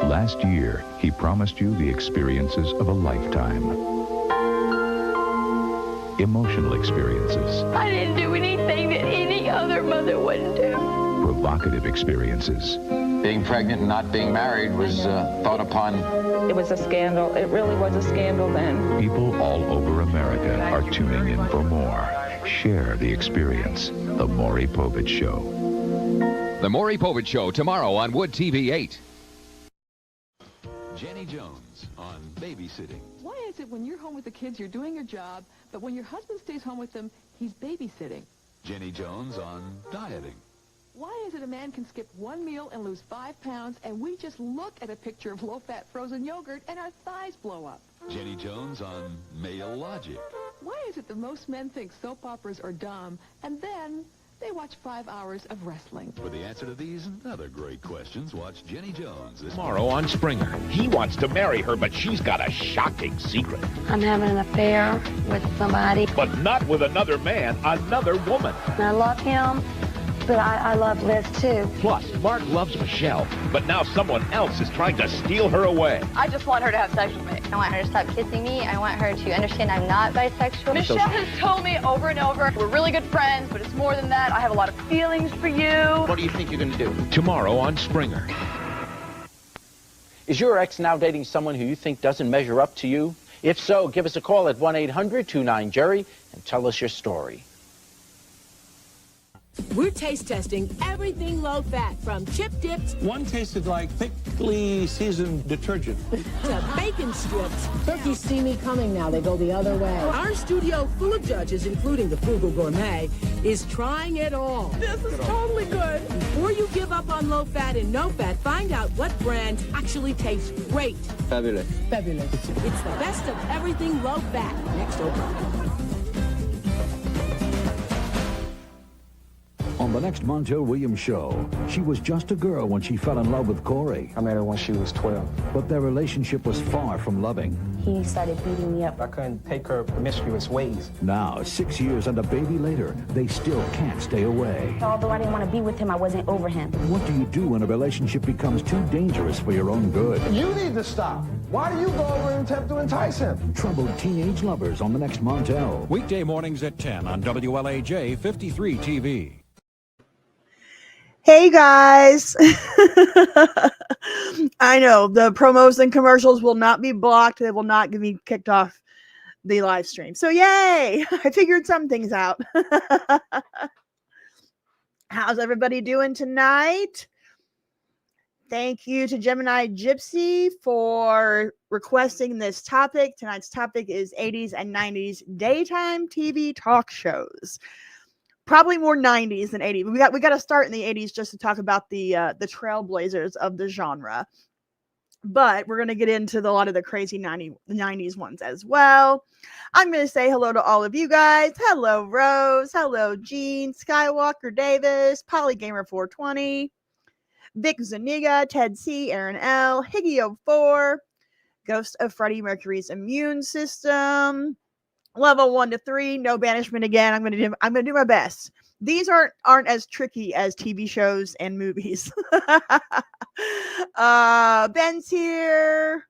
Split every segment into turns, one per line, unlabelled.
Last year, he promised you the experiences of a lifetime. Emotional experiences.
I didn't do anything that any other mother wouldn't do.
Provocative experiences.
Being pregnant and not being married was thought upon.
It was a scandal. It really was a scandal then.
People all over America are tuning in for more. Share the experience. The Maury Povich Show.
The Maury Povich Show tomorrow on Wood TV 8.
Jenny Jones on babysitting.
Why is it when you're home with the kids, you're doing your job, but when your husband stays home with them, he's babysitting?
Jenny Jones on dieting.
Why is it a man can skip one meal and lose 5 pounds, and we just look at a picture of low-fat frozen yogurt and our thighs blow up?
Jenny Jones on male logic.
Why is it that most men think soap operas are dumb, and then they watch 5 hours of wrestling?
For the answer to these and other great questions, watch Jenny Jones this
tomorrow on Springer. He wants to marry her, but she's got a shocking secret.
I'm having an affair with somebody.
But not with another man, another woman.
I love him, but I love Liz too.
Plus, Mark loves Michelle, but now someone else is trying to steal her away.
I just want her to have sex with me. I want her to stop kissing me. I want her to understand I'm not bisexual. Michelle has told me over and over, we're really good friends, but it's more than that. I have a lot of feelings for you.
What do you think you're going to do? Tomorrow on Springer.
Is your ex now dating someone who you think doesn't measure up to you? If so, give us a call at 1-800-29-JERRY and tell us your story.
We're taste testing everything low fat, from chip dips.
One tasted like thickly seasoned detergent.
To bacon strips. Turkeys see me coming now. They go the other way. Our studio full of judges, including the Frugal Gourmet, is trying it all.
This is totally good.
Before you give up on low fat and no fat, find out what brand actually tastes great.
Fabulous.
Fabulous. It's the best of everything low fat. Next Oprah.
On the next Montel Williams show, she was just a girl when she fell in love with Corey.
I met her when she was 12.
But their relationship was far from loving.
He started beating me up. I couldn't take her promiscuous ways.
Now, 6 years and a baby later, they still can't stay away.
Although I didn't want to be with him, I wasn't over him.
What do you do when a relationship becomes too dangerous for your own good?
You need to stop. Why do you go over and attempt to entice him?
Troubled teenage lovers on the next Montel.
Weekday mornings at 10 on WLAJ 53 TV.
Hey guys, I know the promos and commercials will not be blocked. They will not get me kicked off the live stream. So yay, I figured some things out. How's everybody doing tonight? Thank you to Gemini Gypsy for requesting this topic. Tonight's topic is 80s and 90s daytime TV talk shows. Probably more 90s than 80s. We got to start in the 80s just to talk about the trailblazers of the genre. But we're going to get into a lot of the crazy 90s ones as well. I'm going to say hello to all of you guys. Hello, Rose. Hello, Jean, Skywalker Davis, Polygamer420, Vic Zuniga, Ted C, Aaron L, Higgy04, Ghost of Freddie Mercury's Immune System, Level 1 to 3, no banishment again. I'm gonna do my best. These aren't as tricky as TV shows and movies. Ben's here.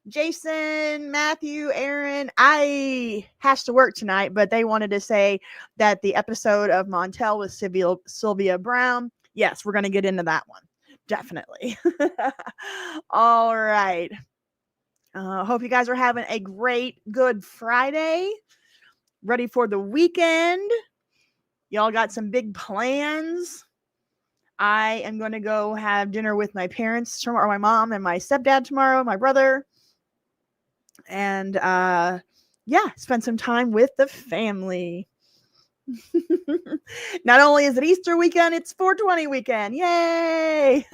Jason, Matthew, Aaron. I has to work tonight, but they wanted to say that the episode of Montel with Sylvia Brown. Yes, we're gonna get into that one. Definitely. All right. Hope you guys are having a great, good Friday. Ready for the weekend. Y'all got some big plans. I am going to go have dinner with my parents tomorrow, or my mom and my stepdad tomorrow, my brother. And yeah, spend some time with the family. Not only is it Easter weekend, it's 420 weekend. Yay!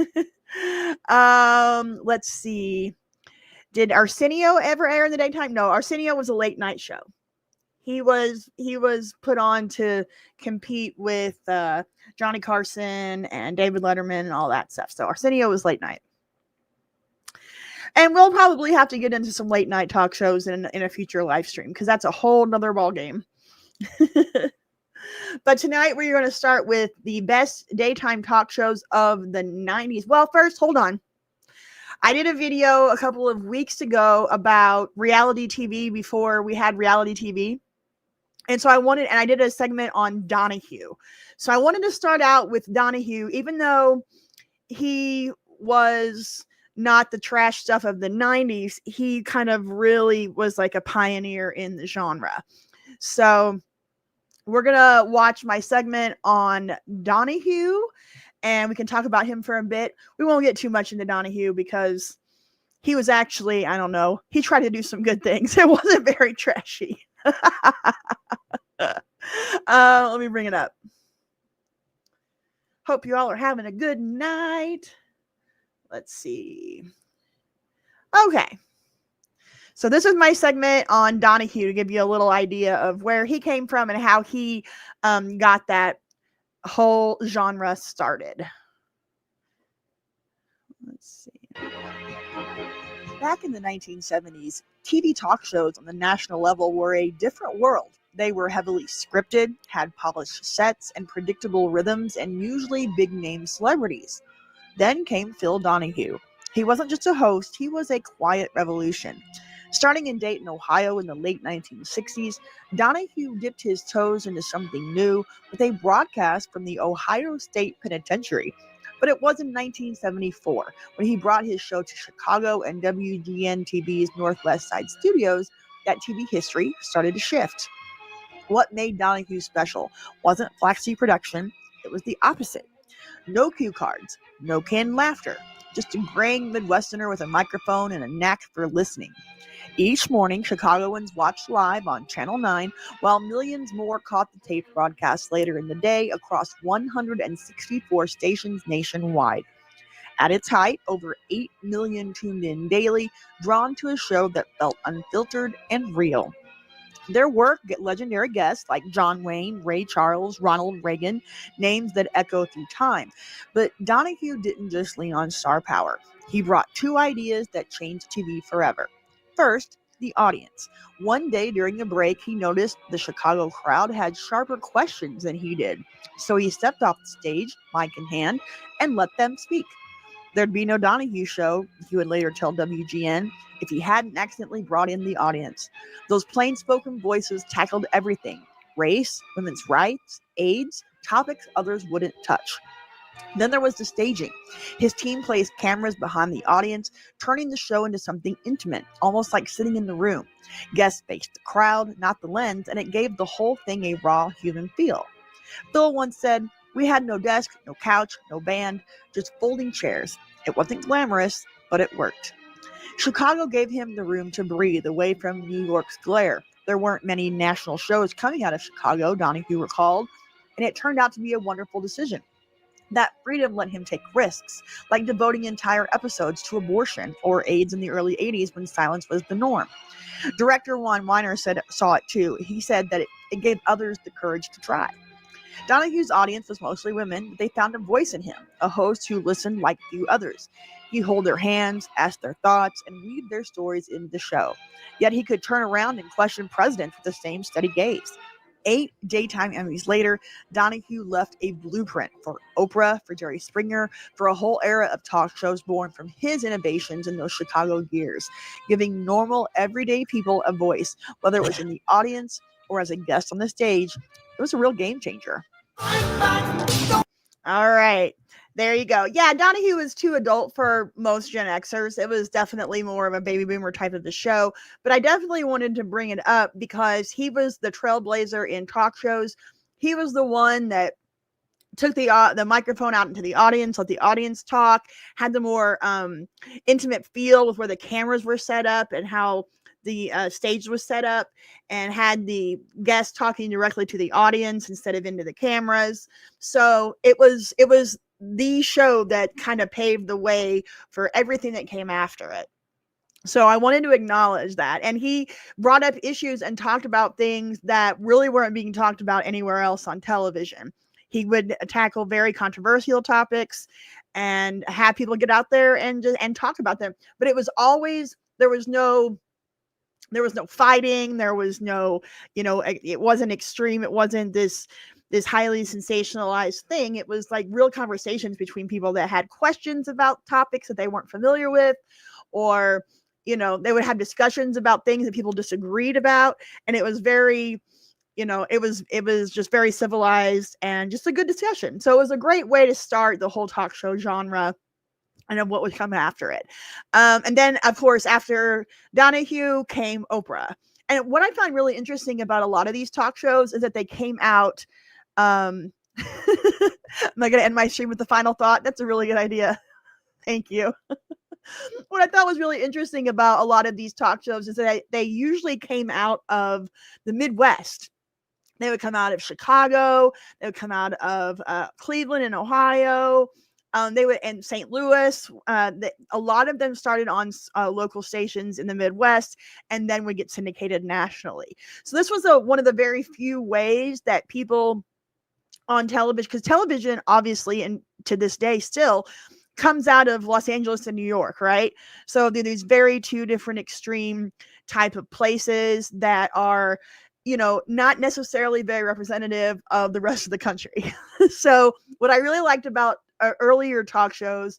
Let's see. Did Arsenio ever air in the daytime? No, Arsenio was a late night show. He was put on to compete with Johnny Carson and David Letterman and all that stuff. So Arsenio was late night. And we'll probably have to get into some late night talk shows in a future live stream, because that's a whole nother ball game. But tonight we're going to start with the best daytime talk shows of the 90s. Well, first, hold on. I did a video a couple of weeks ago about reality TV before we had reality TV. And so I did a segment on Donahue. So I wanted to start out with Donahue, even though he was not the trash stuff of the 90s, he kind of really was like a pioneer in the genre. So we're going to watch my segment on Donahue, and we can talk about him for a bit. We won't get too much into Donahue because he was actually, I don't know, he tried to do some good things. It wasn't very trashy. Let me bring it up. Hope you all are having a good night. Let's see. Okay. So this is my segment on Donahue to give you a little idea of where he came from and how he got that whole genre started. Let's see. Back in the 1970s, TV talk shows on the national level were a different world. They were heavily scripted, had polished sets and predictable rhythms, and usually big-name celebrities. Then came Phil Donahue. He wasn't just a host, he was a quiet revolution. Starting in Dayton, Ohio in the late 1960s, Donahue dipped his toes into something new with a broadcast from the Ohio State Penitentiary. But it was in 1974 when he brought his show to Chicago and WGN TV's Northwest Side Studios that TV history started to shift. What made Donahue special wasn't flashy production, it was the opposite. No cue cards, no canned laughter, just a graying Midwesterner with a microphone and a knack for listening. Each morning, Chicagoans watched live on Channel 9, while millions more caught the taped broadcast later in the day across 164 stations nationwide. At its height, over 8 million tuned in daily, drawn to a show that felt unfiltered and real. Their work get legendary guests like John Wayne, Ray Charles, Ronald Reagan, names that echo through time. But Donahue didn't just lean on star power. He brought two ideas that changed TV forever. First, the audience. One day during a break, he noticed the Chicago crowd had sharper questions than he did. So he stepped off the stage, mic in hand, and let them speak. There'd be no Donahue show, he would later tell WGN, if he hadn't accidentally brought in the audience. Those plain-spoken voices tackled everything: race, women's rights, AIDS, topics others wouldn't touch. Then there was the staging. His team placed cameras behind the audience, turning the show into something intimate, almost like sitting in the room. Guests faced the crowd, not the lens, and it gave the whole thing a raw human feel. Phil once said, "We had no desk, no couch, no band, just folding chairs. It wasn't glamorous, but it worked." Chicago gave him the room to breathe away from New York's glare. There weren't many national shows coming out of Chicago, Donahue recalled, and it turned out to be a wonderful decision. That freedom let him take risks, like devoting entire episodes to abortion or AIDS in the early 80s when silence was the norm. Director Juan Weiner saw it too. He said that it gave others the courage to try. Donahue's audience was mostly women, but they found a voice in him, a host who listened like few others. He'd hold their hands, ask their thoughts, and weave their stories into the show. Yet he could turn around and question presidents with the same steady gaze. 8 daytime Emmys later, Donahue left a blueprint for Oprah, for Jerry Springer, for a whole era of talk shows born from his innovations in those Chicago years, giving normal, everyday people a voice, whether it was in the audience or as a guest on the stage. It was a real game changer. All right. There you go. Yeah, Donahue was too adult for most Gen Xers. It was definitely more of a baby boomer type of the show. But I definitely wanted to bring it up because he was the trailblazer in talk shows. He was the one that took the microphone out into the audience, let the audience talk, had the more intimate feel with where the cameras were set up and how the stage was set up, and had the guests talking directly to the audience instead of into the cameras. So it was the show that kind of paved the way for everything that came after it. So I wanted to acknowledge that. And he brought up issues and talked about things that really weren't being talked about anywhere else on television. He would tackle very controversial topics and have people get out there and talk about them. But it was always, there was no fighting. There was no, it wasn't extreme. It wasn't this this highly sensationalized thing. It was like real conversations between people that had questions about topics that they weren't familiar with, or, you know, they would have discussions about things that people disagreed about. And it was very, you know, it was just very civilized and just a good discussion. So it was a great way to start the whole talk show genre and of what would come after it. And then, of course, after Donahue came Oprah. And what I find really interesting about a lot of these talk shows is that they came out. Am I going to end my stream with the final thought? That's a really good idea. Thank you. What I thought was really interesting about a lot of these talk shows is that they usually came out of the Midwest. They would come out of Chicago. They would come out of Cleveland and Ohio. They would, and St. Louis. A lot of them started on local stations in the Midwest and then would get syndicated nationally. So this was one of the very few ways that people on television, because television obviously, and to this day still, comes out of Los Angeles and New York, right? So there are these very two different extreme type of places that are, you know, not necessarily very representative of the rest of the country. So what I really liked about earlier talk shows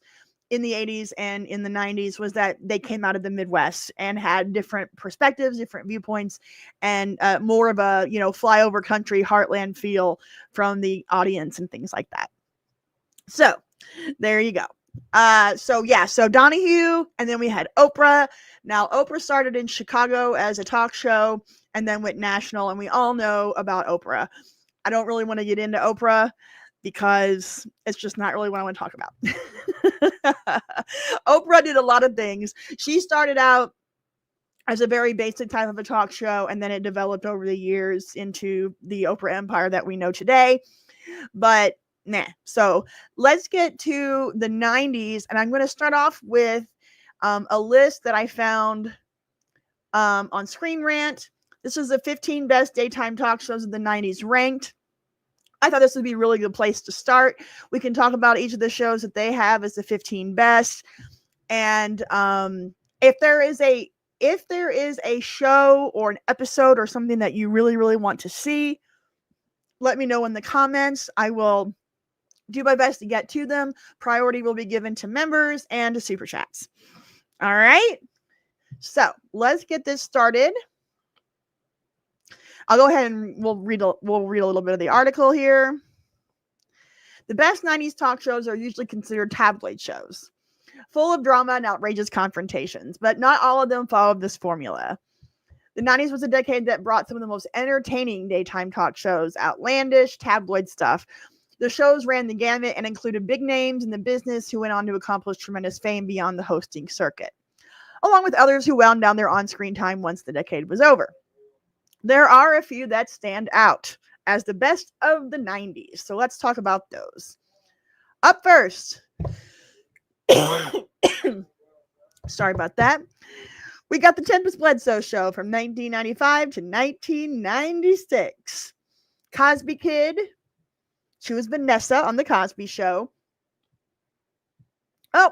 in the 80s and in the 90s was that they came out of the Midwest and had different perspectives, different viewpoints, and more of a, you know, flyover country heartland feel from the audience and things like that. So there you go. So Donahue, and then we had Oprah. Now Oprah started in Chicago as a talk show and then went national, and we all know about Oprah. I don't really want to get into Oprah because it's just not really what I want to talk about. Oprah did a lot of things. She started out as a very basic type of a talk show, and then it developed over the years into the Oprah empire that we know today. But so let's get to the 90s, and I'm going to start off with a list that I found on Screen Rant. This is the 15 best daytime talk shows of the 90s ranked. I thought this would be a really good place to start. We can talk about each of the shows that they have as the 15 best. And if there is a show or an episode or something that you really, really want to see, let me know in the comments. I will do my best to get to them. Priority will be given to members and to super chats. All right. So let's get this started. I'll go ahead and we'll read a little bit of the article here. The best 90s talk shows are usually considered tabloid shows, full of drama and outrageous confrontations, but not all of them followed this formula. The 90s was a decade that brought some of the most entertaining daytime talk shows, outlandish, tabloid stuff. The shows ran the gamut and included big names in the business who went on to accomplish tremendous fame beyond the hosting circuit, along with others who wound down their on-screen time once the decade was over. There are a few that stand out as the best of the 90s, so let's talk about those. Up first, sorry about that. We got the Tempest Bledsoe Show from 1995 to 1996. Cosby Kid. She was Vanessa on The Cosby Show. Oh,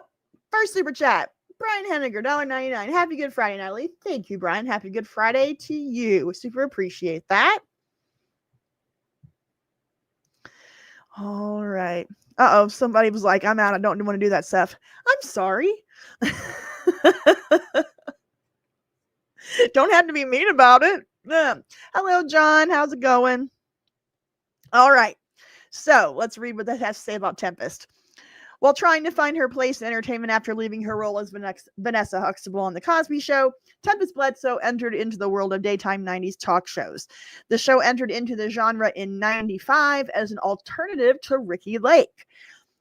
first super chat. Brian Henniger, $1.99. Happy Good Friday, Natalie. Thank you, Brian. Happy Good Friday to you. Super appreciate that. All right. Uh-oh, somebody was like, I'm out. I don't want to do that stuff. I'm sorry. Don't have to be mean about it. Hello, John. How's it going? All right. So let's read what that has to say about Tempest. While trying to find her place in entertainment after leaving her role as Vanessa Huxtable on The Cosby Show, Tempest Bledsoe entered into the world of daytime 90s talk shows. The show entered into the genre in 95 as an alternative to Ricki Lake.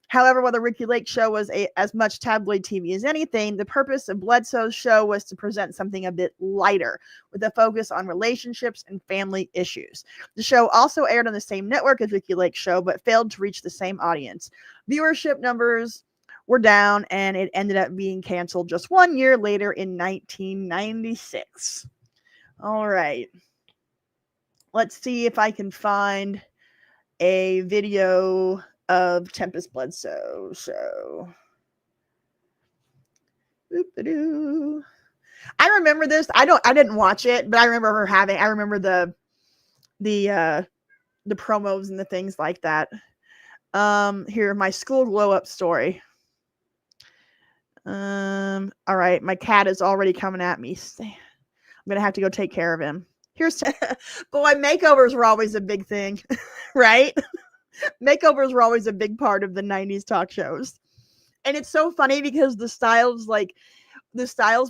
However, while the Ricki Lake show was as much tabloid TV as anything, the purpose of Bledsoe's show was to present something a bit lighter, with a focus on relationships and family issues. The show also aired on the same network as Ricki Lake's show, but failed to reach the same audience. Viewership numbers were down, and it ended up being canceled just 1 year later in 1996. All right. Let's see if I can find a video of Tempest Bledsoe show. Boop-a-doo. I remember this. I didn't watch it, but I remember her having. I remember the the promos and the things like that. Here, my school glow up story. All right, my cat is already coming at me. I'm gonna have to go take care of him. Here's boy, makeovers were always a big thing, right? Makeovers were always a big part of the 90s talk shows. And it's so funny because the styles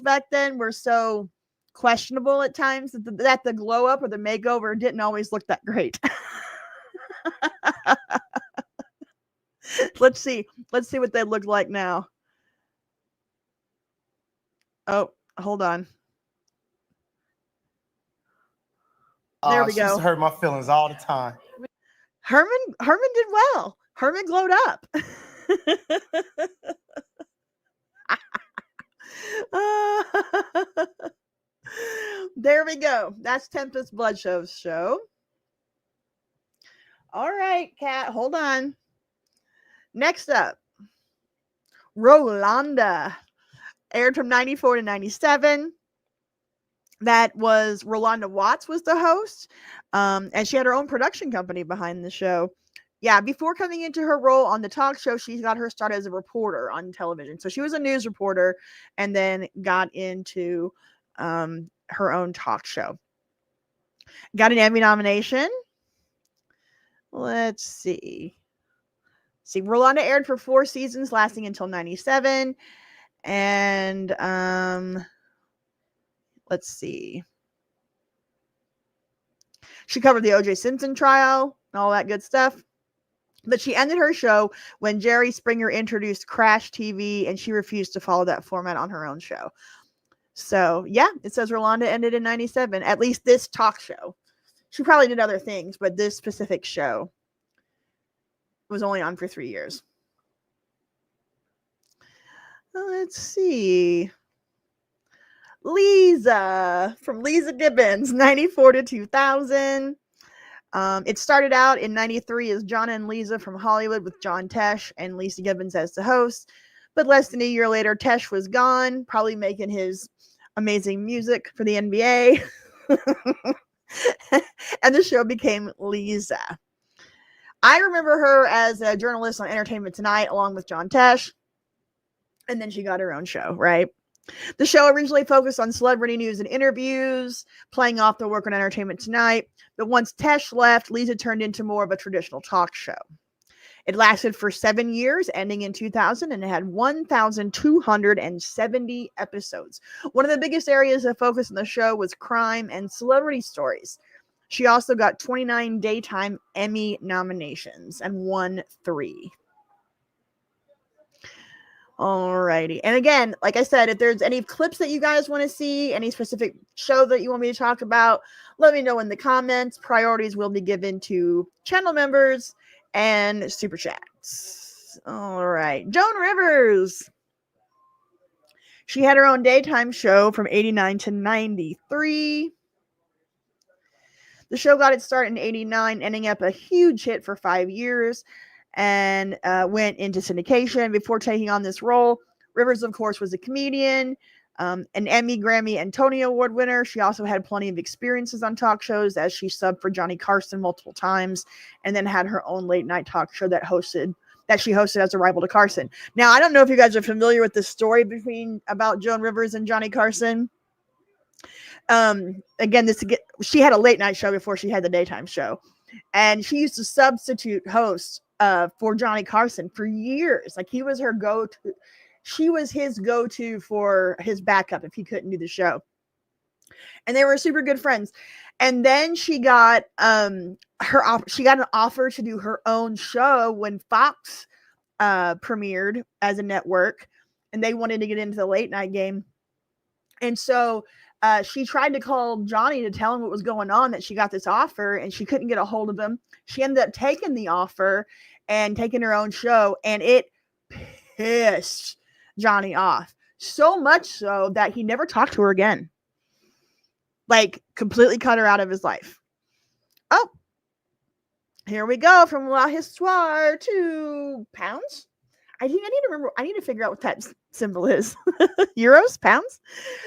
back then were so questionable at times that the glow up or the makeover didn't always look that great. Let's see what they look like now. Oh, hold on. There we go.
She used to hurt my feelings all the time.
Herman did well. Herman glowed up. There we go. That's Tempest Bloodshow's show. All right, Kat, hold on. Next up, Rolanda. Aired from 94 to 97. That was Rolanda Watts was the host. And she had her own production company behind the show. Yeah, before coming into her role on the talk show, she got her start as a reporter on television. So she was a news reporter and then got into her own talk show. Got an Emmy nomination. Let's see. Rolanda aired for 4 seasons, lasting until 97. And let's see. She covered the O.J. Simpson trial and all that good stuff. But she ended her show when Jerry Springer introduced Crash TV, and she refused to follow that format on her own show. So, yeah, it says Rolanda ended in 97, at least this talk show. She probably did other things, but this specific show was only on for 3 years. Let's see. Lisa, from Lisa Gibbons, 94 to 2000. It started out in 93 as John and Lisa from Hollywood with John Tesh and Lisa Gibbons as the host. But less than a year later, Tesh was gone, probably making his amazing music for the NBA. And the show became Lisa. I remember her as a journalist on Entertainment Tonight along with John Tesh. And then she got her own show, right? The show originally focused on celebrity news and interviews, playing off the work on Entertainment Tonight. But once Tesh left, Lisa turned into more of a traditional talk show. It lasted for 7 years, ending in 2000, and it had 1,270 episodes. One of the biggest areas of focus on the show was crime and celebrity stories. She also got 29 Daytime Emmy nominations and won 3. Alrighty. And again, like I said, if there's any clips that you guys want to see, any specific show that you want me to talk about, let me know in the comments. Priorities will be given to channel members and super chats. All right. Joan Rivers. She had her own daytime show from 89 to 93. The show got its start in 89, ending up a huge hit for 5 years. And went into syndication before taking on this role. Rivers, of course, was a comedian, an Emmy, Grammy, and Tony Award winner. She also had plenty of experiences on talk shows as she subbed for Johnny Carson multiple times, and then had her own late night talk show that she hosted as a rival to Carson. Now, I don't know if you guys are familiar with the story about Joan Rivers and Johnny Carson. Again, she had a late night show before she had the daytime show, and she used to substitute host for Johnny Carson for years. Like, he was her go-to. She was his go-to for his backup if he couldn't do the show. And they were super good friends. And then she got an offer to do her own show when Fox premiered as a network, and they wanted to get into the late night game. And so she tried to call Johnny to tell him what was going on, that she got this offer, and she couldn't get a hold of him. She ended up taking the offer and taking her own show, and it pissed Johnny off. So much so that he never talked to her again. Like, completely cut her out of his life. Oh, here we go from La Histoire to pounds. I need to remember. I need to figure out what that symbol is. Euros? Pounds?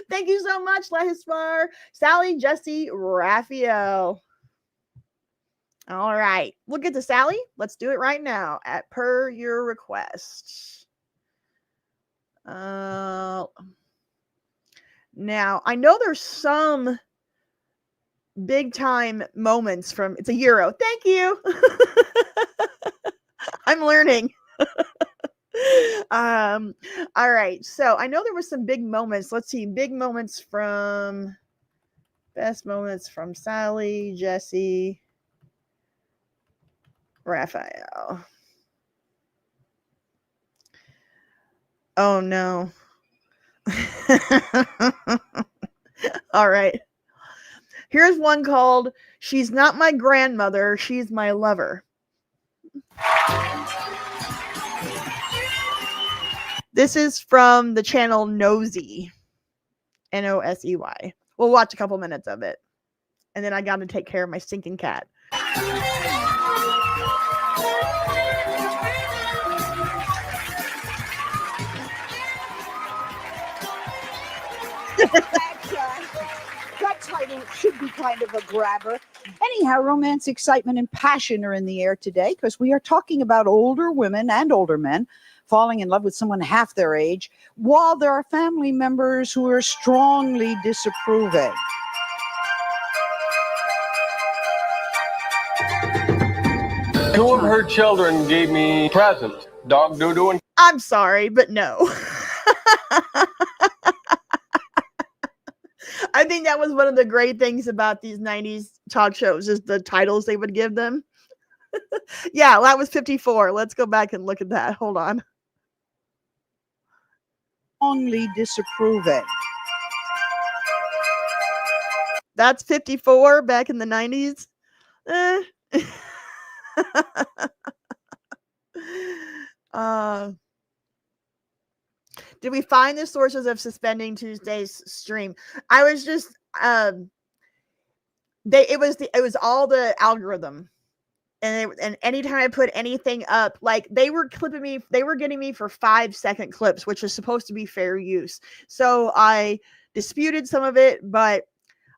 Thank you so much, La Histoire. Sally, Jessy, Raphael. All right. We'll get to Sally. Let's do it right now at per your request. Now, I know there's some big time moments from it's a euro. Thank you. I'm learning. All right. So I know there were some big moments. Let's see. Best moments from Sally, Jessy, Raphael. Oh no. All right. Here's one called She's Not My Grandmother, She's My Lover. This is from the channel Nosy. Nosey. We'll watch a couple minutes of it. And then I got to take care of my stinking cat.
That title should be kind of a grabber. Anyhow, romance, excitement, and passion are in the air today because we are talking about older women and older men falling in love with someone half their age, while there are family members who are strongly disapproving.
Two of her children gave me presents. Dog doo-doo and...
I'm sorry, but no. I think that was one of the great things about these 90s talk shows is the titles they would give them. Yeah, that was 54. Let's go back and look at that. Hold on.
Strongly disapproving.
That's 54 back in the 90s. Did we find the sources of suspending Tuesday's stream? I was just it was all the algorithm. And anytime I put anything up, like they were getting me for 5-second clips, which is supposed to be fair use. So I disputed some of it, but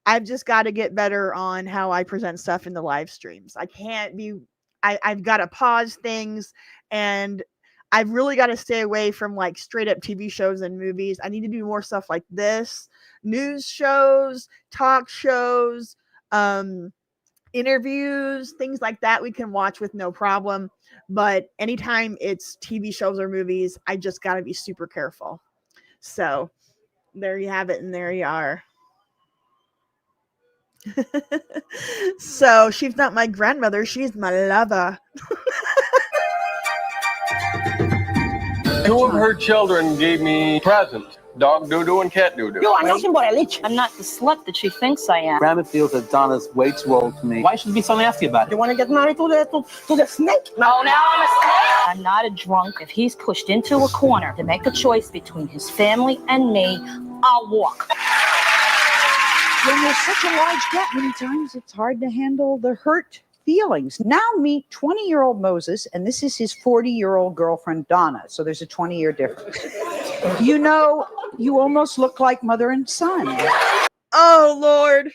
I've just got to get better on how I present stuff in the live streams. I've got to pause things, and I've really got to stay away from like straight up TV shows and movies. I need to do more stuff like this, news shows, talk shows, interviews, things like that we can watch with no problem. But anytime it's TV shows or movies, I just got to be super careful. So there you have it, and there you are. So she's not my grandmother, she's my lover.
Two of her children gave me presents. Dog doo-doo and cat doo-doo.
I'm not the slut that she thinks I am.
Grandma feels that Donna's way too old for me. Why should she be so nasty about it?
You want to get married to the snake? No, now I'm a snake. I'm not a drunk. If he's pushed into a corner to make a choice between his family and me, I'll walk.
When there's such a large gap, many times it's hard to handle the hurt feelings. Now meet 20-year-old Moses, and this is his 40-year-old girlfriend, Donna. So there's a 20-year difference. You know, you almost look like mother and son.
Oh, Lord.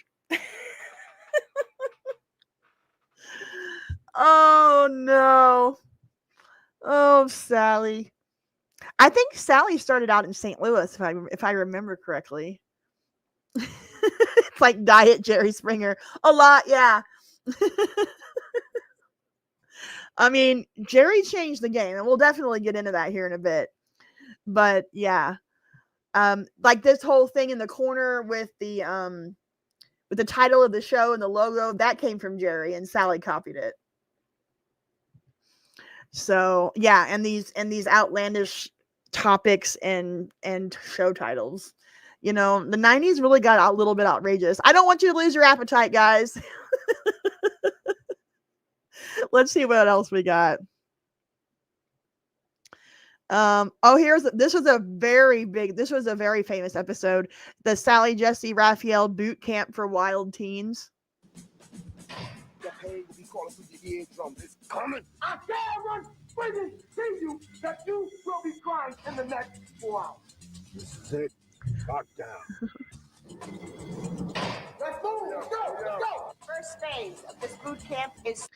Oh, no. Oh, Sally. I think Sally started out in St. Louis, if I remember correctly. It's like Diet Jerry Springer. A lot, yeah. I mean, Jerry changed the game, and we'll definitely get into that here in a bit. But yeah, like this whole thing in the corner with the title of the show and the logo, that came from Jerry, and Sally copied it. So yeah, and these outlandish topics and show titles. You know, the 90s really got a little bit outrageous. I don't want you to lose your appetite, guys. Let's see what else we got. This was a very famous episode. The Sally, Jessy, Raphael boot camp for wild teens.
Get paid to be calling through your eardrum. It's coming. I dare one witness to you that you will be crying in the next 4 hours. This is it. Lock down.
Let's move. Let's go. Let's go. First phase of this boot camp is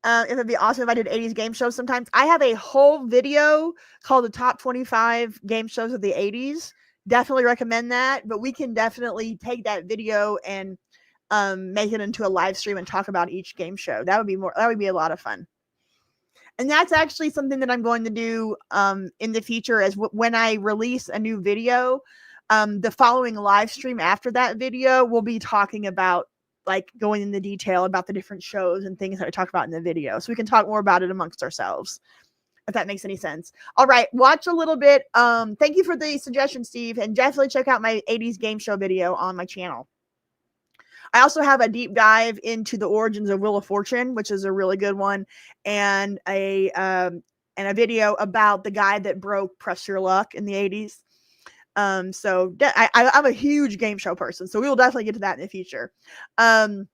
it'd be awesome if I did 80s game shows sometimes. I have a whole video called the top 25 game shows of the 80s. Definitely recommend that, but we can definitely take that video and make it into a live stream and talk about each game show. That would be a lot of fun. And that's actually something that I'm going to do in the future as when I release a new video, the following live stream after that video, we'll be talking about like going into detail about the different shows and things that I talk about in the video. So we can talk more about it amongst ourselves, if that makes any sense. All right, watch a little bit. Thank you for the suggestion, Steve, and definitely check out my 80s game show video on my channel. I also have a deep dive into the origins of Wheel of Fortune, which is a really good one, and a video about the guy that broke Press Your Luck in the 80s. So I'm a huge game show person, so we will definitely get to that in the future. So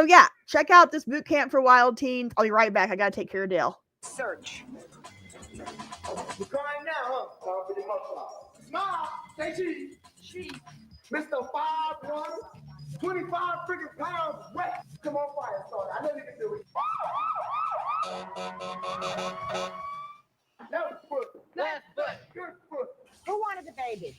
yeah, check out this boot camp for wild teens. I'll be right back. I gotta take care of Dale.
Search. You're crying now, huh? Time for the muscle. Smile. Say cheese. Mr. 5'1", 25 freaking pounds wet. Come on, fire starter. I know you can do it. Left foot. Good foot.
Who wanted the baby?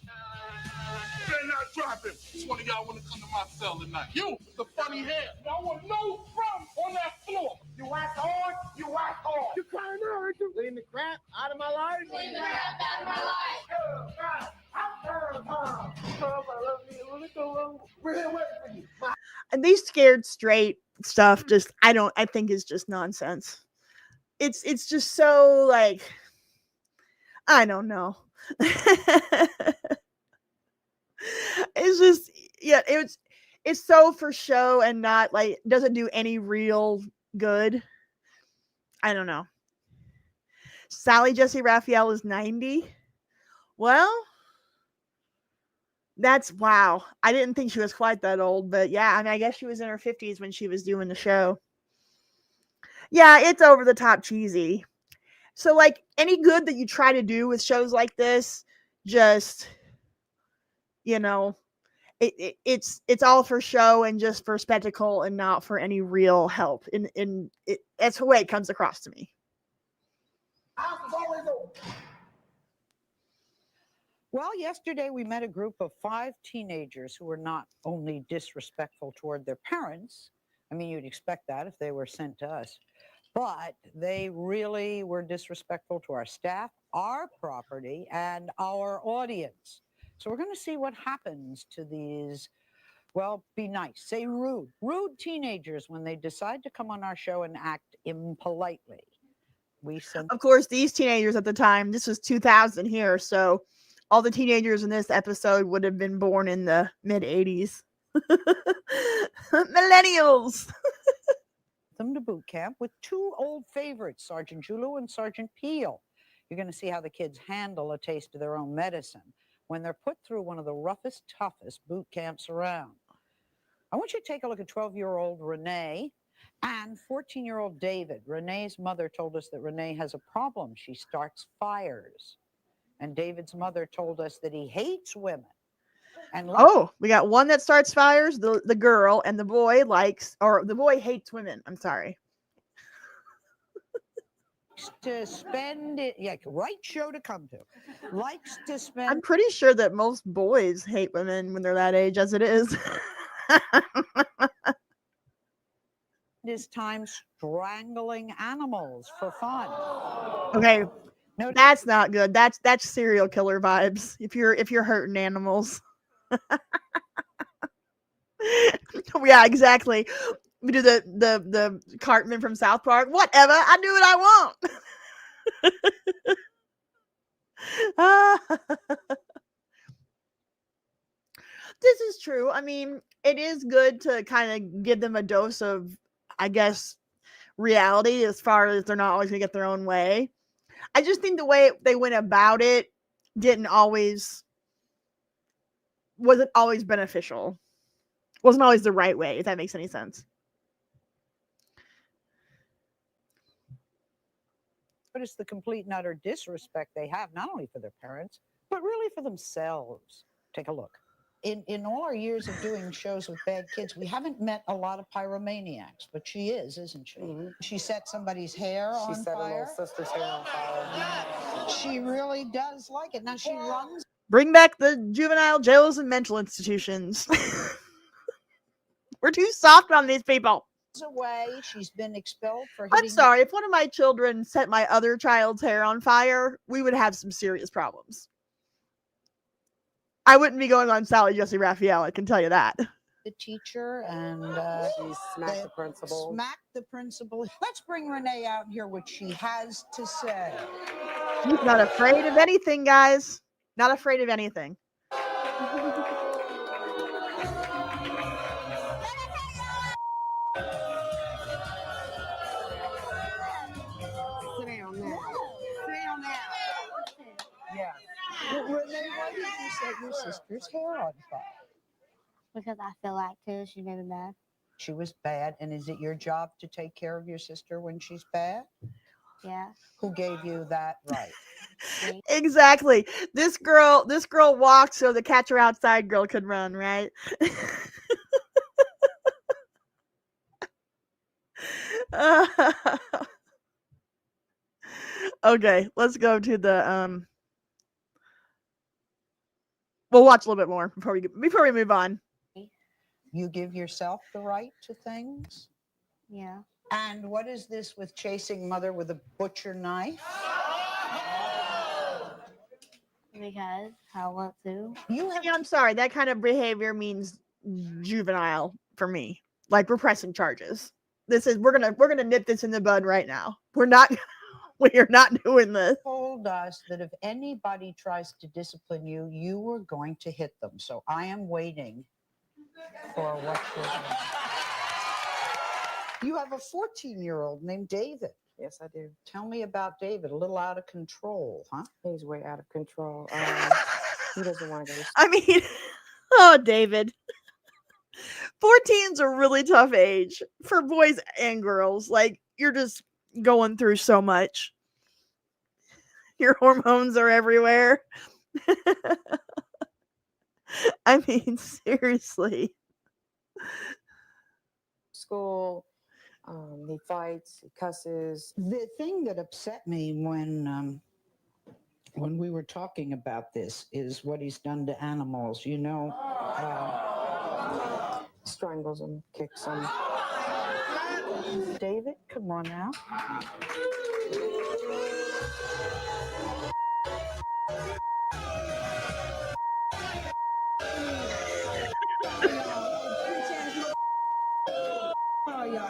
Better not drop him. Which one of y'all want to come to my cell tonight? You, the funny hair. I want no crumbs on that floor. You wax on, you wax off. You crying now, aren't you? Leaving the crap out of my life. Leaving the crap out of my life. We're here waiting for you.
And these scared straight stuff I think is just nonsense. It's just so like, I don't know. It's just, yeah, it's so for show and not like, doesn't do any real good. I don't know. Sally Jessy Raphael is 90. Well, that's wow. I didn't think she was quite that old, but yeah, I mean, I guess she was in her 50s when she was doing the show. Yeah, it's over the top cheesy. So like any good that you try to do with shows like this, just, you know, it's all for show and just for spectacle and not for any real help. That's the way it comes across to me.
Well, yesterday we met a group of 5 teenagers who were not only disrespectful toward their parents. I mean, you'd expect that if they were sent to us. But they really were disrespectful to our staff, our property, and our audience. So we're going to see what happens to these, well, be nice, say rude teenagers when they decide to come on our show and act impolitely.
Of course, these teenagers at the time, this was 2000 here, so all the teenagers in this episode would have been born in the mid-80s. Millennials.
Them to boot camp with 2 old favorites, Sergeant Julu and Sergeant Peel. You're going to see how the kids handle a taste of their own medicine when they're put through one of the roughest, toughest boot camps around. I want you to take a look at 12-year-old Renee and 14-year-old David. Renee's mother told us that Renee has a problem. She starts fires. And David's mother told us that he hates women. And
we got one that starts fires, the girl, and the boy the boy hates women. I'm sorry.
To spend it, yeah, right show to come to. Likes to spend.
I'm pretty sure that most boys hate women when they're that age, as it is.
His time strangling animals for fun.
Okay, no, that's not good. That's serial killer vibes. If you're hurting animals. Yeah, exactly. We do the Cartman from South Park. Whatever, I do what I want. This is true. I mean, it is good to kind of give them a dose of, I guess, reality as far as they're not always going to get their own way. I just think the way they went about it wasn't always beneficial. Wasn't always the right way, if that makes any sense.
Notice the complete and utter disrespect they have, not only for their parents, but really for themselves. Take a look. in all our years of doing shows with bad kids, we haven't met a lot of pyromaniacs, but she is, isn't she?
Mm-hmm.
She set somebody's hair on fire.
She set a little sister's hair on fire.
She really does like it. Now she runs.
Bring back the juvenile jails and mental institutions. We're too soft on these people.
Away. She's been expelled for
I'm sorry. If one of my children set my other child's hair on fire, we would have some serious problems. I wouldn't be going on Sally Jessy Raphael, I can tell you that.
The teacher and
she smacked the principal.
Smacked the principal. Let's bring Renee out and hear what she has to say.
She's not afraid of anything, guys. Not afraid of anything.
Yeah. Renee, why did you set your sister's hair on fire?
Because I feel like too, she made me mad.
She was bad, and is it your job to take care of your sister when she's bad?
Yeah.
Who gave you that right?
Exactly. This girl walked so the catch her outside girl could run, right? Okay, let's go to the we'll watch a little bit more before we move on.
You give yourself the right to things?
Yeah.
And what is this with chasing mother with a butcher knife?
Because I want to.
I'm sorry, that kind of behavior means juvenile for me. Like we're pressing charges. We're gonna nip this in the bud right now. We are not doing this.
Told us that if anybody tries to discipline you, you were going to hit them. So I am waiting for what you're doing. You have a 14-year-old named David.
Yes, I do.
Tell me about David. A little out of control, huh?
He's way out of control. He doesn't want to go to school.
I mean, oh, David. 14's a really tough age for boys and girls. Like, you're just going through so much. Your hormones are everywhere. I mean, seriously.
School, he fights, he cusses.
The thing that upset me when we were talking about this is what he's done to animals. You know,
strangles them, kicks them.
David, come on now.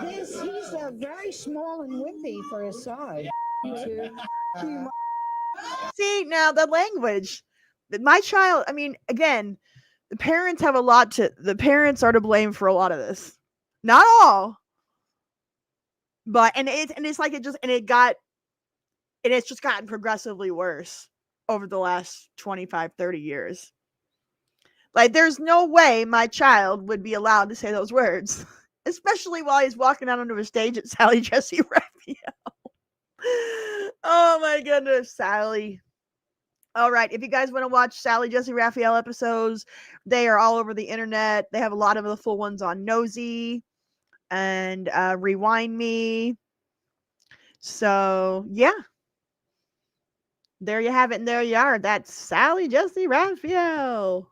He's very small and wimpy for his size.
See, now the language. My child, I mean, again, the parents are to blame for a lot of this. Not all. But it's just gotten progressively worse over the last 25, 30 years. Like, there's no way my child would be allowed to say those words. Especially while he's walking out onto a stage at Sally Jessy Raphael. Oh my goodness, Sally. All right, if you guys want to watch Sally Jessy Raphael episodes, they are all over the internet. They have a lot of the full ones on Nosy and Rewind Me. So, yeah. There you have it, and there you are. That's Sally Jessy Raphael.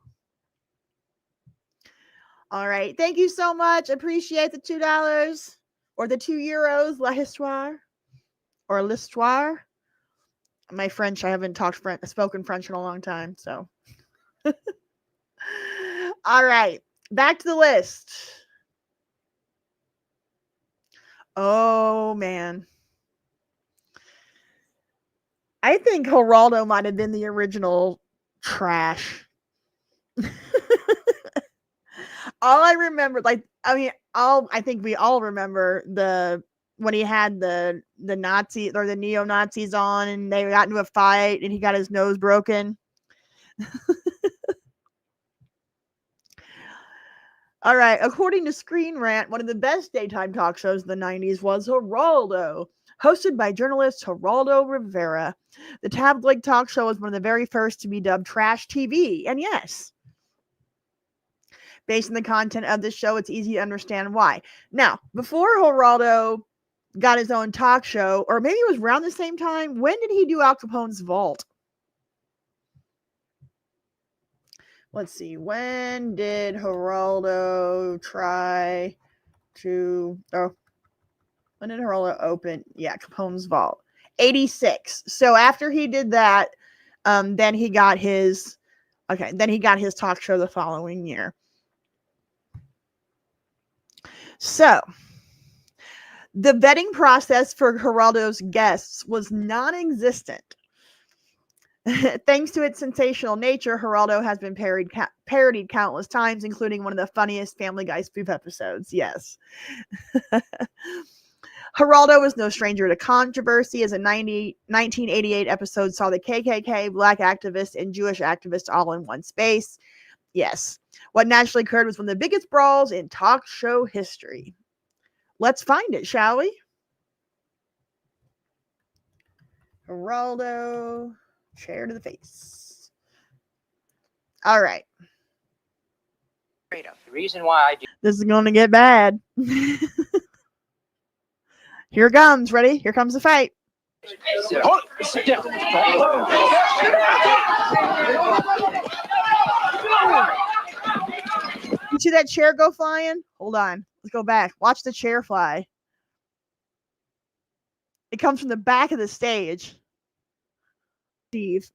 All right. Thank you so much. Appreciate the $2 or the €2. La histoire or l'histoire. My French, I haven't spoken French in a long time. So, all right. Back to the list. Oh, man. I think Geraldo might have been the original trash. All I remember, I think we all remember when he had the Nazi or the neo-Nazis on and they got into a fight and he got his nose broken. All right. According to Screen Rant, one of the best daytime talk shows in the 90s was Geraldo, hosted by journalist Geraldo Rivera. The tabloid talk show was one of the very first to be dubbed trash TV. And yes, Based on the content of the show, it's easy to understand why. Now, before Geraldo got his own talk show, or maybe it was around the same time, when did he do Al Capone's Vault? Let's see. When did Geraldo try to... Oh, when did Geraldo open? Yeah, Capone's Vault. 86. So after he did that, then he got his... Okay, then he got his talk show the following year. So, the vetting process for Geraldo's guests was non-existent. Thanks to its sensational nature, Geraldo has been parodied countless times, including one of the funniest Family Guy spoof episodes. Yes. Geraldo was no stranger to controversy, as a 1988 episode saw the KKK, black activists, and Jewish activists all in one space. Yes. What naturally occurred was one of the biggest brawls in talk show history. Let's find it, shall we? Geraldo, chair to the face. All right.
The reason why I do.
This is going to get bad. Here it comes. Ready? Here comes the fight.
Sit down.
You see that chair go flying? Hold on. Let's go back. Watch the chair fly. It comes from the back of the stage. Steve.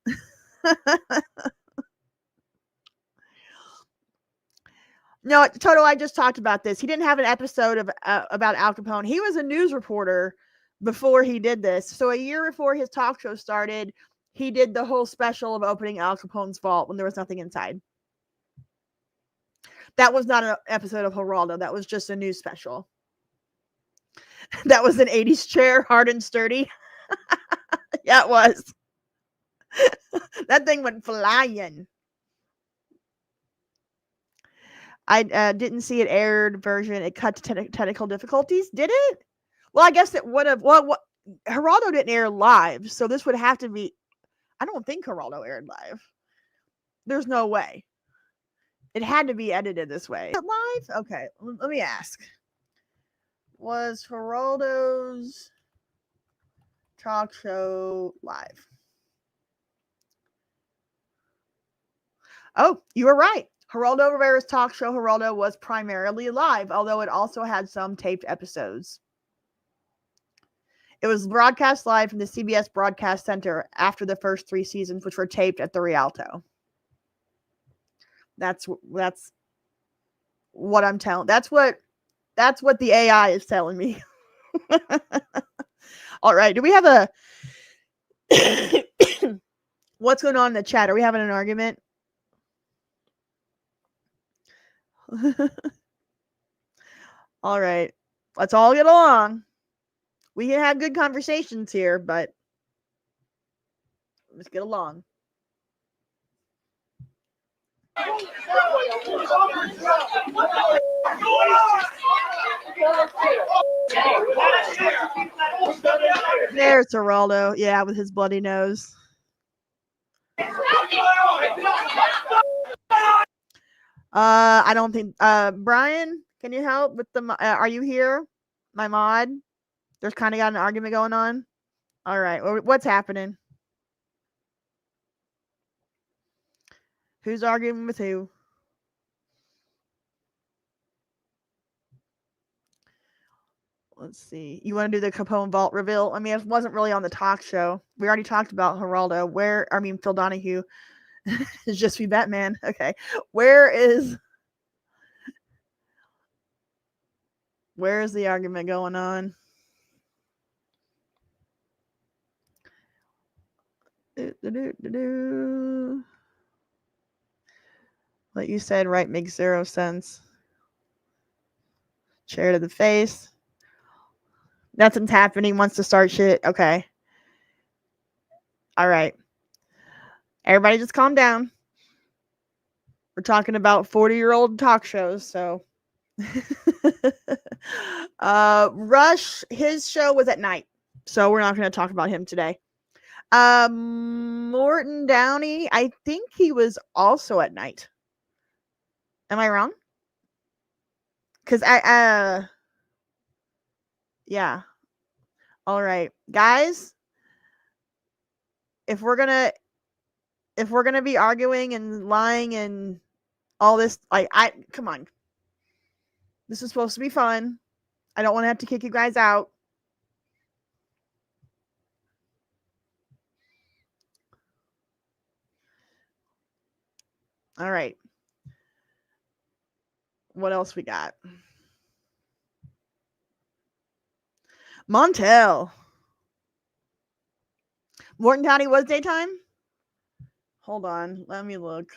No, Toto, I just talked about this. He didn't have an episode of about Al Capone. He was a news reporter before he did this. So a year before his talk show started, he did the whole special of opening Al Capone's vault when there was nothing inside. That was not an episode of Geraldo. That was just a news special. That was an 80s chair, hard and sturdy. Yeah, it was. That thing went flying. I didn't see it aired version. It cut to technical difficulties. Did it? Well, I guess it would have. Well, Geraldo didn't air live, so this would have to be. I don't think Geraldo aired live. There's no way. It had to be edited this way. Live? Okay, let me ask. Was Geraldo's talk show live? Oh, you were right. Geraldo Rivera's talk show, Geraldo, was primarily live, although it also had some taped episodes. It was broadcast live from the CBS Broadcast Center after the first 3 seasons, which were taped at the Rialto. That's what I'm telling. That's what the AI is telling me. All right. Do we have a what's going on in the chat? Are we having an argument? All right. Let's all get along. We can have good conversations here, but let's get along. There's Geraldo. Yeah, with his bloody nose. I don't think Brian, can you help with the are you here? My mod? There's kind of got an argument going on. All right. What's happening? Who's arguing with who? Let's see. You want to do the Capone Vault reveal? I mean, it wasn't really on the talk show. We already talked about Geraldo. Phil Donahue. It's just be Batman. Okay. Where is the argument going on? What you said right makes 0 sense. Chair to the face. Nothing's happening. Wants to start shit. Okay. All right. Everybody just calm down. We're talking about 40-year-old talk shows, so. Rush, his show was at night, so we're not going to talk about him today. Morton Downey, I think he was also at night. Am I wrong? Because yeah. All right, guys. If we're gonna be arguing and lying and all this, like, come on. This is supposed to be fun. I don't want to have to kick you guys out. All right. What else we got? Montel. Morton County was daytime? Hold on. Let me look.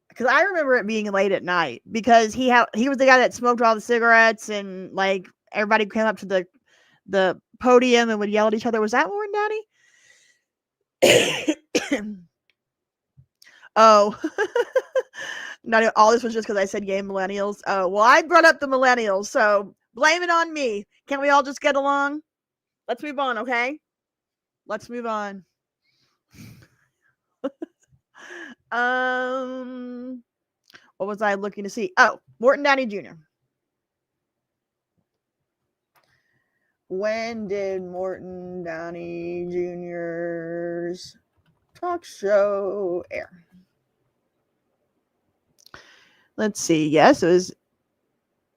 Because I remember it being late at night because he was the guy that smoked all the cigarettes and like everybody came up to the podium and would yell at each other. Was that Morton Downey? Oh. Not all this was just because I said yay millennials. Oh, well, I brought up the millennials, so blame it on me. Can't we all just get along? Let's move on, okay? Let's move on. What was I looking to see? Oh, Morton Downey Jr. When did Morton Downey Jr.'s talk show air? Let's see. Yes, it was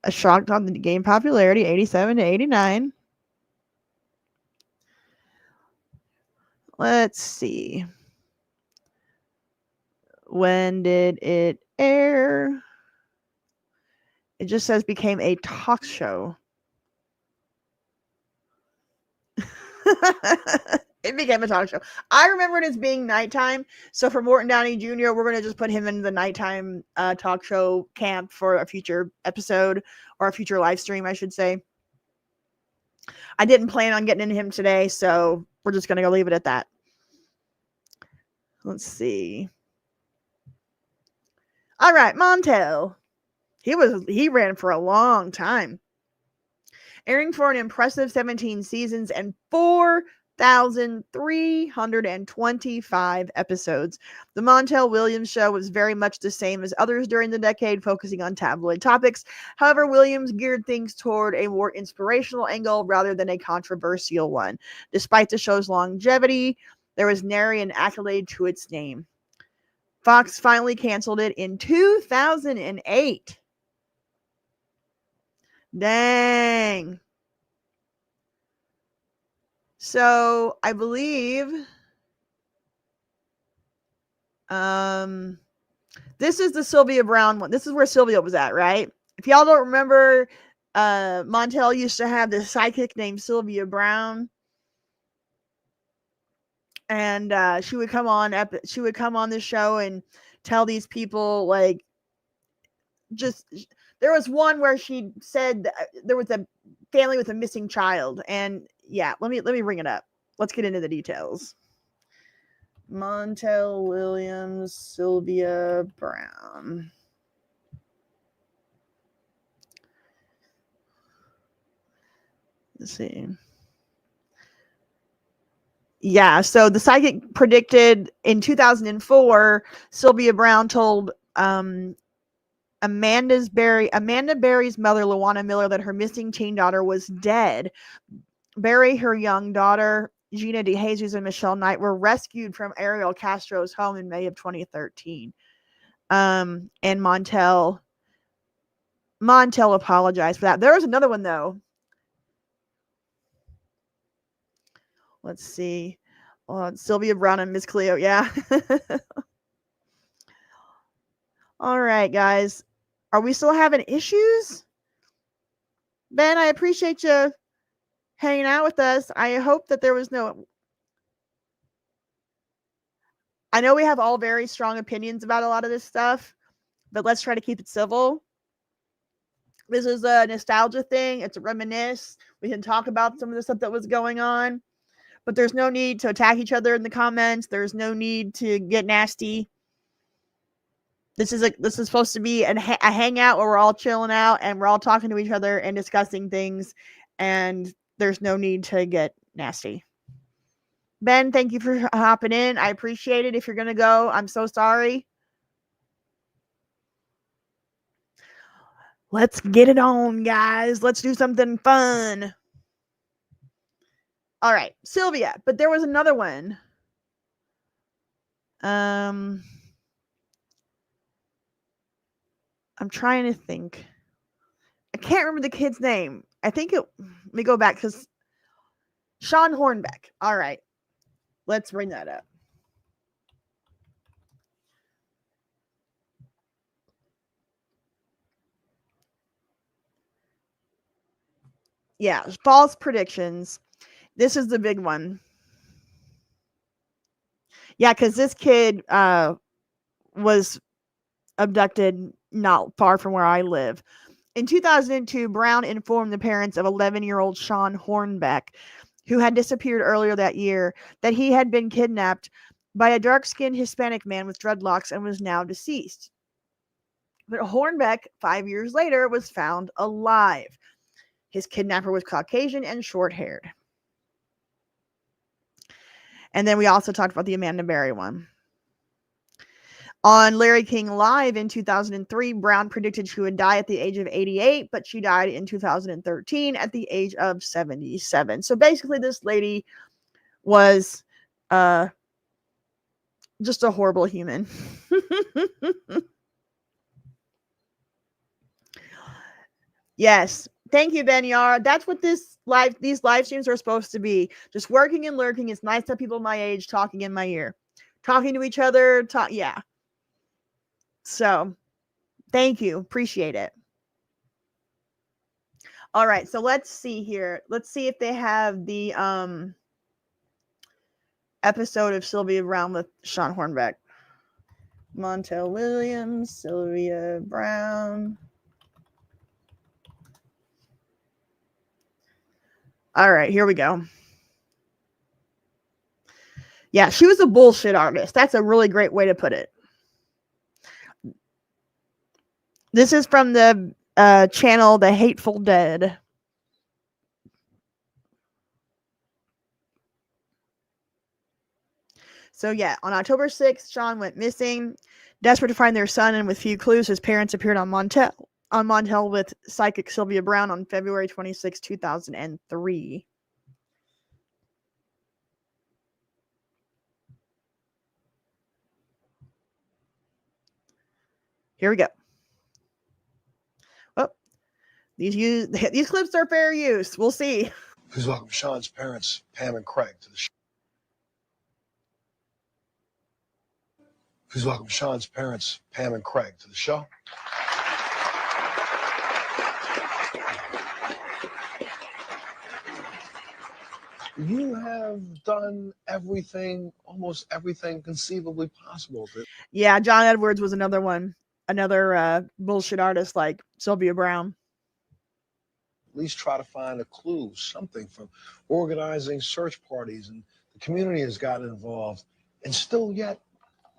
a shock on the game popularity, 87 to 89. Let's see. When did it air? It just says became a talk show. It became a talk show. I remember it as being nighttime. So for Morton Downey Jr., we're going to just put him in the nighttime talk show camp for a future episode or a future live stream, I should say. I didn't plan on getting into him today, so we're just going to go leave it at that. Let's see. All right, Montel. He ran for a long time, airing for an impressive 17 seasons and 4,325 episodes. The Montel Williams show was very much the same as others during the decade, focusing on tabloid topics. However, Williams geared things toward a more inspirational angle rather than a controversial one. Despite the show's longevity, there was nary an accolade to its name. Fox finally canceled it in 2008. Dang. So I believe this is the Sylvia Brown one. This is where Sylvia was at, right? If y'all don't remember, Montel used to have this sidekick named Sylvia Brown. And she would come on this show and tell these people, like, just, there was one where she said there was a family with a missing child, and yeah, let me bring it up. Let's get into the details. Montel Williams, Sylvia Brown. Let's see. Yeah, so the psychic predicted in 2004, Sylvia Brown told Amanda Berry's mother, Luana Miller, that her missing teen daughter was dead. Berry, her young daughter, Gina DeJesus, and Michelle Knight were rescued from Ariel Castro's home in May of 2013. And Montel apologized for that. There was another one, though. Let's see. Sylvia Brown and Miss Cleo. Yeah. All right, guys. Are we still having issues? Ben, I appreciate you hanging out with us. I hope that there was no... I know we have all very strong opinions about a lot of this stuff, but let's try to keep it civil. This is a nostalgia thing. It's a reminisce. We can talk about some of the stuff that was going on. But there's no need to attack each other in the comments. There's no need to get nasty. This is supposed to be a hangout where we're all chilling out and we're all talking to each other and discussing things. And there's no need to get nasty. Ben, thank you for hopping in. I appreciate it. If you're going to go, I'm so sorry. Let's get it on, guys. Let's do something fun. All right, Sylvia. But there was another one. I'm trying to think. I can't remember the kid's name. I think it. Let me go back because Sean Hornbeck. All right, let's bring that up. Yeah, false predictions. This is the big one. Yeah, because this kid was abducted not far from where I live. In 2002, Brown informed the parents of 11-year-old Sean Hornbeck, who had disappeared earlier that year, that he had been kidnapped by a dark-skinned Hispanic man with dreadlocks and was now deceased. But Hornbeck, 5 years later, was found alive. His kidnapper was Caucasian and short-haired. And then we also talked about the Amanda Berry one. On Larry King Live in 2003, Brown predicted she would die at the age of 88, but she died in 2013 at the age of 77. So basically, this lady was just a horrible human. Yes. Thank you, Ben Yar. That's what these live streams are supposed to be. Just working and lurking. It's nice to have people my age talking in my ear. Talking to each other. Yeah. So, thank you. Appreciate it. All right. So, let's see here. Let's see if they have the episode of Sylvia Brown with Sean Hornbeck. Montel Williams, Sylvia Brown. All right, here we go. Yeah, she was a bullshit artist. That's a really great way to put it. This is from the channel The Hateful Dead. So yeah, on October 6th, Sean went missing. Desperate to find their son and with few clues, his parents appeared on Montel with psychic Sylvia Brown on February 26, 2003. Here we go. Oh, these clips are fair use. We'll see.
Please welcome Sean's parents, Pam and Craig, to the show. Please welcome Sean's parents, Pam and Craig, to the show. You have done everything, almost everything conceivably possible.
Yeah, John Edwards was another one. Another bullshit artist like Sylvia Brown.
At least try to find a clue, something from organizing search parties, and the community has gotten involved, and still yet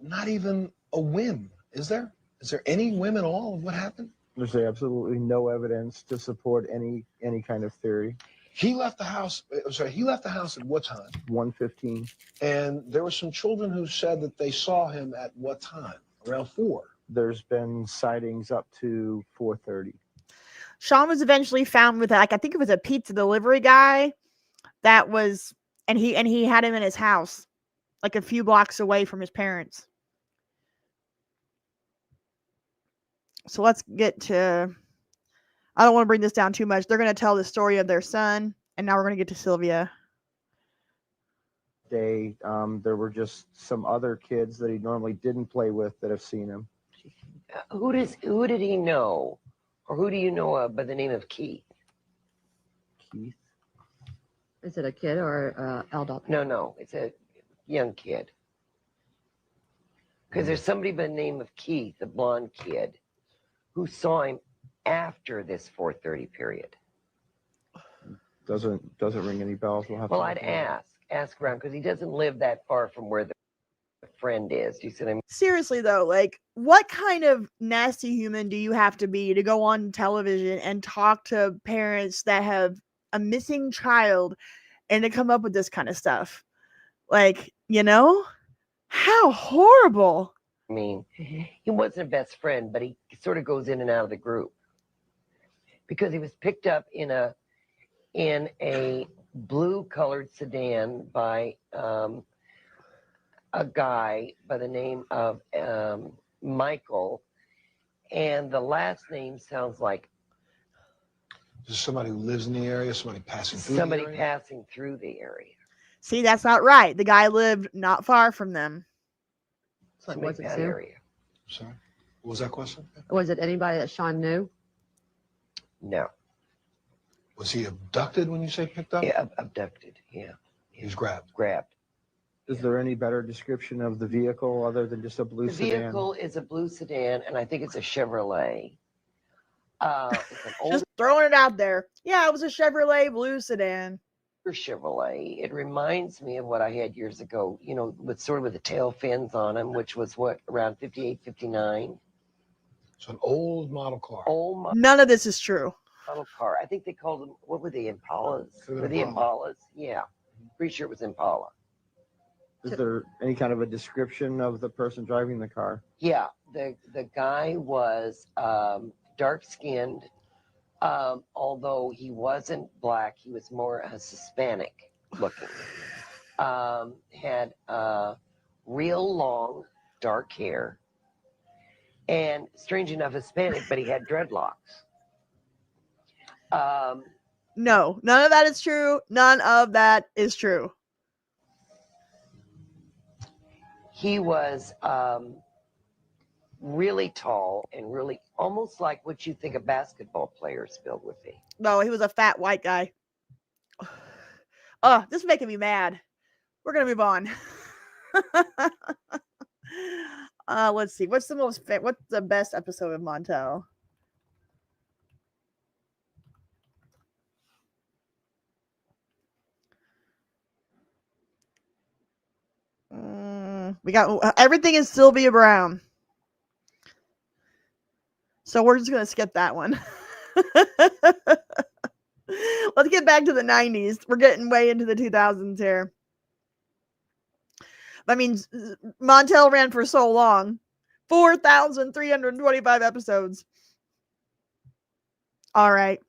not even a whim. Is there? Is there any whim at all of what happened?
There's absolutely no evidence to support any kind of theory.
He left the house. He left the house at what time?
1:15.
And there were some children who said that they saw him at what time? Around 4.
There's been sightings up to 4:30.
Sean was eventually found with, like, I think it was a pizza delivery guy that was, and he had him in his house, like a few blocks away from his parents. So let's get to, I don't want to bring this down too much. They're going to tell the story of their son, and now we're going to get to Sylvia.
There were just some other kids that he normally didn't play with that have seen him.
Who did he know, or who do you know of by the name of Keith?
Keith?
Is it a kid or adult?
No, it's a young kid. Because there's somebody by the name of Keith, a blonde kid, who saw him after this 4:30 period.
Doesn't ring any bells.
Well, I'd ask around, because he doesn't live that far from where the friend is. Do you see what I mean?
Seriously though, like, what kind of nasty human do you have to be to go on television and talk to parents that have a missing child and to come up with this kind of stuff? Like, you know, how horrible.
I mean, he wasn't a best friend, but he sort of goes in and out of the group. because he was picked up in a blue-colored sedan by a guy by the name of Michael, and the last name sounds like
Is somebody who lives in the area? Somebody passing through
somebody
the area?
passing through the area.
See, that's not right. The guy lived not far from them.
Somebody
Was it
that
Sue?
area.
Sorry? What was that question?
Was it anybody that Sean knew?
No.
Was he abducted when you say picked up?
Yeah, abducted. Yeah.
He was grabbed.
Grabbed.
Is there any better description of the vehicle other than just a blue
The
sedan?
vehicle is a blue sedan, and I think it's a Chevrolet. It's an older
Just throwing it out there. Yeah, it was a Chevrolet blue sedan.
Chevrolet. It reminds me of what I had years ago, you know, with the tail fins on them, which was what, around 58, 59?
So an old model car.
Old
None of this is true.
model car. I think they called them, what were they, Impalas?
Could have
Were
been
the
Impala.
Impalas? Yeah. Pretty sure it was Impala.
Is there any kind of a description of the person driving the car?
Yeah, the guy was dark-skinned, although he wasn't black. He was more Hispanic looking. Had real long, dark hair. And strange enough, Hispanic, but he had dreadlocks.
No, none of that is true. None of that is true.
He was really tall and really almost like what you think a basketball player's build would be.
No, he was a fat white guy. Oh, this is making me mad. We're gonna move on. Let's see. What's the best episode of Montel? We got Everything is Sylvia Brown. So we're just gonna skip that one. Let's get back to the 90s. We're getting way into the 2000s here. I mean, Montel ran for so long. 4,325 episodes. All right.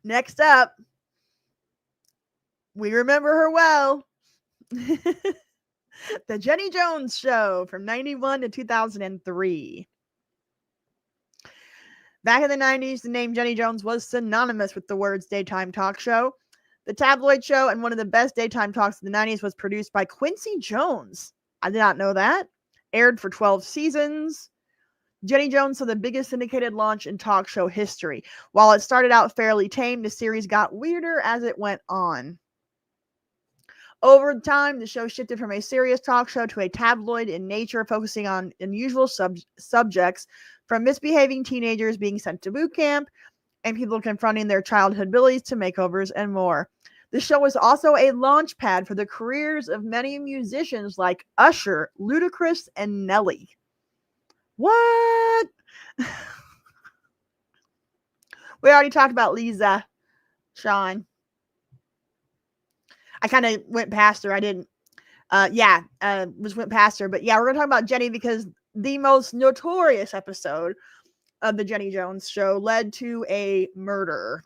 Next up, we remember her well. The Jenny Jones Show from 91 to 2003. Back in the 90s, the name Jenny Jones was synonymous with the words daytime talk show. The Tabloid show and one of the best daytime talks of the 90s was produced by Quincy Jones. I did not know that. Aired for 12 seasons. Jenny Jones saw the biggest syndicated launch in talk show history. While it started out fairly tame, the series got weirder as it went on. Over time, the show shifted from a serious talk show to a tabloid in nature, focusing on unusual subjects, from misbehaving teenagers being sent to boot camp and people confronting their childhood bullies to makeovers and more. The show was also a launch pad for the careers of many musicians like Usher, Ludacris, and Nelly. What? We already talked about Lisa, Sean. I kind of went past her. I didn't. Went past her. But yeah, we're going to talk about Jenny because the most notorious episode of the Jenny Jones Show led to a murder.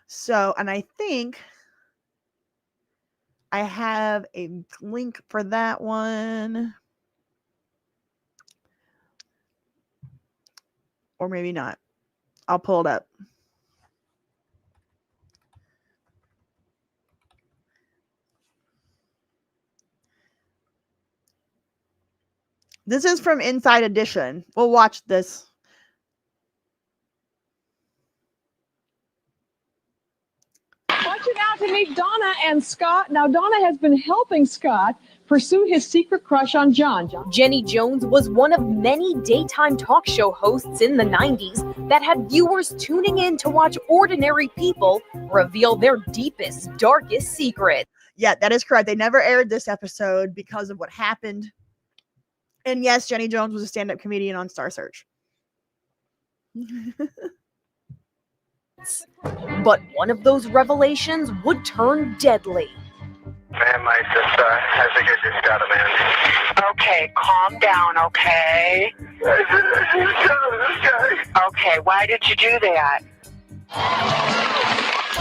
So, and I think I have a link for that one. Or maybe not. I'll pull it up. This is from Inside Edition. We'll watch this.
Watching out to meet Donna and Scott. Now, Donna has been helping Scott pursue his secret crush on John.
Jenny Jones was one of many daytime talk show hosts in the 90s that had viewers tuning in to watch ordinary people reveal their deepest, darkest secrets.
Yeah, that is correct. They never aired this episode because of what happened. And yes, Jenny Jones was a stand-up comedian on Star Search.
But one of those revelations would turn deadly.
Man, I think I just got a man.
Okay, calm down, okay?
Okay, why did you do that?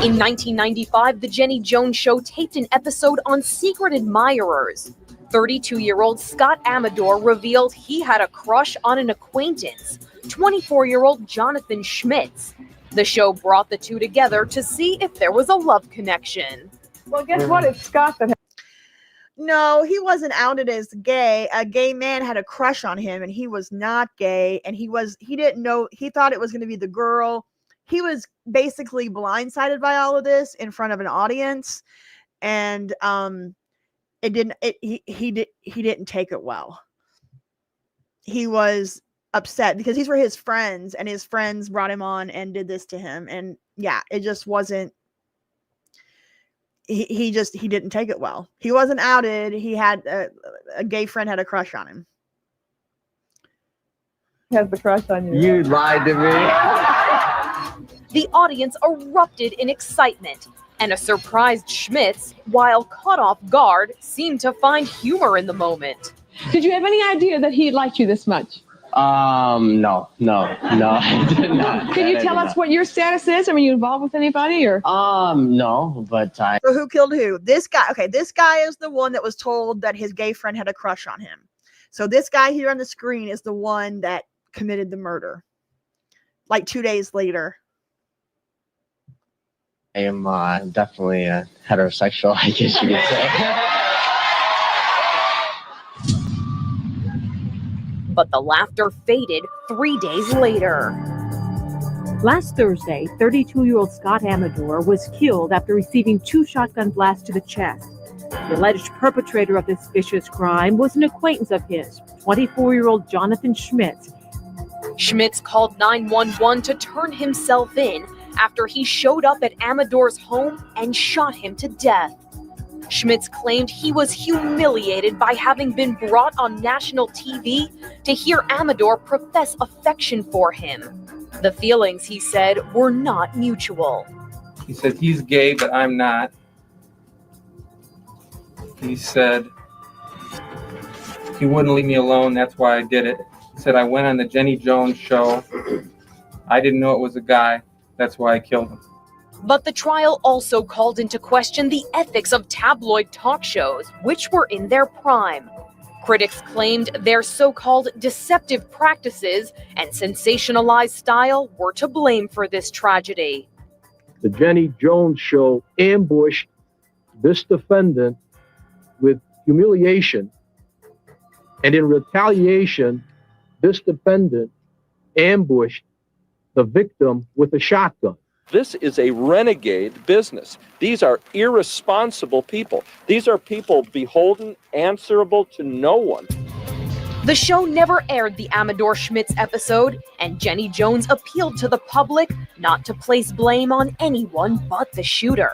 In 1995, The Jenny Jones Show taped an episode on secret admirers. 32-year-old Scott Amador revealed he had a crush on an acquaintance, 24-year-old Jonathan Schmitz. The show brought the two together to see if there was a love connection.
Well, guess what? It's Scott that.
No, he wasn't outed as gay. A gay man had a crush on him, and he was not gay. And he didn't know. He thought it was going to be the girl. He was basically blindsided by all of this in front of an audience, and he didn't take it well. He was upset because these were his friends, and his friends brought him on and did this to him, and yeah, it just wasn't. He didn't take it well. He wasn't outed. He had a gay friend had a crush on him.
Has the crush on you?
You lied to me.
The audience erupted in excitement, and a surprised Schmitz, while caught off guard, seemed to find humor in the moment.
Did you have any idea that he liked you this much?
No, I did not.
Can you tell us what your status is? Are you involved with anybody or?
No, but I.
So who killed who? This guy. Okay, this guy is the one that was told that his gay friend had a crush on him. So this guy here on the screen is the one that committed the murder. Like 2 days later.
I am definitely heterosexual, I guess you could say.
But the laughter faded 3 days later.
Last Thursday, 32-year-old Scott Amador was killed after receiving 2 shotgun blasts to the chest. The alleged perpetrator of this vicious crime was an acquaintance of his, 24-year-old Jonathan Schmitz.
Schmitz called 911 to turn himself in after he showed up at Amador's home and shot him to death. Schmitz claimed he was humiliated by having been brought on national TV to hear Amador profess affection for him. The feelings, he said, were not mutual.
He said he's gay, but I'm not. He said he wouldn't leave me alone, that's why I did it. He said I went on the Jenny Jones show. I didn't know it was a guy, that's why I killed him.
But the trial also called into question the ethics of tabloid talk shows, which were in their prime. Critics claimed their so-called deceptive practices and sensationalized style were to blame for this tragedy.
The Jenny Jones show ambushed this defendant with humiliation, and in retaliation, this defendant ambushed the victim with a shotgun.
This is a renegade business. These are irresponsible people. These are people beholden, answerable to no one.
The show never aired the Amador Schmitz episode, and Jenny Jones appealed to the public not to place blame on anyone but the shooter.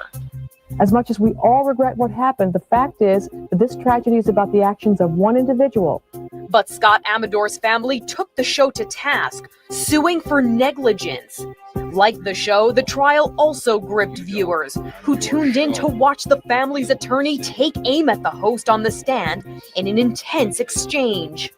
As much as we all regret what happened, the fact is that this tragedy is about the actions of one individual.
But Scott Amador's family took the show to task, suing for negligence. Like the show, the trial also gripped viewers who tuned in to watch the family's attorney take aim at the host on the stand in an intense exchange.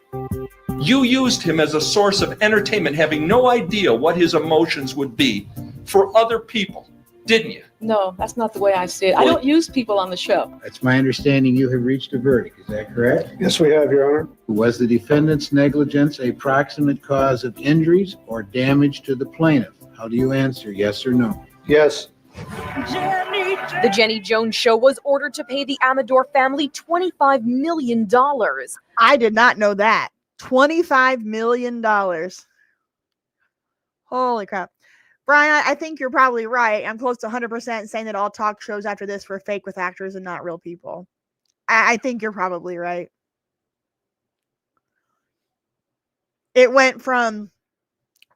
You used him as a source of entertainment, having no idea what his emotions would be for other people, didn't you?
No, that's not the way I see it. I don't use people on the show.
It's my understanding you have reached a verdict. Is that correct?
Yes, we have, Your Honor.
Was the defendant's negligence a proximate cause of injuries or damage to the plaintiff? How do you answer, yes or no?
Yes.
The Jenny Jones show was ordered to pay the Amador family $25 million.
I did not know that. $25 million. Holy crap. Brian, I think you're probably right. I'm close to 100% saying that all talk shows after this were fake with actors and not real people. I think you're probably right. It went from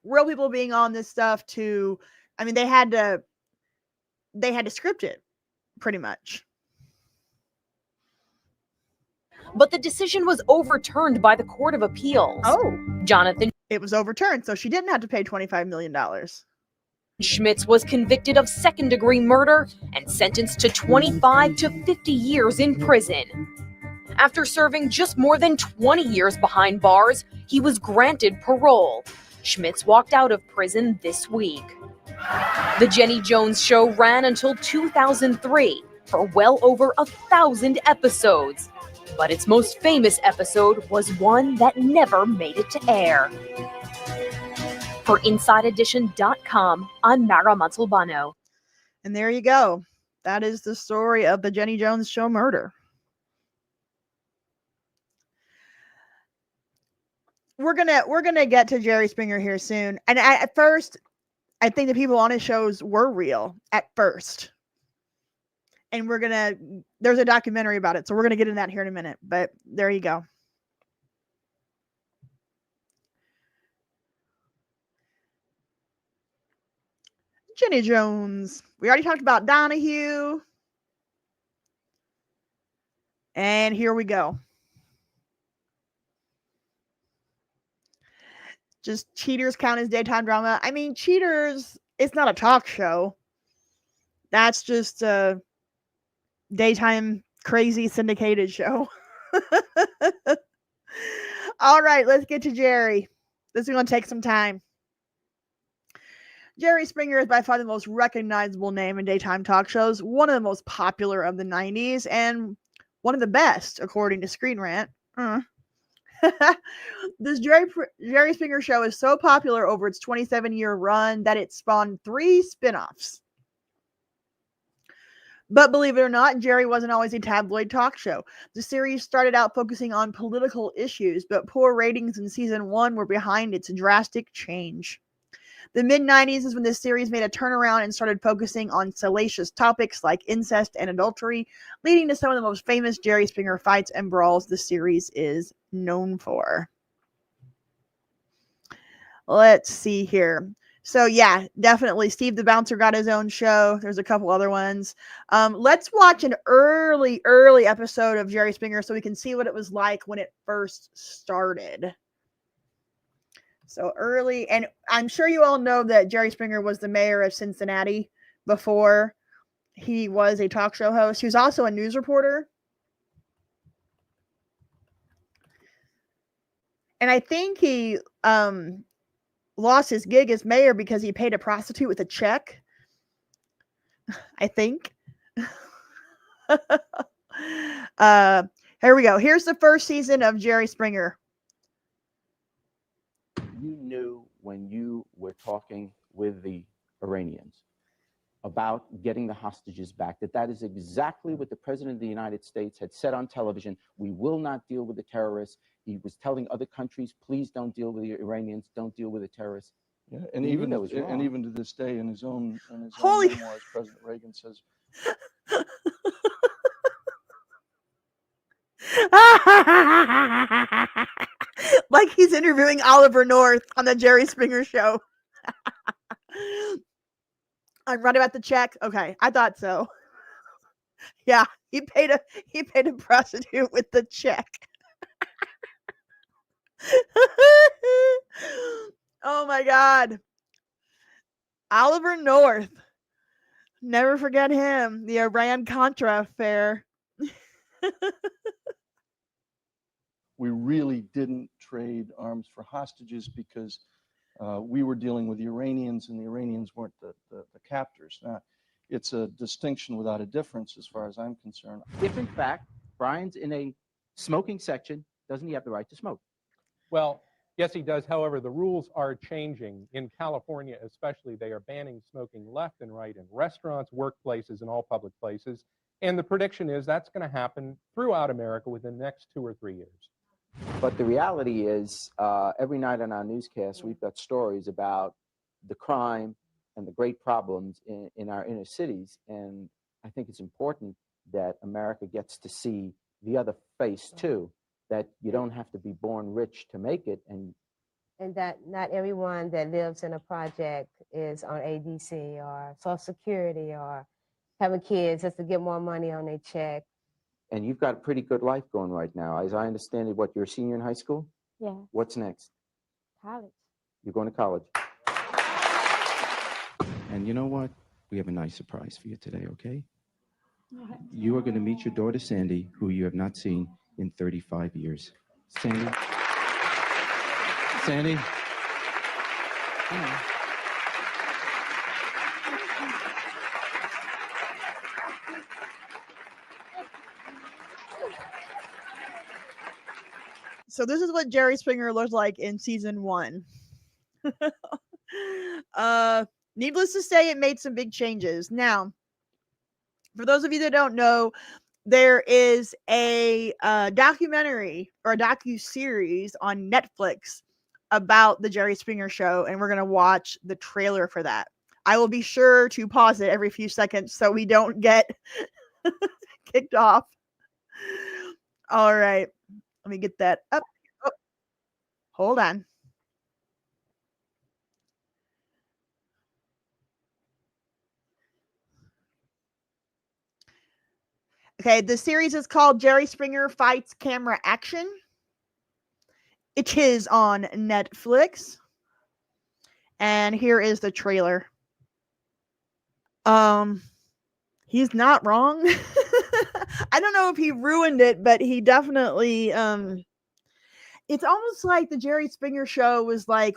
real people being on this stuff to, I mean, they had to script it pretty much.
But the decision was overturned by the Court of Appeals.
Oh.
Jonathan.
It was overturned, so she didn't have to pay $25 million.
Schmitz was convicted of second-degree murder and sentenced to 25 to 50 years in prison. After serving just more than 20 years behind bars, he was granted parole. Schmitz walked out of prison this week. The Jenny Jones Show ran until 2003 for well over 1,000 episodes. But its most famous episode was one that never made it to air. For InsideEdition.com, I'm Mara Montalbano.
And there you go. That is the story of the Jenny Jones Show murder. We're gonna get to Jerry Springer here soon. And at first, I think the people on his shows were real at first. And there's a documentary about it, so we're gonna get into that here in a minute. But there you go. Jenny Jones. We already talked about Donahue. And here we go. Just Cheaters count as daytime drama. I mean, Cheaters, it's not a talk show. That's just a daytime crazy syndicated show. All right, let's get to Jerry. This is going to take some time. Jerry Springer is by far the most recognizable name in daytime talk shows, one of the most popular of the 90s, and one of the best, according to Screen Rant. This Jerry Springer show is so popular over its 27-year run that it spawned 3 spin-offs. But believe it or not, Jerry wasn't always a tabloid talk show. The series started out focusing on political issues, but poor ratings in season 1 were behind its drastic change. The mid-90s is when this series made a turnaround and started focusing on salacious topics like incest and adultery, leading to some of the most famous Jerry Springer fights and brawls the series is known for. Let's see here. So yeah, definitely Steve the Bouncer got his own show. There's a couple other ones. Let's watch an early episode of Jerry Springer so we can see what it was like when it first started. So early, and I'm sure you all know that Jerry Springer was the mayor of Cincinnati before he was a talk show host. He was also a news reporter. And I think he lost his gig as mayor because he paid a prostitute with a check. I think. Here we go. Here's the first season of Jerry Springer.
You knew when you were talking with the Iranians about getting the hostages back, that is exactly what the President of the United States had said on television. We will not deal with the terrorists. He was telling other countries, please don't deal with the Iranians, don't deal with the terrorists.
Yeah, and even to this day, in his own
Holy
memoirs, President Reagan says,
like he's interviewing Oliver North on the Jerry Springer show. I'm right about the check. Okay, I thought so. Yeah, he paid a prostitute with the check. Oh my God. Oliver North. Never forget him. The Iran-Contra affair.
we really didn't trade arms for hostages because we were dealing with the Iranians and the Iranians weren't the captors. Now, it's a distinction without a difference as far as I'm concerned.
If in fact Brian's in a smoking section, doesn't he have the right to smoke?
Well, yes, he does. However, the rules are changing. In California especially, they are banning smoking left and right in restaurants, workplaces, and all public places. And the prediction is that's going to happen throughout America within the next 2 or 3 years.
But the reality is, every night on our newscast, we've got stories about the crime and the great problems in our inner cities. And I think it's important that America gets to see the other face too, that you don't have to be born rich to make it. And
that not everyone that lives in a project is on ADC or Social Security or having kids just to get more money on their check.
And you've got a pretty good life going right now. As I understand it, what, you're a senior in high school?
Yeah.
What's next?
College.
You're going to college. And you know what? We have a nice surprise for you today, okay? You are going to meet your daughter, Sandy, who you have not seen
in 35 years. Sandy? Sandy?
So this is what Jerry Springer looked like in season 1. Needless to say, it made some big changes. Now, for those of you that don't know, there is a documentary or a docu-series on Netflix about the Jerry Springer Show, and we're going to watch the trailer for that. I will be sure to pause it every few seconds so we don't get kicked off. All right. Let me get that up. Oh, hold on. Okay, the series is called Jerry Springer Fights Camera Action. It is on Netflix. And here is the trailer. He's not wrong. I don't know if he ruined it, but he definitely it's almost like the Jerry Springer Show was like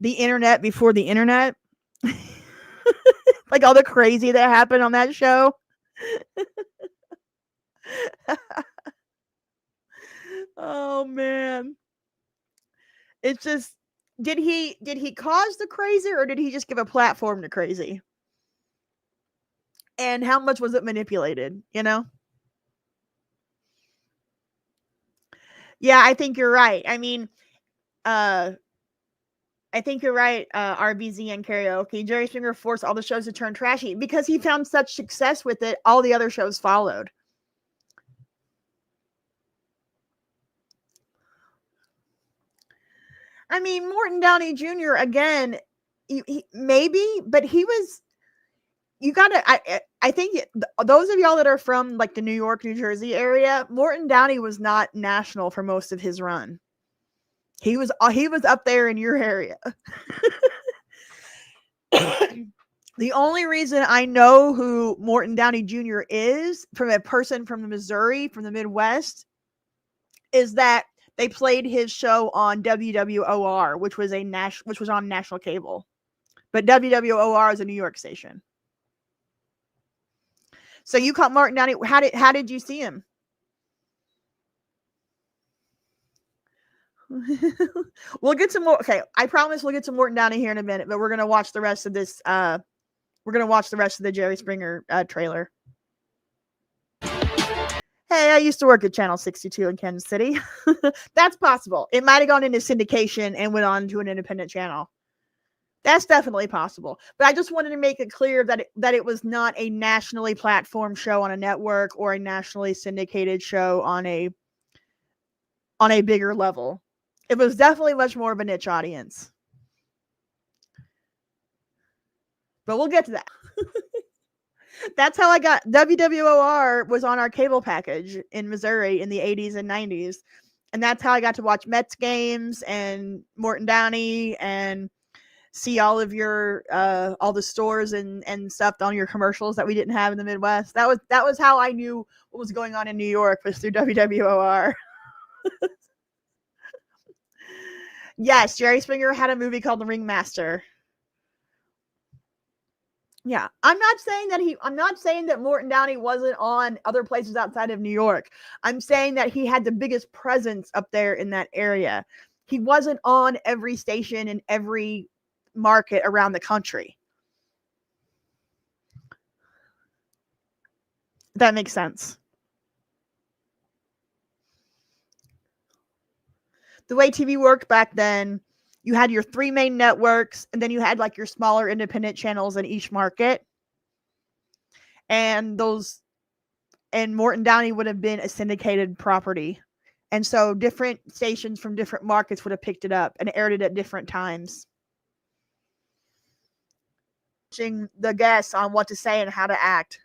the internet before the internet. Like all the crazy that happened on that show. Oh man. It's just, did he cause the crazy, or did he just give a platform to crazy? And how much was it manipulated, you know? Yeah, I think you're right. I mean, I think you're right, RBZ and Karaoke. Jerry Springer forced all the shows to turn trashy because he found such success with it. All the other shows followed. I mean, Morton Downey Jr. again, he maybe, but he was. You gotta. I think those of y'all that are from like the New York, New Jersey area, Morton Downey was not national for most of his run. He was up there in your area. The only reason I know who Morton Downey Jr. is from a person from the Missouri, from the Midwest, is that they played his show on WWOR, which was on national cable. But WWOR is a New York station. So you caught Morton Downey. How did you see him? We'll get some more. Okay, I promise we'll get some Morton Downey here in a minute, but we're gonna watch the rest of this. We're gonna watch the rest of the Jerry Springer trailer. Hey, I used to work at Channel 62 in Kansas City. That's possible. It might have gone into syndication and went on to an independent channel. That's definitely possible. But I just wanted to make it clear that it was not a nationally platformed show on a network or a nationally syndicated show on a bigger level. It was definitely much more of a niche audience. But we'll get to that. That's how I got WWOR was on our cable package in Missouri in the 80s and 90s. And that's how I got to watch Mets games and Morton Downey and see all of your all the stores and stuff on your commercials that we didn't have in the Midwest. That was how I knew what was going on in New York, was through WWOR. Yes, Jerry Springer had a movie called The Ringmaster. Yeah, I'm not saying that Morton Downey wasn't on other places outside of New York. I'm saying that he had the biggest presence up there in that area. He wasn't on every station in every market around the country. If that makes sense. The way TV worked back then, you had your 3 main networks, and then you had like your smaller independent channels in each market. And Morton Downey would have been a syndicated property. And so different stations from different markets would have picked it up and aired it at different times. The guests on what to say and how to act.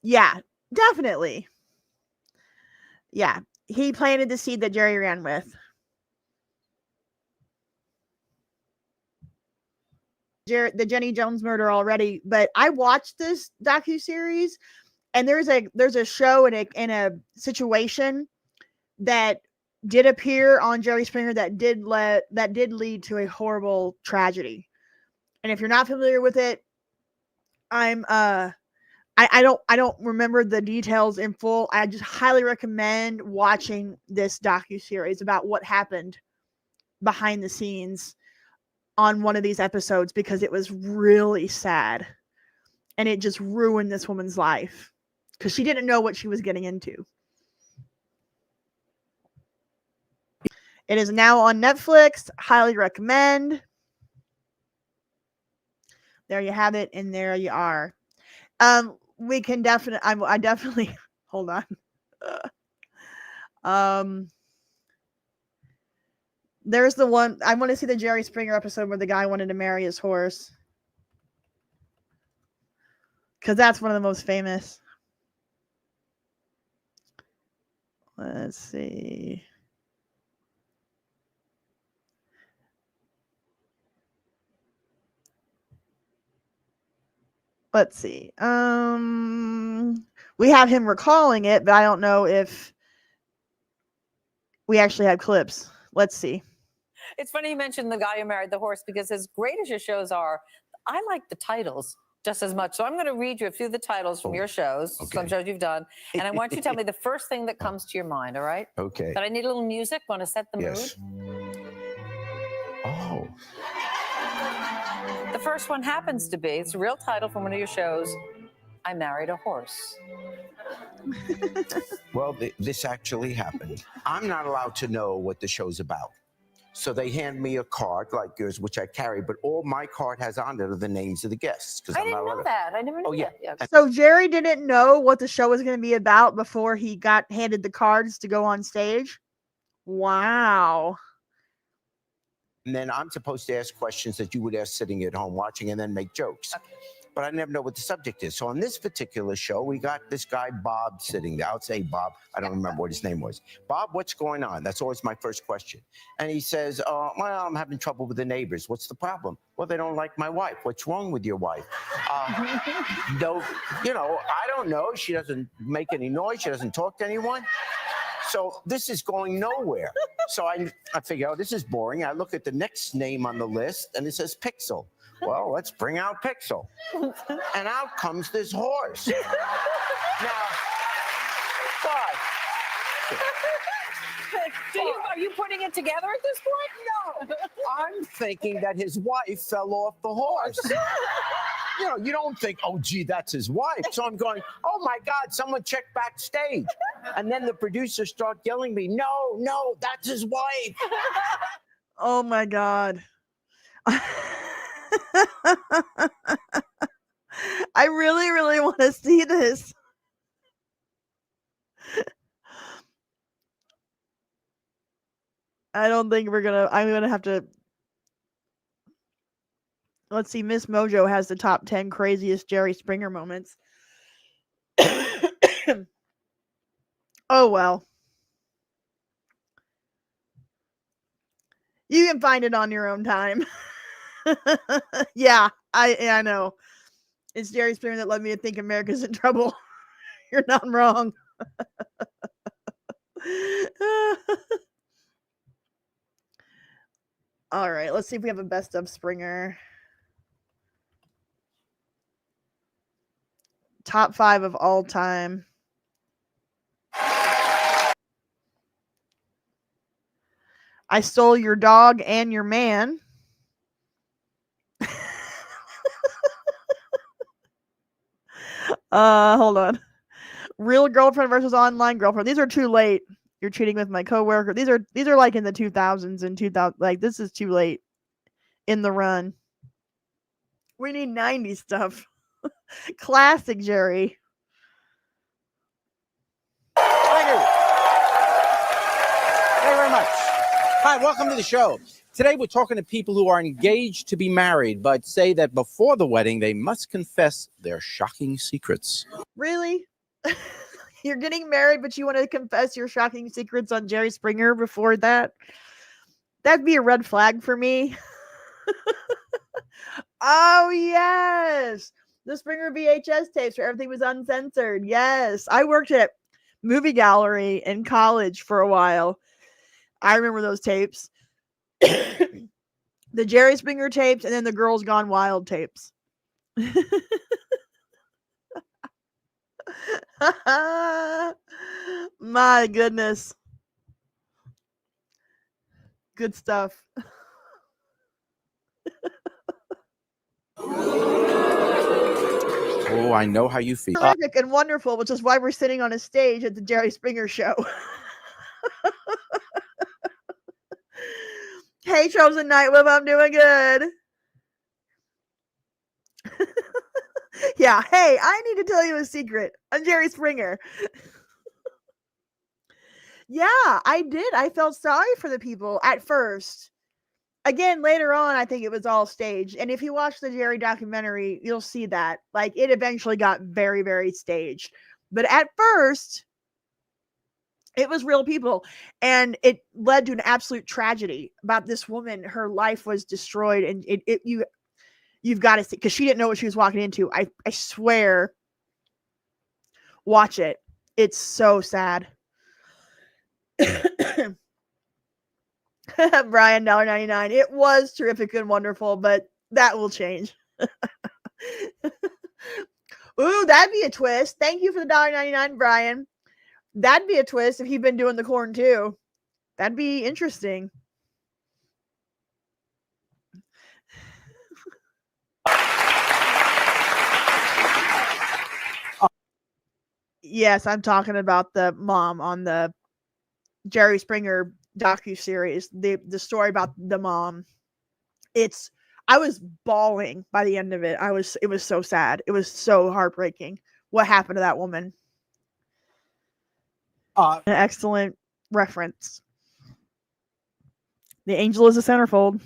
Yeah, definitely. Yeah, he planted the seed that Jerry ran with. The Jenny Jones murder already, but I watched this docuseries And there's a show in a situation that did appear on Jerry Springer that did lead to a horrible tragedy. And if you're not familiar with it, I don't remember the details in full. I just highly recommend watching this docuseries about what happened behind the scenes on one of these episodes, because it was really sad. And it just ruined this woman's life because she didn't know what she was getting into. It is now on Netflix. Highly recommend. There you have it, and there you are. We can definitely. I definitely. Hold on. There's the one. I want to see the Jerry Springer episode where the guy wanted to marry his horse, because that's one of the most famous. Let's see. Let's see. We have him recalling it, but I don't know if we actually have clips. Let's see.
It's funny you mentioned the guy who married the horse, because as great as your shows are, I like the titles just as much. So I'm going to read you a few of the titles from your shows, some shows you've done, and I want you to tell me the first thing that comes to your mind, all right?
Okay.
But I need a little music. Want to set the
Yes.
mood?
Oh.
The first one happens to be, it's a real title from one of your shows, I Married a Horse.
Well, this actually happened. I'm not allowed to know what the show's about. So they hand me a card like yours, which I carry, but all my card has on it are the names of the guests.
I didn't know that. I never knew that. Yeah.
So Jerry didn't know what the show was going to be about before he got handed the cards to go on stage. Wow.
And then I'm supposed to ask questions that you would ask sitting at home watching and then make jokes. Okay. But I never know what the subject is. So on this particular show, we got this guy, Bob, sitting there. I'll say Bob. I don't remember what his name was. Bob, what's going on? That's always my first question. And he says, well, I'm having trouble with the neighbors. What's the problem? Well, they don't like my wife. What's wrong with your wife? No, I don't know. She doesn't make any noise. She doesn't talk to anyone. So this is going nowhere. So I figure, oh, this is boring. I look at the next name on the list, and it says Pixel. Well, let's bring out Pixel. And out comes this horse. Now,
Are you putting it together at this point?
No. I'm thinking that his wife fell off the horse. You don't think, oh, gee, that's his wife. So I'm going, oh, my God, someone check backstage. And then the producers start yelling at me, no, that's his wife.
Oh, my God. I really, really want to see this. I don't think I'm going to have to. Let's see. Miss Mojo has the top 10 craziest Jerry Springer moments. Oh, well. You can find it on your own time. Yeah, I know. It's Jerry Springer that led me to think America's in trouble. You're not wrong. All right, let's see if we have a best of Springer. Top 5 of all time. I stole your dog and your man. Hold on. Real girlfriend versus online girlfriend. These are too late. You're cheating with my coworker. These are like in the 2000s and 2000. Like, this is too late in the run. We need 90s stuff. Classic Jerry.
Thank you. Thank you very much. Hi, welcome to the show. Today we're talking to people who are engaged to be married, but say that before the wedding they must confess their shocking secrets.
Really? You're getting married, but you want to confess your shocking secrets on Jerry Springer before that? That'd be a red flag for me. Oh, yes. The Springer VHS tapes where everything was uncensored. Yes. I worked at movie gallery in college for a while. I remember those tapes. The Jerry Springer tapes and then the Girls Gone Wild tapes. My goodness. Good stuff.
Oh, I know how you feel.
Terrific and wonderful, which is why we're sitting on a stage at the Jerry Springer show. Hey, Chosen Nightwolf, I'm doing good. Yeah, hey, I need to tell you a secret. I'm Jerry Springer. Yeah, I did. I felt sorry for the people at first. Again, later on, I think it was all staged. And if you watch the Jerry documentary, you'll see that. Like, it eventually got very, very staged. But at first, it was real people. And it led to an absolute tragedy about this woman. Her life was destroyed. And you've got to see, because she didn't know what she was walking into. I swear, watch it. It's so sad. Brian, $1.99. It was terrific and wonderful, but that will change. Ooh, that'd be a twist. Thank you for the $1.99, Brian. That'd be a twist if he'd been doing the corn too. That'd be interesting. Yes, I'm talking about the mom on the Jerry Springer docuseries, the story about the mom. I was bawling by the end of it. It was so sad. It was so heartbreaking what happened to that woman. An excellent reference. The angel is a centerfold.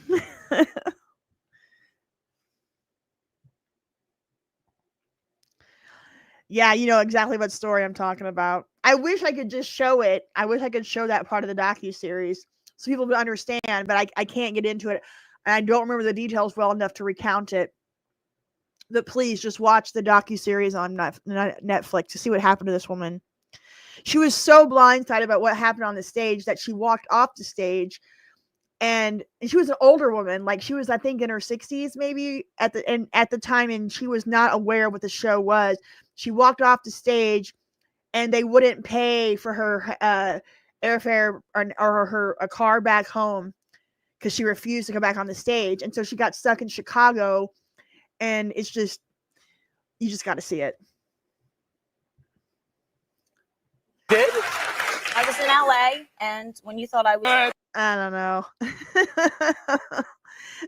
Yeah, you know exactly what story I'm talking about. I wish I could just show it. I wish I could show that part of the docuseries so people would understand, but I can't get into it. And I don't remember the details well enough to recount it. But please just watch the docuseries on Netflix to see what happened to this woman. She was so blindsided about what happened on the stage that she walked off the stage, and she was an older woman. Like, she was, I think, in her 60s maybe at the time, and she was not aware of what the show was. She walked off the stage, and they wouldn't pay for her airfare or a car back home because she refused to come back on the stage. And so she got stuck in Chicago, and it's just, you just got to see it.
Did? I was in LA, and when you thought I was...
I don't know.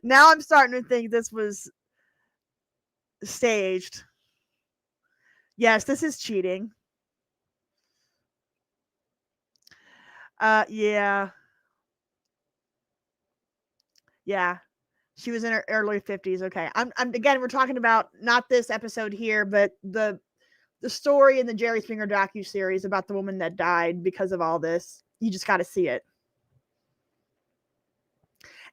Now I'm starting to think this was staged. Yes, this is cheating. Yeah. Yeah. She was in her early 50s. Okay. I'm again, we're talking about not this episode here, but the story in the Jerry Springer docuseries about the woman that died because of all this. You just got to see it.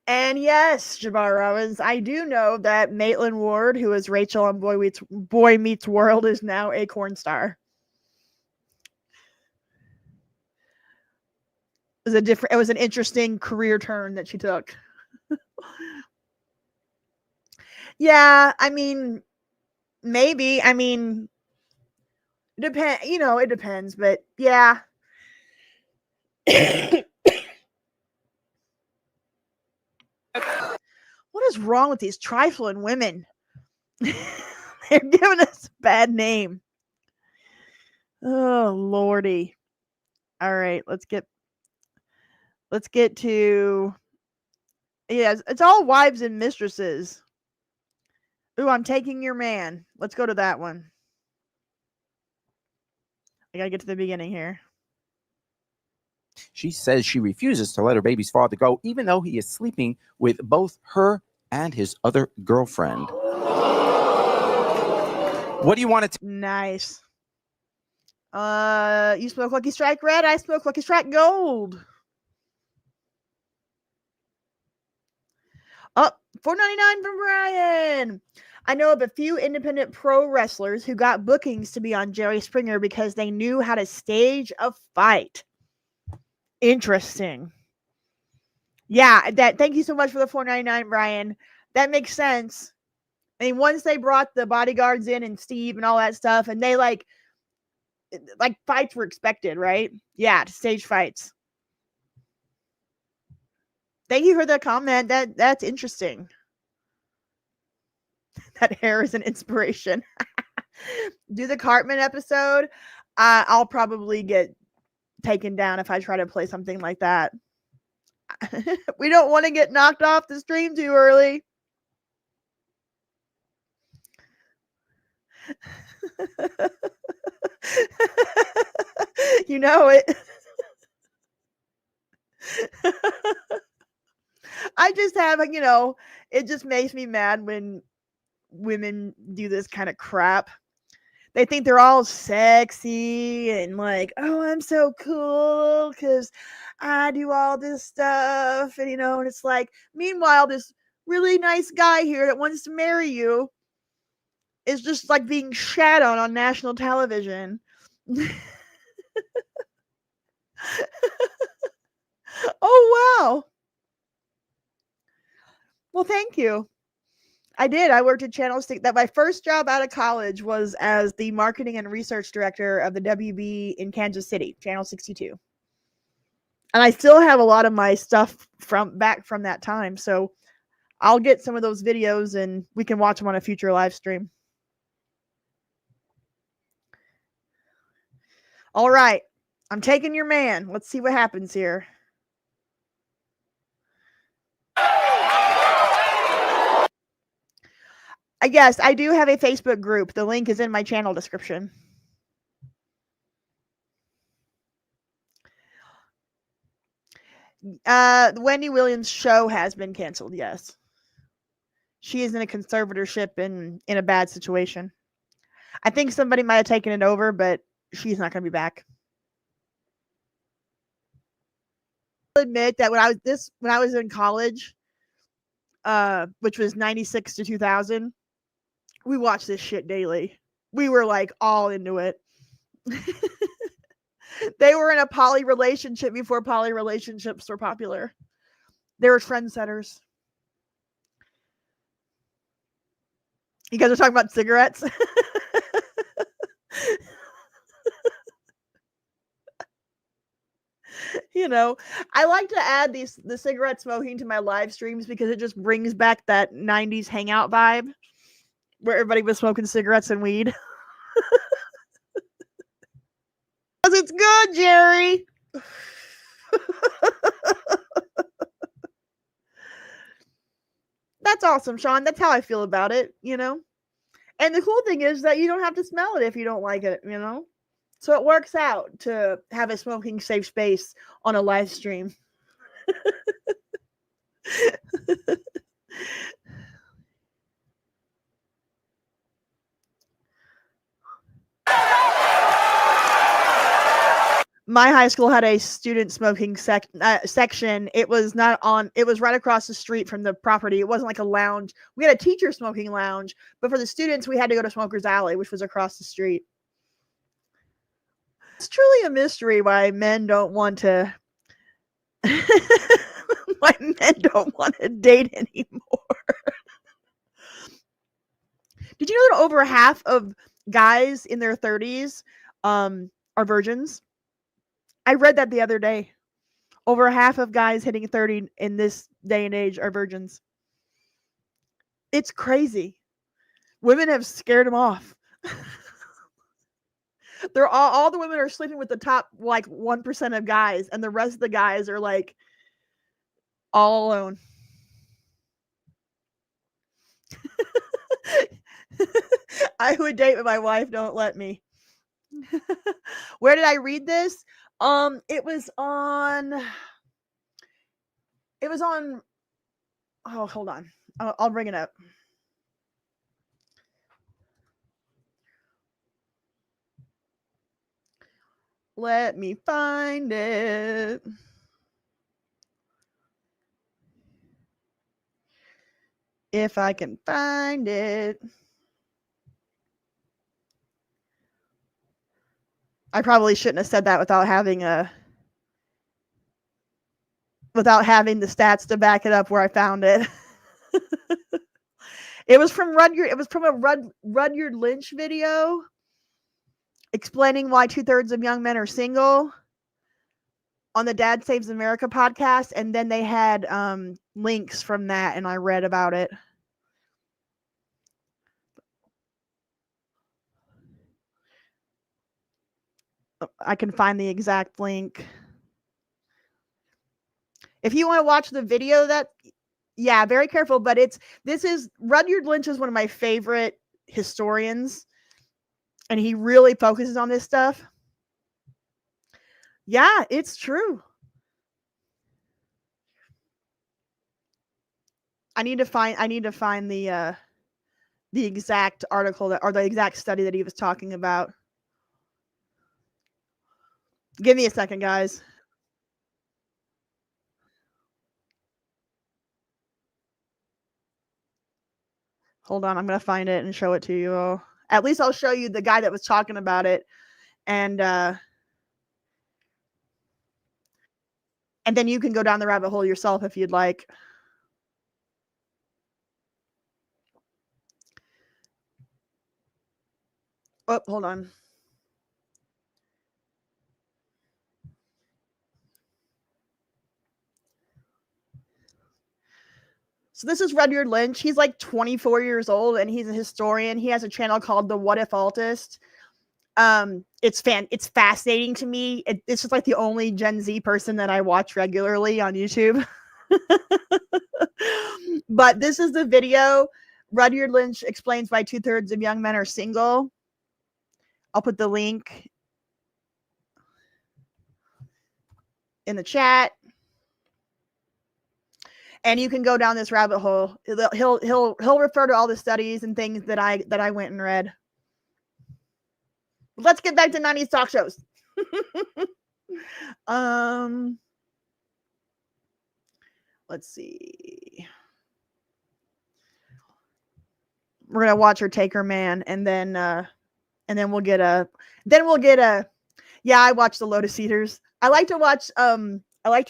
And yes, Jabbar Robbins, I do know that Maitland Ward, who is Rachel on Boy Meets World, is now a corn star. It was an interesting career turn that she took. Yeah, I mean, maybe. I mean, it depends, but yeah. What is wrong with these trifling women? They're giving us a bad name. Oh, Lordy. All right, let's get to, yeah, it's all wives and mistresses. Ooh, I'm taking your man. Let's go to that one. I gotta get to the beginning here.
She says she refuses to let her baby's father go, even though he is sleeping with both her and his other girlfriend. What do you want to...
Nice. You smoke Lucky Strike Red, I smoke Lucky Strike Gold. Oh, $4.99 from Brian. I know of a few independent pro wrestlers who got bookings to be on Jerry Springer because they knew how to stage a fight. Interesting. Yeah, thank you so much for the $4.99, Brian. That makes sense. I mean, once they brought the bodyguards in and Steve and all that stuff, and they like fights were expected, right? Yeah, to stage fights. Thank you for the comment. That's interesting. That hair is an inspiration. Do the Cartman episode. I'll probably get taken down if I try to play something like that. We don't want to get knocked off the stream too early. You know it. I just have, it just makes me mad when women do this kind of crap. They think they're all sexy and like, oh, I'm so cool because I do all this stuff. And, and it's like, meanwhile, this really nice guy here that wants to marry you is just like being shat on national television. Oh, wow. Well, thank you. I did. I worked at Channel 6. That my first job out of college was as the marketing and research director of the WB in Kansas City, Channel 62. And I still have a lot of my stuff from that time. So I'll get some of those videos and we can watch them on a future live stream. All right. I'm taking your man. Let's see what happens here. Yes, I do have a Facebook group. The link is in my channel description. The Wendy Williams show has been canceled, yes. She is in a conservatorship in a bad situation. I think somebody might have taken it over, but she's not going to be back. I'll admit that when I was in college, which was 96 to 2000, we watched this shit daily. We were like all into it. They were in a poly relationship before poly relationships were popular. They were trendsetters. You guys are talking about cigarettes? I like to add the cigarette smoking to my live streams because it just brings back that 90s hangout vibe where everybody was smoking cigarettes and weed. Because it's good, Jerry. That's awesome, Sean. That's how I feel about it, And the cool thing is that you don't have to smell it if you don't like it, So it works out to have a smoking safe space on a live stream. My high school had a student smoking section. It was right across the street from the property. It wasn't like a lounge. We had a teacher smoking lounge, but for the students, we had to go to Smoker's Alley, which was across the street. It's truly a mystery why men don't want to date anymore. Did you know that over half of guys in their 30s are virgins? I read that the other day. Over half of guys hitting 30 in this day and age are virgins. It's crazy. Women have scared them off. They're all the women are sleeping with the top 1% of guys, and the rest of the guys are all alone. I would date, but my wife don't let me. Where did I read this? It was on. Oh, hold on. I'll bring it up. Let me find it. If I can find it. I probably shouldn't have said that without having the stats to back it up where I found it. It was from Rudyard. It was from a Rudyard Lynch video explaining why 2/3 of young men are single on the Dad Saves America podcast, and then they had links from that, and I read about it. I can find the exact link. If you want to watch the video, yeah, very careful, but Rudyard Lynch is one of my favorite historians, and he really focuses on this stuff. Yeah, it's true. I need to find the exact article or the exact study that he was talking about. Give me a second, guys. Hold on, I'm going to find it and show it to you. At least I'll show you the guy that was talking about it. And then you can go down the rabbit hole yourself if you'd like. Oh, hold on. So this is Rudyard Lynch. He's like 24 years old and he's a historian. He has a channel called The What If Altist. It's fascinating to me. It's just like the only Gen Z person that I watch regularly on YouTube. But this is the video. Rudyard Lynch explains why 2/3 of young men are single. I'll put the link in the chat. And you can go down this rabbit hole. He'll refer to all the studies and things that I went and read. Let's get back to 90s talk shows. Let's see. We're gonna watch her take her man, and then we'll get a. Yeah, I watch the Lotus Eaters. I like to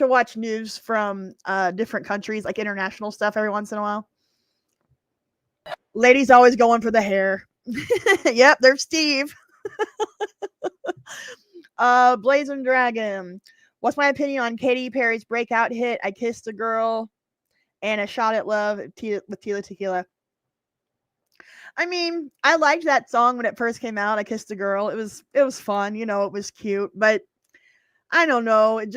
watch news from different countries, like international stuff every once in a while. Ladies always going for the hair. Yep, there's Steve. Blazing Dragon. What's my opinion on Katy Perry's breakout hit, I Kissed a Girl, and A Shot at Love with Tila Tequila? I mean, I liked that song when it first came out, I Kissed a Girl. It was fun, it was cute, but I don't know, I'm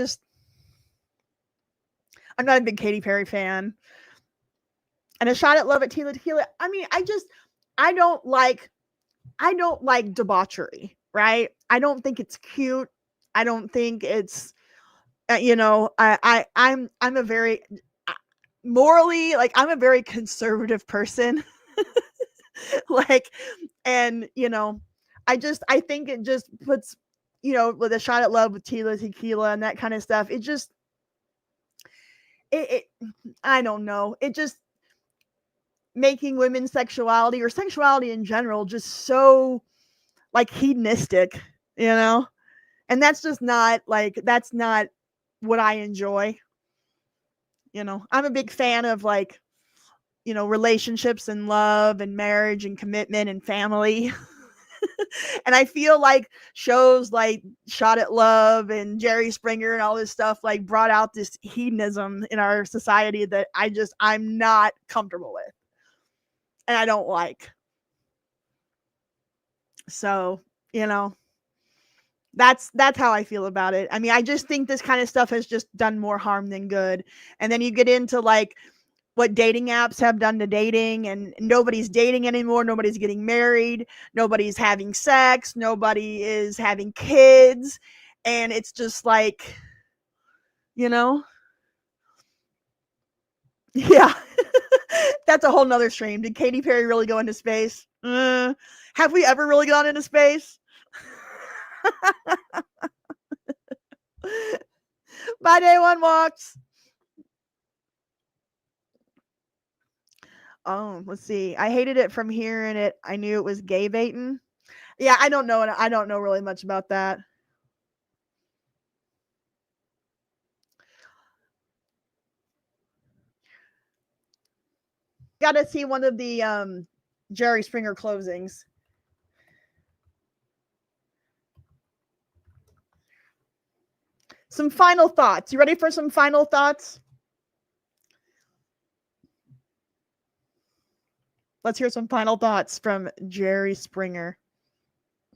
not a big Katy Perry fan. And A Shot at Love at Tila Tequila. I mean, I don't like debauchery, right? I don't think it's cute. I don't think it's, I'm a very morally, I'm a very conservative person. I think it just puts, with A Shot at Love with Tila Tequila and that kind of stuff, it just, I don't know. It just making women's sexuality or sexuality in general just so hedonistic, and that's just not that's not what I enjoy. I'm a big fan of relationships and love and marriage and commitment and family. And I feel like shows like Shot at Love and Jerry Springer and all this stuff brought out this hedonism in our society that I'm not comfortable with and I don't like. So, that's how I feel about it. I mean, I just think this kind of stuff has just done more harm than good. And then you get into what dating apps have done to dating, and nobody's dating anymore. Nobody's getting married. Nobody's having sex. Nobody is having kids. And it's just yeah. That's a whole nother stream. Did Katy Perry really go into space? Have we ever really gone into space? Bye, Day One Walks. let's see. I hated it from hearing it. I knew it was gay baiting. Yeah, I don't know. I don't know really much about that. Got to see one of the Jerry Springer closings. Some final thoughts. You ready for some final thoughts? Let's hear some final thoughts from Jerry Springer.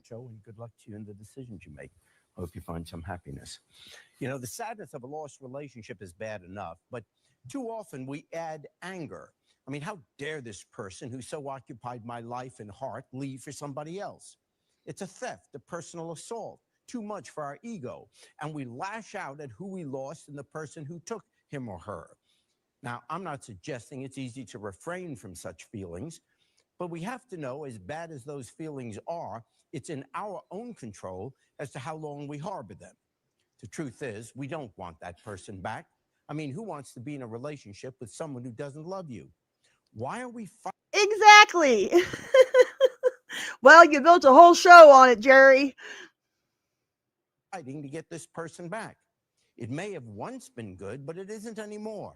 Joe, and good luck to you in the decisions you make. Hope you find some happiness. You know, the sadness of a lost relationship is bad enough, but too often we add anger. I mean, how dare this person who so occupied my life and heart leave for somebody else? It's a theft, a personal assault, too much for our ego. And we lash out at who we lost and the person who took him or her. Now, I'm not suggesting it's easy to refrain from such feelings, but we have to know, as bad as those feelings are, it's in our own control as to how long we harbor them. The truth is, we don't want that person back. I mean, who wants to be in a relationship with someone who doesn't love you? Why are we fighting?
Exactly. Well, you built a whole show on it, Jerry.
Fighting to get this person back. It may have once been good, but it isn't anymore.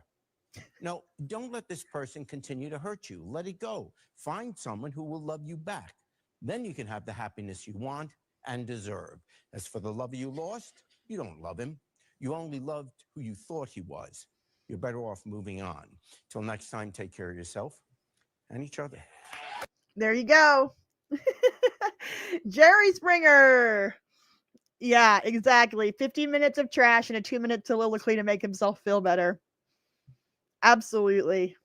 No, don't let this person continue to hurt you. Let it go. Find someone who will love you back. Then you can have the happiness you want and deserve. As for the lover you lost, you don't love him. You only loved who you thought he was. You're better off moving on. Till next time, take care of yourself and each other.
There you go. Jerry Springer. Yeah, exactly. 15 minutes of trash and a 2-minute soliloquy to make himself feel better. Absolutely.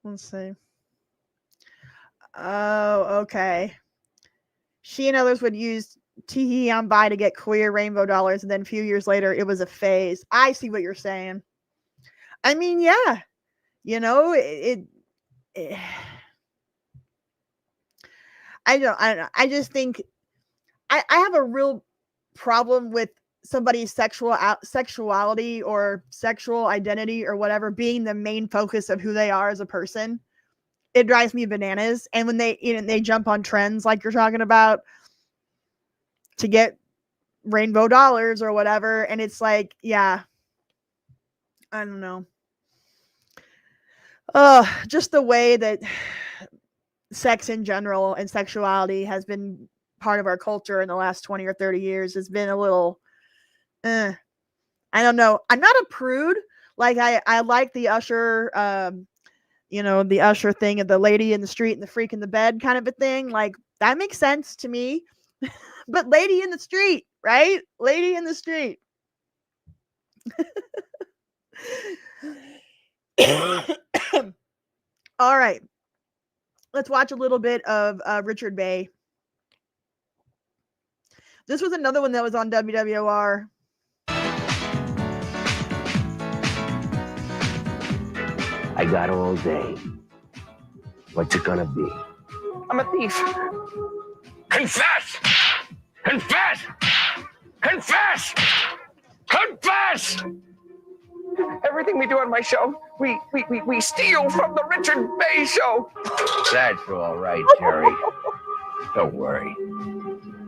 Let's see. Oh, okay. She and others would use Tee on Buy to get queer rainbow dollars, and then a few years later, it was a phase. I see what you're saying. I mean, yeah. You know, I just think I have a real problem with somebody's sexuality or sexual identity or whatever being the main focus of who they are as a person. It drives me bananas. And when they jump on trends like you're talking about to get rainbow dollars or whatever, and it's like, yeah, I don't know. Just the way that sex in general and sexuality has been part of our culture in the last 20 or 30 years has been a little, I don't know. I'm not a prude. Like I like the Usher, the Usher thing of the lady in the street and the freak in the bed kind of a thing. Like that makes sense to me. But lady in the street, right? Lady in the street. All right. Let's watch a little bit of Richard Bay. This was another one that was on WWR.
I got all day. What's it gonna be?
I'm a thief. Confess! Confess! Confess! Confess! Everything we do on my show, we steal from the Richard Bay show.
That's all right, Jerry. Don't worry.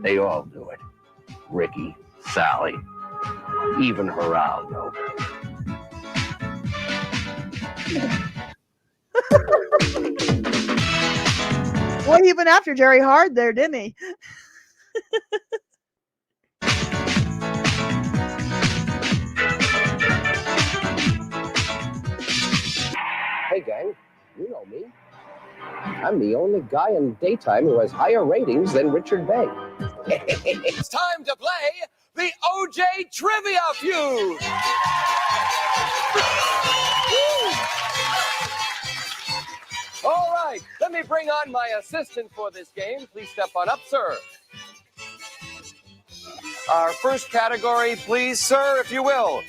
They all do it. Ricki, Sally, even Geraldo.
Well, he went after Jerry hard there, didn't he?
Hey, gang, you know me. I'm the only guy in daytime who has higher ratings than Richard Bay.
It's time to play the OJ Trivia Feud. All right, let me bring on my assistant for this game. Please step on up, sir. Our first category, please, sir, if you will.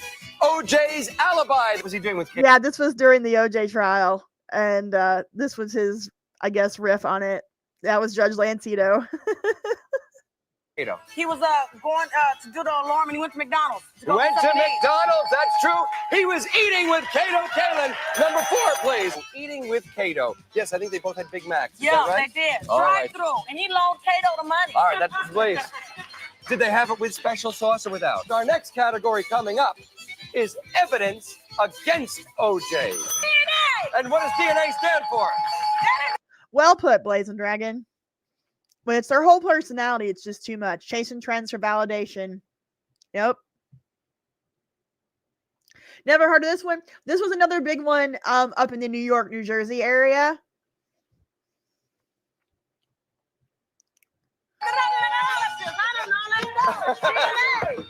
OJ's alibi. What was he doing with kids?
Yeah, this was during the OJ trial. And this was his, I guess, riff on it. That was Judge Lancito.
Cato.
He was going to do the alarm and he went to McDonald's.
Went to McDonald's, that's true. He was eating with Cato Kalin. Number 4, please. Eating with Cato. Yes, I think they both had Big Macs. Is
Yeah,
that right?
they did.
All right.
Drive-through. And he loaned Cato the money.
All right, that's please. Did they have it with special sauce or without? Our next category coming up is evidence against OJ.
DNA!
And what does DNA stand for?
Well put, Blazing Dragon. When it's their whole personality, it's just too much. Chasing trends for validation. Yep. Never heard of this one. This was another big one up in the New York, New Jersey area.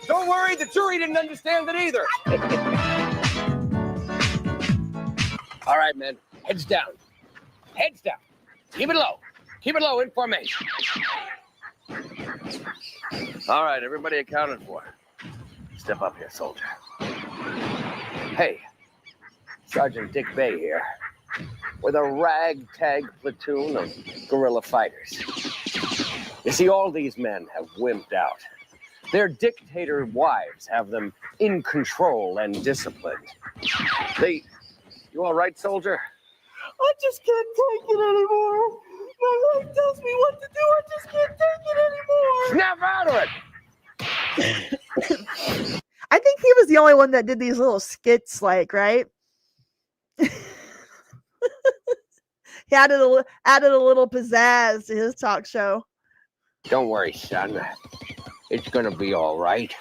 Don't worry, the jury didn't understand it either.
All right, men. Heads down. Heads down. Keep it low. Keep it low in formation. All right, everybody accounted for. Step up here, soldier. Hey, Sergeant Dick Bay here, with a ragtag platoon of guerrilla fighters. You see, all these men have wimped out. Their dictator wives have them in control and disciplined. You all right, soldier?
I just can't take it anymore. My wife tells me what to do. I just can't take it anymore.
Snap out of it!
I think he was the only one that did these little skits, like, right? He added a little pizzazz to his talk show.
Don't worry, son. It's gonna be all right.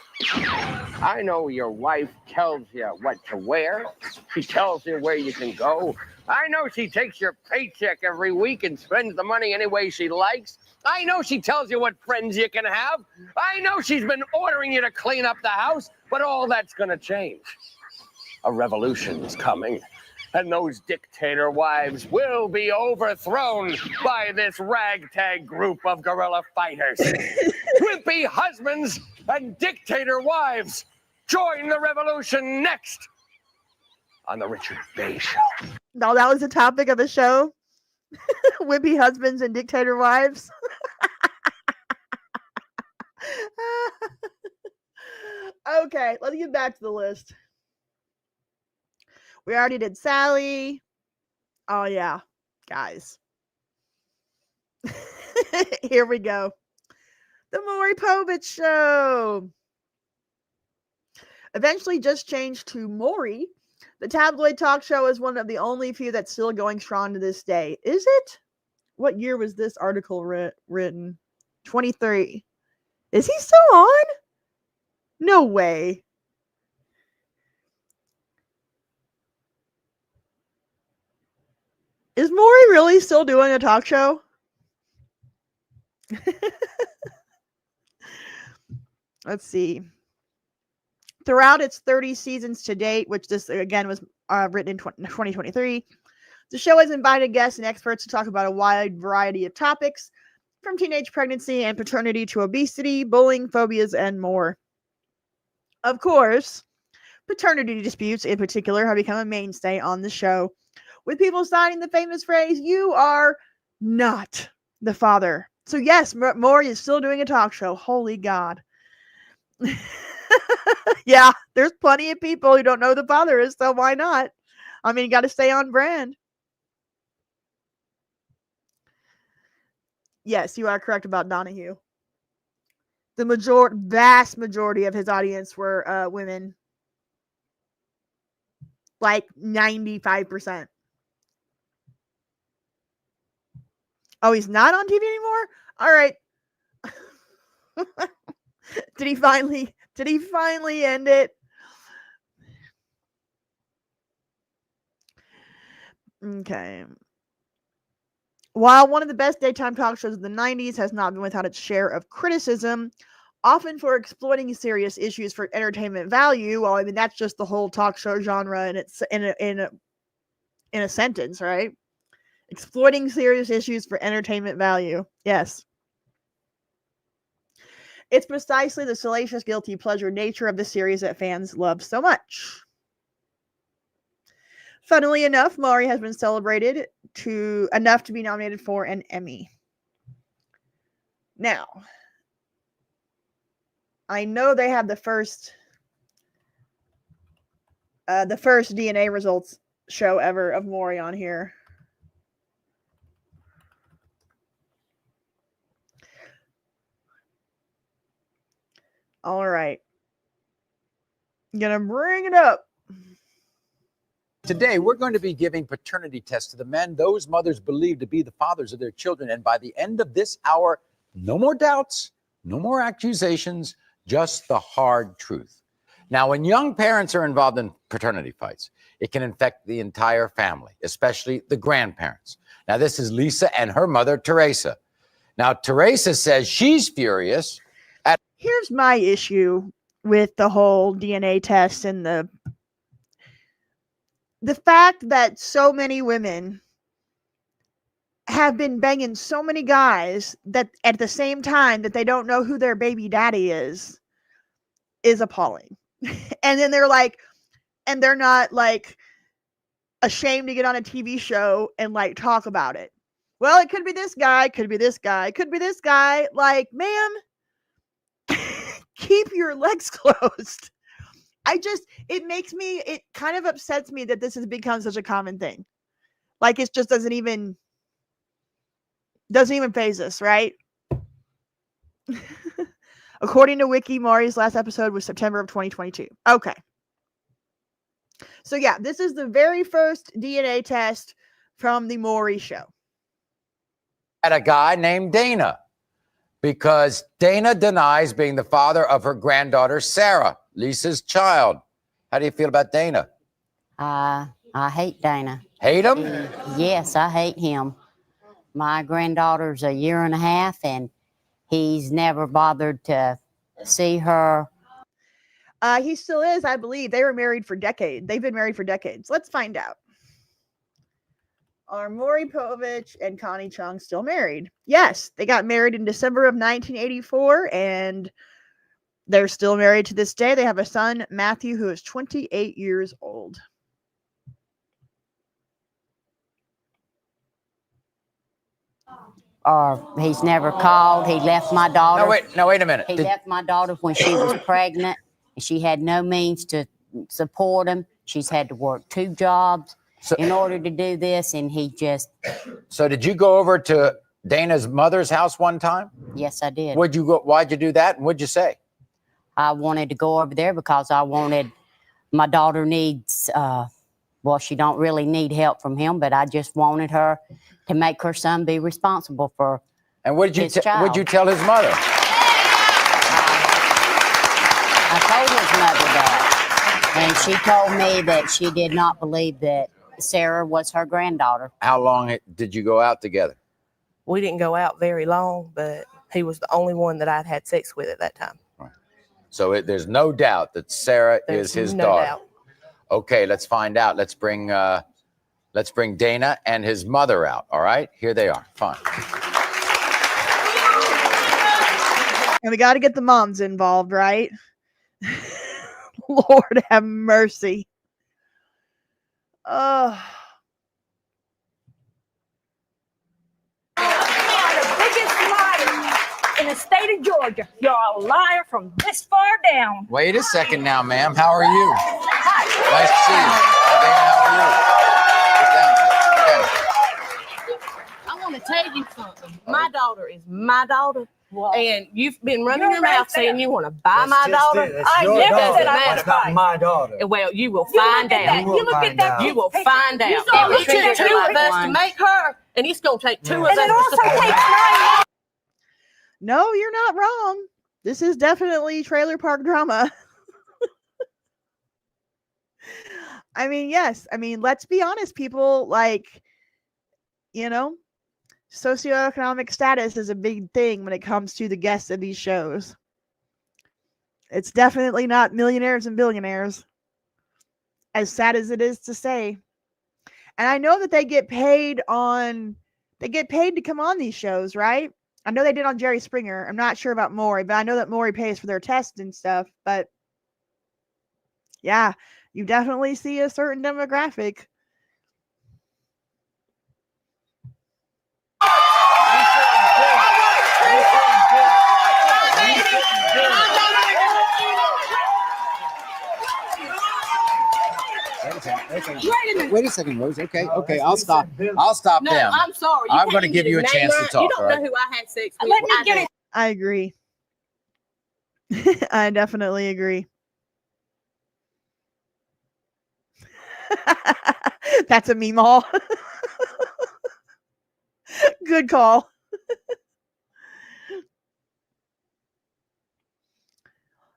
I know your wife tells you what to wear. She tells you where you can go. I know she takes your paycheck every week and spends the money any way she likes. I know she tells you what friends you can have. I know she's been ordering you to clean up the house, but all that's gonna change. A revolution is coming, and those dictator wives will be overthrown by this ragtag group of guerrilla fighters. Wimpy husbands and dictator wives, join the revolution next on the Richard Bay Show.
No, that was the topic of the show. Wimpy husbands and dictator wives. Okay, let's get back to the list. We already did Sally. Oh, yeah, guys. Here we go. The Maury Povich Show. Eventually just changed to Maury. The tabloid talk show is one of the only few that's still going strong to this day. Is it? What year was this article written? 23. Is he still on? No way. Is Maury really still doing a talk show? Let's see. Throughout its 30 seasons to date, which this again was written in 2023, the show has invited guests and experts to talk about a wide variety of topics, from teenage pregnancy and paternity to obesity, bullying, phobias, and more. Of course, paternity disputes in particular have become a mainstay on the show, with people citing the famous phrase, "You are not the father." So yes, Maury is still doing a talk show. Holy God. Yeah, there's plenty of people who don't know who the father is, so why not? I mean, you got to stay on brand. Yes, you are correct about Donahue. The vast majority of his audience were women. Like 95%. Oh, he's not on TV anymore? All right. Did he finally end it? Okay. While one of the best daytime talk shows of the 90s has not been without its share of criticism, often for exploiting serious issues for entertainment value, well, I mean, that's just the whole talk show genre and it's in a sentence, right? Exploiting serious issues for entertainment value. Yes. It's precisely the salacious, guilty pleasure nature of the series that fans love so much. Funnily enough, Maury has been celebrated enough to be nominated for an Emmy. Now, I know they have the first DNA results show ever of Maury on here. All right. I'm gonna bring it up.
Today, we're going to be giving paternity tests to the men those mothers believe to be the fathers of their children. And by the end of this hour, no more doubts, no more accusations, just the hard truth. Now, when young parents are involved in paternity fights, it can infect the entire family, especially the grandparents. Now, this is Lisa and her mother, Teresa. Now, Teresa says she's furious at...
Here's my issue with the whole DNA test and the fact that so many women have been banging so many guys that at the same time that they don't know who their baby daddy is appalling. And then they're like, and they're not like ashamed to get on a TV show and like talk about it. Well, it could be this guy, could be this guy, could be this guy. Like, ma'am, keep your legs closed. It kind of upsets me that this has become such a common thing. Like, it just doesn't even faze us, right? According to Wiki, Maury's last episode was September of 2022. Okay. So yeah, this is the very first DNA test from the Maury show.
At a guy named Dana, because Dana denies being the father of her granddaughter, Sarah, Lisa's child. How do you feel about Dana?
I hate Dana.
Hate him?
Yes, I hate him. My granddaughter's a year and a half, and he's never bothered to see her.
He still is, I believe. They were married for decades. They've been married for decades. Let's find out. Are Maury Povich and Connie Chung still married? Yes, they got married in December of 1984, and they're still married to this day. They have a son, Matthew, who is 28 years old.
Or he's never called. He left my daughter.
No, wait a minute.
He left my daughter when she was pregnant, and she had no means to support him. She's had to work 2 jobs in order to do this, and he just...
So did you go over to Dana's mother's house one time?
Yes, I did.
Why'd you do that, and what'd you say?
I wanted to go over there because I wanted... My daughter needs... well, she don't really need help from him, but I just wanted her to make her son be responsible for
And what'd you tell his mother?
I told his mother that, and she told me that she did not believe that Sarah was her granddaughter.
How long did you go out together?
We didn't go out very long, but he was the only one that I'd had sex with at that time.
Right. So there's no doubt that Sarah is his daughter.
Doubt.
Okay, let's find out. Let's bring Dana and his mother out. All right, here they are. Fine.
And we got to get the moms involved, right? Lord have mercy.
The biggest liar in the state of Georgia. You're a liar from this far down.
Wait a second now, ma'am. How are you?
Hi.
Nice to see you. Dana, how are you?
I want to tell you something. My daughter is my daughter. And you've been running your mouth saying you want to buy my daughter.
I never said I
was
not my daughter.
Well, you will find out.
You look at that.
You will find out. It took 2 of us to make her, and it's going to take 2 of us to support her.
No, you're not wrong. This is definitely trailer park drama. I mean, yes. I mean, let's be honest, people. Like, you know, socioeconomic status is a big thing when it comes to the guests of these shows. It's definitely not millionaires and billionaires, as sad as it is to say. And I know that they get paid to come on these shows, right? I know they did on Jerry Springer. I'm not sure about Maury, but I know that Maury pays for their tests and stuff. But yeah, you definitely see a certain demographic.
Wait a second, Rose. Okay, okay, I'll stop. I'll stop
No,
them.
I'm sorry.
I'm going to give you a chance to talk.
You don't
all right?
know who I had sex with.
Let me get it.
I agree. I definitely agree. That's a meme haul. Good call.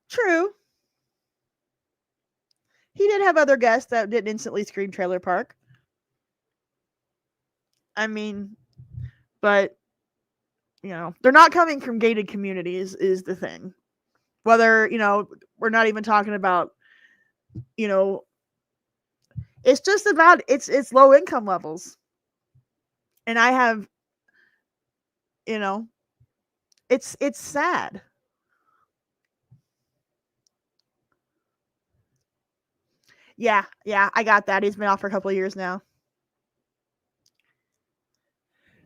True. He did have other guests that didn't instantly scream trailer park. I mean, but you know, they're not coming from gated communities is the thing. Whether, you know, we're not even talking about, you know, it's just about it's low income levels. And I have, you know, it's sad. Yeah, I got that. He's been off for a couple of years now.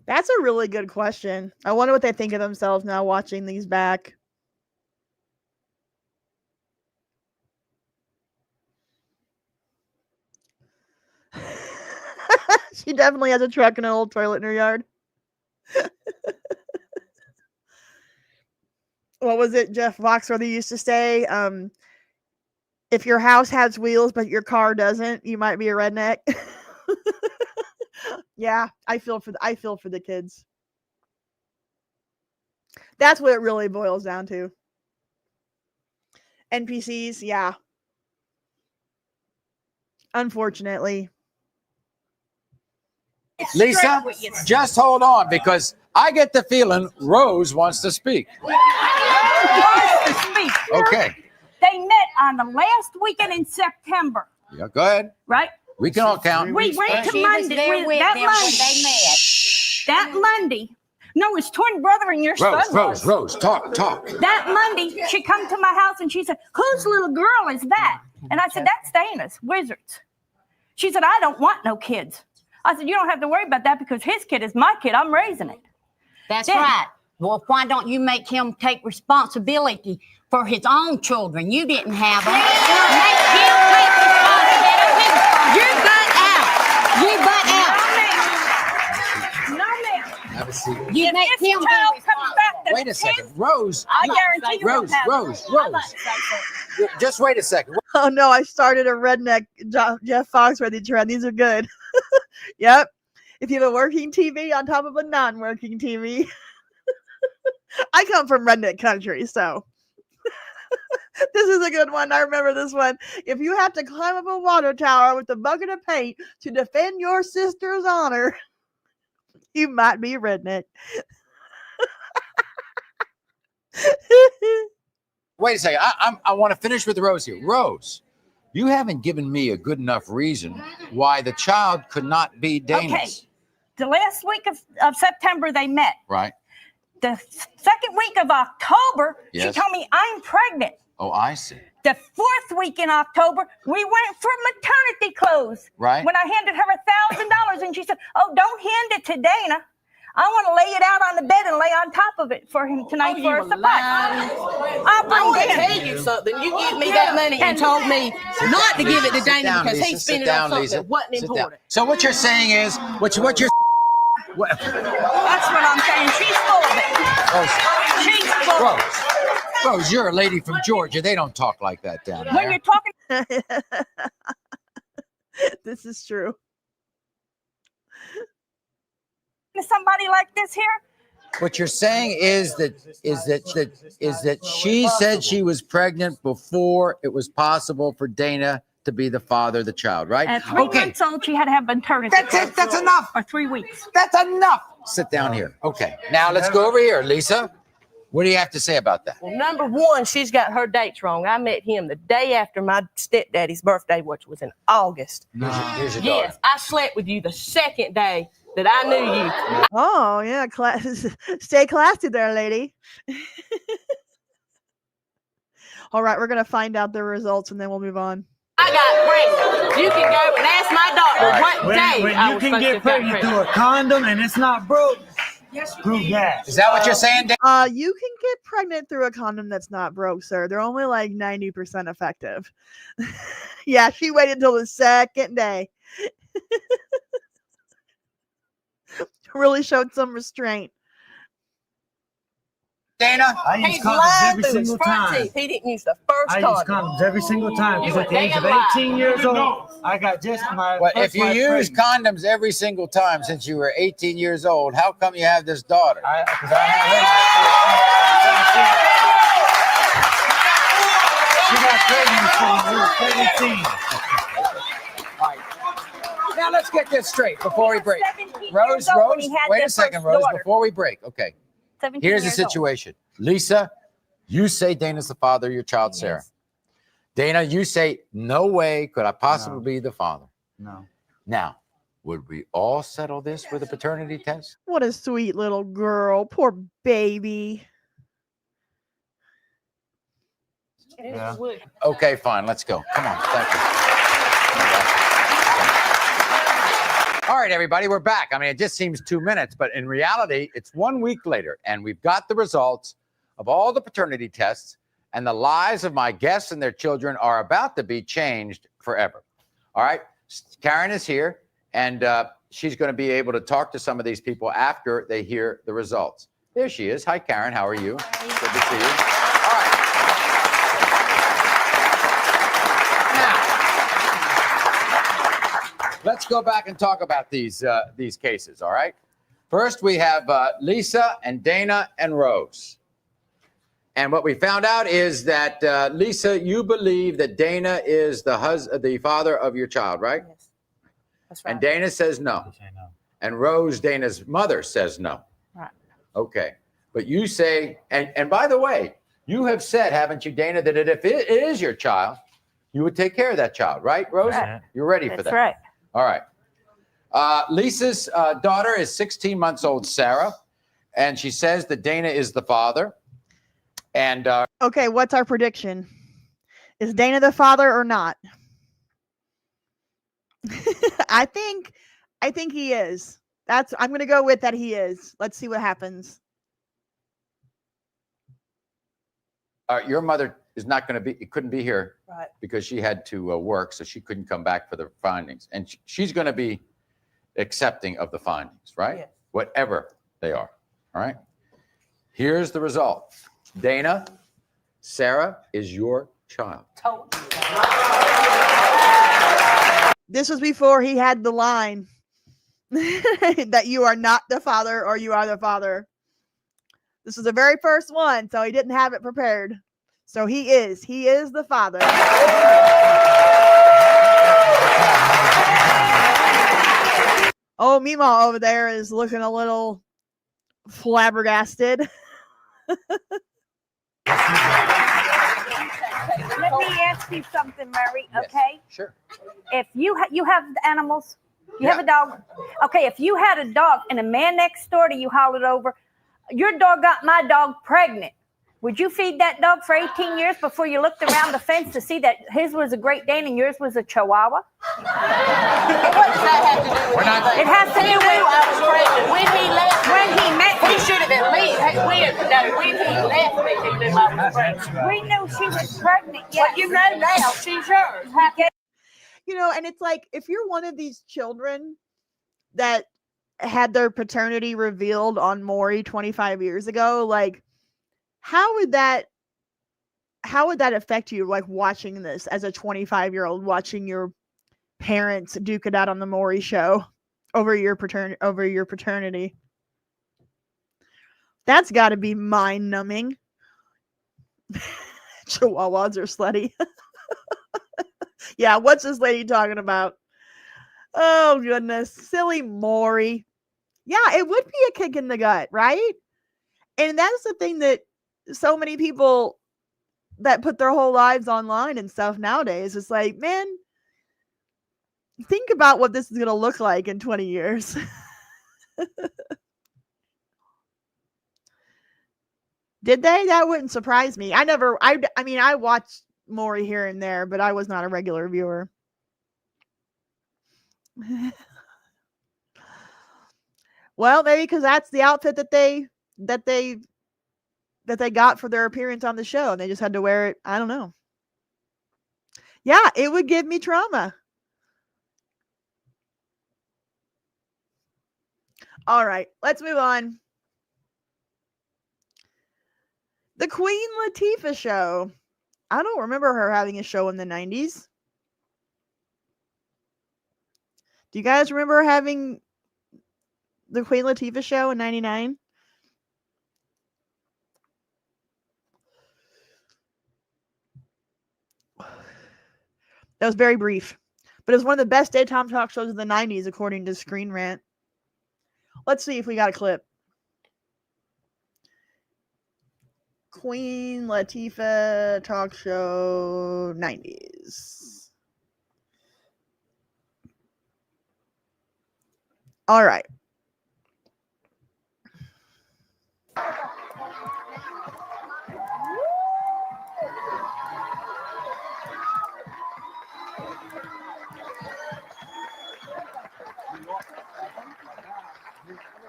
That's a really good question. I wonder what they think of themselves now watching these back. She definitely has a truck and an old toilet in her yard. What was it Jeff Foxworthy used to say? If your house has wheels but your car doesn't, you might be a redneck. Yeah, I feel for the kids. That's what it really boils down to. NPCs, yeah. Unfortunately.
Lisa, just hold on because I get the feeling Rose wants to speak. Okay.
They met on the last weekend in September,
Yeah, go ahead.
right?
We can all count.
We went to Monday. That Monday. No, his twin brother and your son.
Rose, talk.
That Monday, she come to my house and she said, "Whose little girl is that?" And I said, "That's Dana's, Wizards." She said, "I don't want no kids." I said, "You don't have to worry about that because his kid is my kid. I'm raising it."
That's right. Well, why don't you make him take responsibility for his own children? You didn't have them. Make him take responsibility. You butt out. You butt out.
No, ma'am.
Have a seat.
You make
If this
him
child comes back to
Wait a second. Rose.
I guarantee you
Rose. Just wait a second.
Oh no, I started a redneck Jeff Foxworthy trend. These are good. Yep. If you have a working TV on top of a non-working TV. I come from redneck country, so this is a good one. I remember this one. If you have to climb up a water tower with a bucket of paint to defend your sister's honor, you might be a redneck.
Wait a second. I want to finish with Rose here. Rose, you haven't given me a good enough reason why the child could not be Dana's.
Okay. The last week of September, they met.
Right.
The second week of October,
Yes.
she told me I'm pregnant.
Oh, I see.
The fourth week in October, we went for maternity clothes.
Right.
When I handed her $1,000, and she said, "Oh, don't hand it to Dana. I want to lay it out on the bed and lay on top of it for him tonight for us to buy."
I want to tell you something. You give me that money and told me not to give it to Dana because he spent it on something that wasn't important.
So what you're saying is, what you're
That's what I'm saying. She's full of it. She's full of it.
Rose, you're a lady from Georgia. They don't talk like that down there.
When you're talking
This is true.
to somebody like this here,
What you're saying is that she said she was pregnant before it was possible for Dana to be the father of the child, right?
at 3 months old, she had to have maternity.
That's it. That's enough.
Or 3 weeks.
That's enough. Sit down here. Okay. Now let's go over here, Lisa. What do you have to say about that?
Well, number one, she's got her dates wrong. I met him the day after my stepdaddy's birthday, which was in August.
Here's your
Yes, I slept with you the second day that I knew you.
Oh, yeah. Stay classy there, lady. All right, we're going to find out the results and then we'll move on.
I got pregnant. You can go and ask my doctor what day
When
I
you
was
can
supposed to
get
have got
pregnant through a condom and it's not broke,
Prove that.
Is that what you're saying, Dan?
You can get pregnant through a condom that's not broke, sir. They're only like 90% effective. Yeah, she waited until the second day. Really showed some restraint.
Dana?
I use
He's
condoms
lying
every
through his
single
front
time.
teeth. He didn't use the first
I use
condom.
condoms every single time because
You
at the age of
a damn
18 years old, I got just my.
Well,
first
if you
wife
use
pregnant.
condoms every single time since you were 18 years old, how come you have this daughter?
Because I had her. She got pregnant when we were 17.
All right. Now let's get this straight before we break.
17
Rose,
years old when
Rose,
he had
wait
their
a second,
first
Rose,
daughter.
before we break. Okay.
17
Here's the
years old.
situation. Lisa, you say Dana's the father of your child, Sarah.
Yes.
Dana, you say, no way could I possibly be the father.
No.
Now, would we all settle this with a paternity test?
What a sweet little girl. Poor baby.
Yeah.
Okay, fine. Let's go. Come on. Thank you. All right, everybody, we're back. I mean, it just seems 2 minutes, but in reality, it's 1 week later, and we've got the results of all the paternity tests, and the lives of my guests and their children are about to be changed forever. All right, Karen is here, and she's going to be able to talk to some of these people after they hear the results. There she is. Hi, Karen. How are you? Good to see you. All right. Let's go back and talk about these cases, all right? First, we have Lisa and Dana and Rose. And what we found out is that, Lisa, you believe that Dana is the father of your child, right?
Yes. That's right.
And Dana says no. And Rose, Dana's mother, says no.
Right.
Okay. But you say, and by the way, you have said, haven't you, Dana, that if it is your child, you would take care of that child, right, Rose?
Right.
You're ready for that.
That's right.
All right. Lisa's daughter is 16 months old, Sarah, and she says that Dana is the father. And
Okay, what's our prediction? Is Dana the father or not? I think he is. I'm going to go with that he is. Let's see what happens.
your mother is not going to be, couldn't be here
Right.
because she had to work, so she couldn't come back for the findings. And she's going to be accepting of the findings, right?
Yes.
Whatever they are. All right. Here's the result. Dana, Sarah is your child.
This was before he had the line that you are not the father or you are the father. This was the very first one, so he didn't have it prepared. So he is the father. Oh, Meemaw over there is looking a little flabbergasted.
Let me ask you something, Mary.
Yes,
okay?
Sure.
If you have animals, you have a dog. Okay, if you had a dog and a man next door to you hollered over, your dog got my dog pregnant. Would you feed that dog for 18 years before you looked around the fence to see that his was a Great Dane and yours was a Chihuahua?
What does that have to do with anything?
It has to
He
do
knew
with
I was pregnant. When he left
when he met
he
you.
should have at least when he left me, he knew I was pregnant.
We knew she was pregnant. Yes.
Well, you know now she's yours.
You know, and it's like, if you're one of these children that had their paternity revealed on Maury 25 years ago, like, how would that affect you, like, watching this as a 25-year-old, watching your parents duke it out on the Maury show over your paternity? That's got to be mind-numbing. Chihuahuas are slutty. Yeah, what's this lady talking about? Oh, goodness. Silly Maury. Yeah, it would be a kick in the gut, right? And that's the thing that so many people that put their whole lives online and stuff nowadays, it's like, man, think about what this is going to look like in 20 years. Did they? That wouldn't surprise me. I mean, I watched Maury here and there, but I was not a regular viewer. Well, maybe because that's the outfit that they got for their appearance on the show, and they just had to wear it. I don't know. Yeah, it would give me trauma. All right, let's move on. The Queen Latifah show. I don't remember her having a show in the 90s. Do you guys remember having the Queen Latifah show in 99? That was very brief, but it was one of the best daytime talk shows of the 90s, according to Screen Rant. Let's see if we got a clip. Queen Latifah talk show 90s. All right.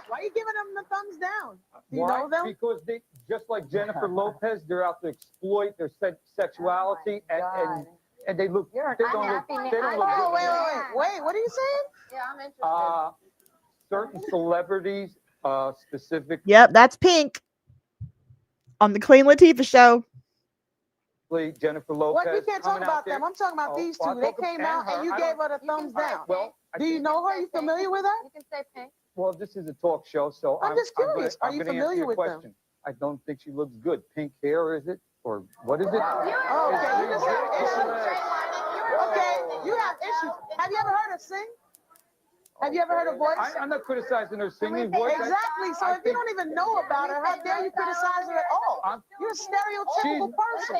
Why are you giving them the thumbs down? Do you
Why?
know them?
Because they, just like Jennifer Lopez, they're out to exploit their sexuality, and they look. They don't look. They don't look.
Oh, wait, what are you saying?
Yeah, I'm interested.
Certain celebrities, specific.
Yep, that's Pink on the Queen Latifah show.
Jennifer Lopez.
What? We can't talk about them. I'm talking about these two. They came out and you gave her the thumbs down.
Well,
do you know her? Are you familiar with her?
You can say Pink.
Well, this is a talk show, so
I'm just curious. Are you familiar with them?
I don't think she looks good. Pink hair, is it? Or what is it?
Oh, okay, you just have issues. Okay, you have issues. Have you ever heard her sing? Have you ever heard her voice?
I'm not criticizing her singing voice.
Exactly. So if you don't even know about her, how dare you criticize her at all? You're a stereotypical person.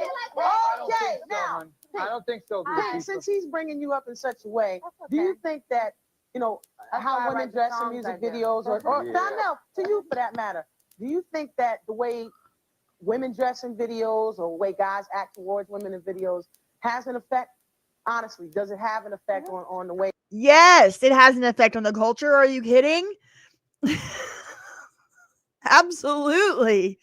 Okay, now.
I don't think so.
Pink, since he's bringing you up in such a way, do you think that, you know, how women dress in music videos, or Donnell, to you for that matter, do you think that the way women dress in videos or the way guys act towards women in videos has an effect? Honestly, does it have an effect on the way?
Yes, it has an effect on the culture. Are you kidding? Absolutely.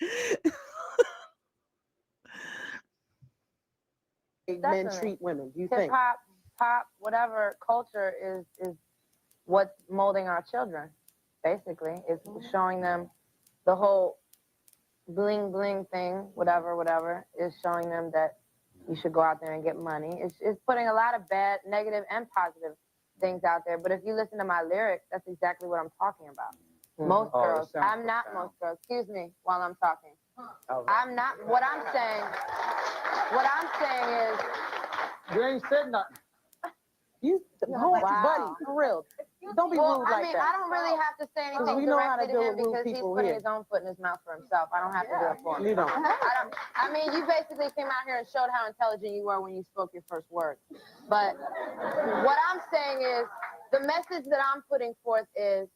Men treat women, do you think?
Hip-hop, pop, whatever culture is what's molding our children, basically. It's showing them the whole bling bling thing, whatever, is showing them that you should go out there and get money. It's putting a lot of bad, negative, and positive things out there. But if you listen to my lyrics, that's exactly what I'm talking about. Most girls. I'm not most girls. Excuse me while I'm talking. I'm not. What I'm saying is.
You ain't said nothing.
Buddy, for real. Don't be rude like that.
I don't really have to say anything
we know how to
directly
deal
to him
with rude
because he's
people
putting
here.
his own foot in his mouth for himself. I don't have to do it for him.
You don't.
I mean, you basically came out here and showed how intelligent you were when you spoke your first word. But what I'm saying is, the message that I'm putting forth is,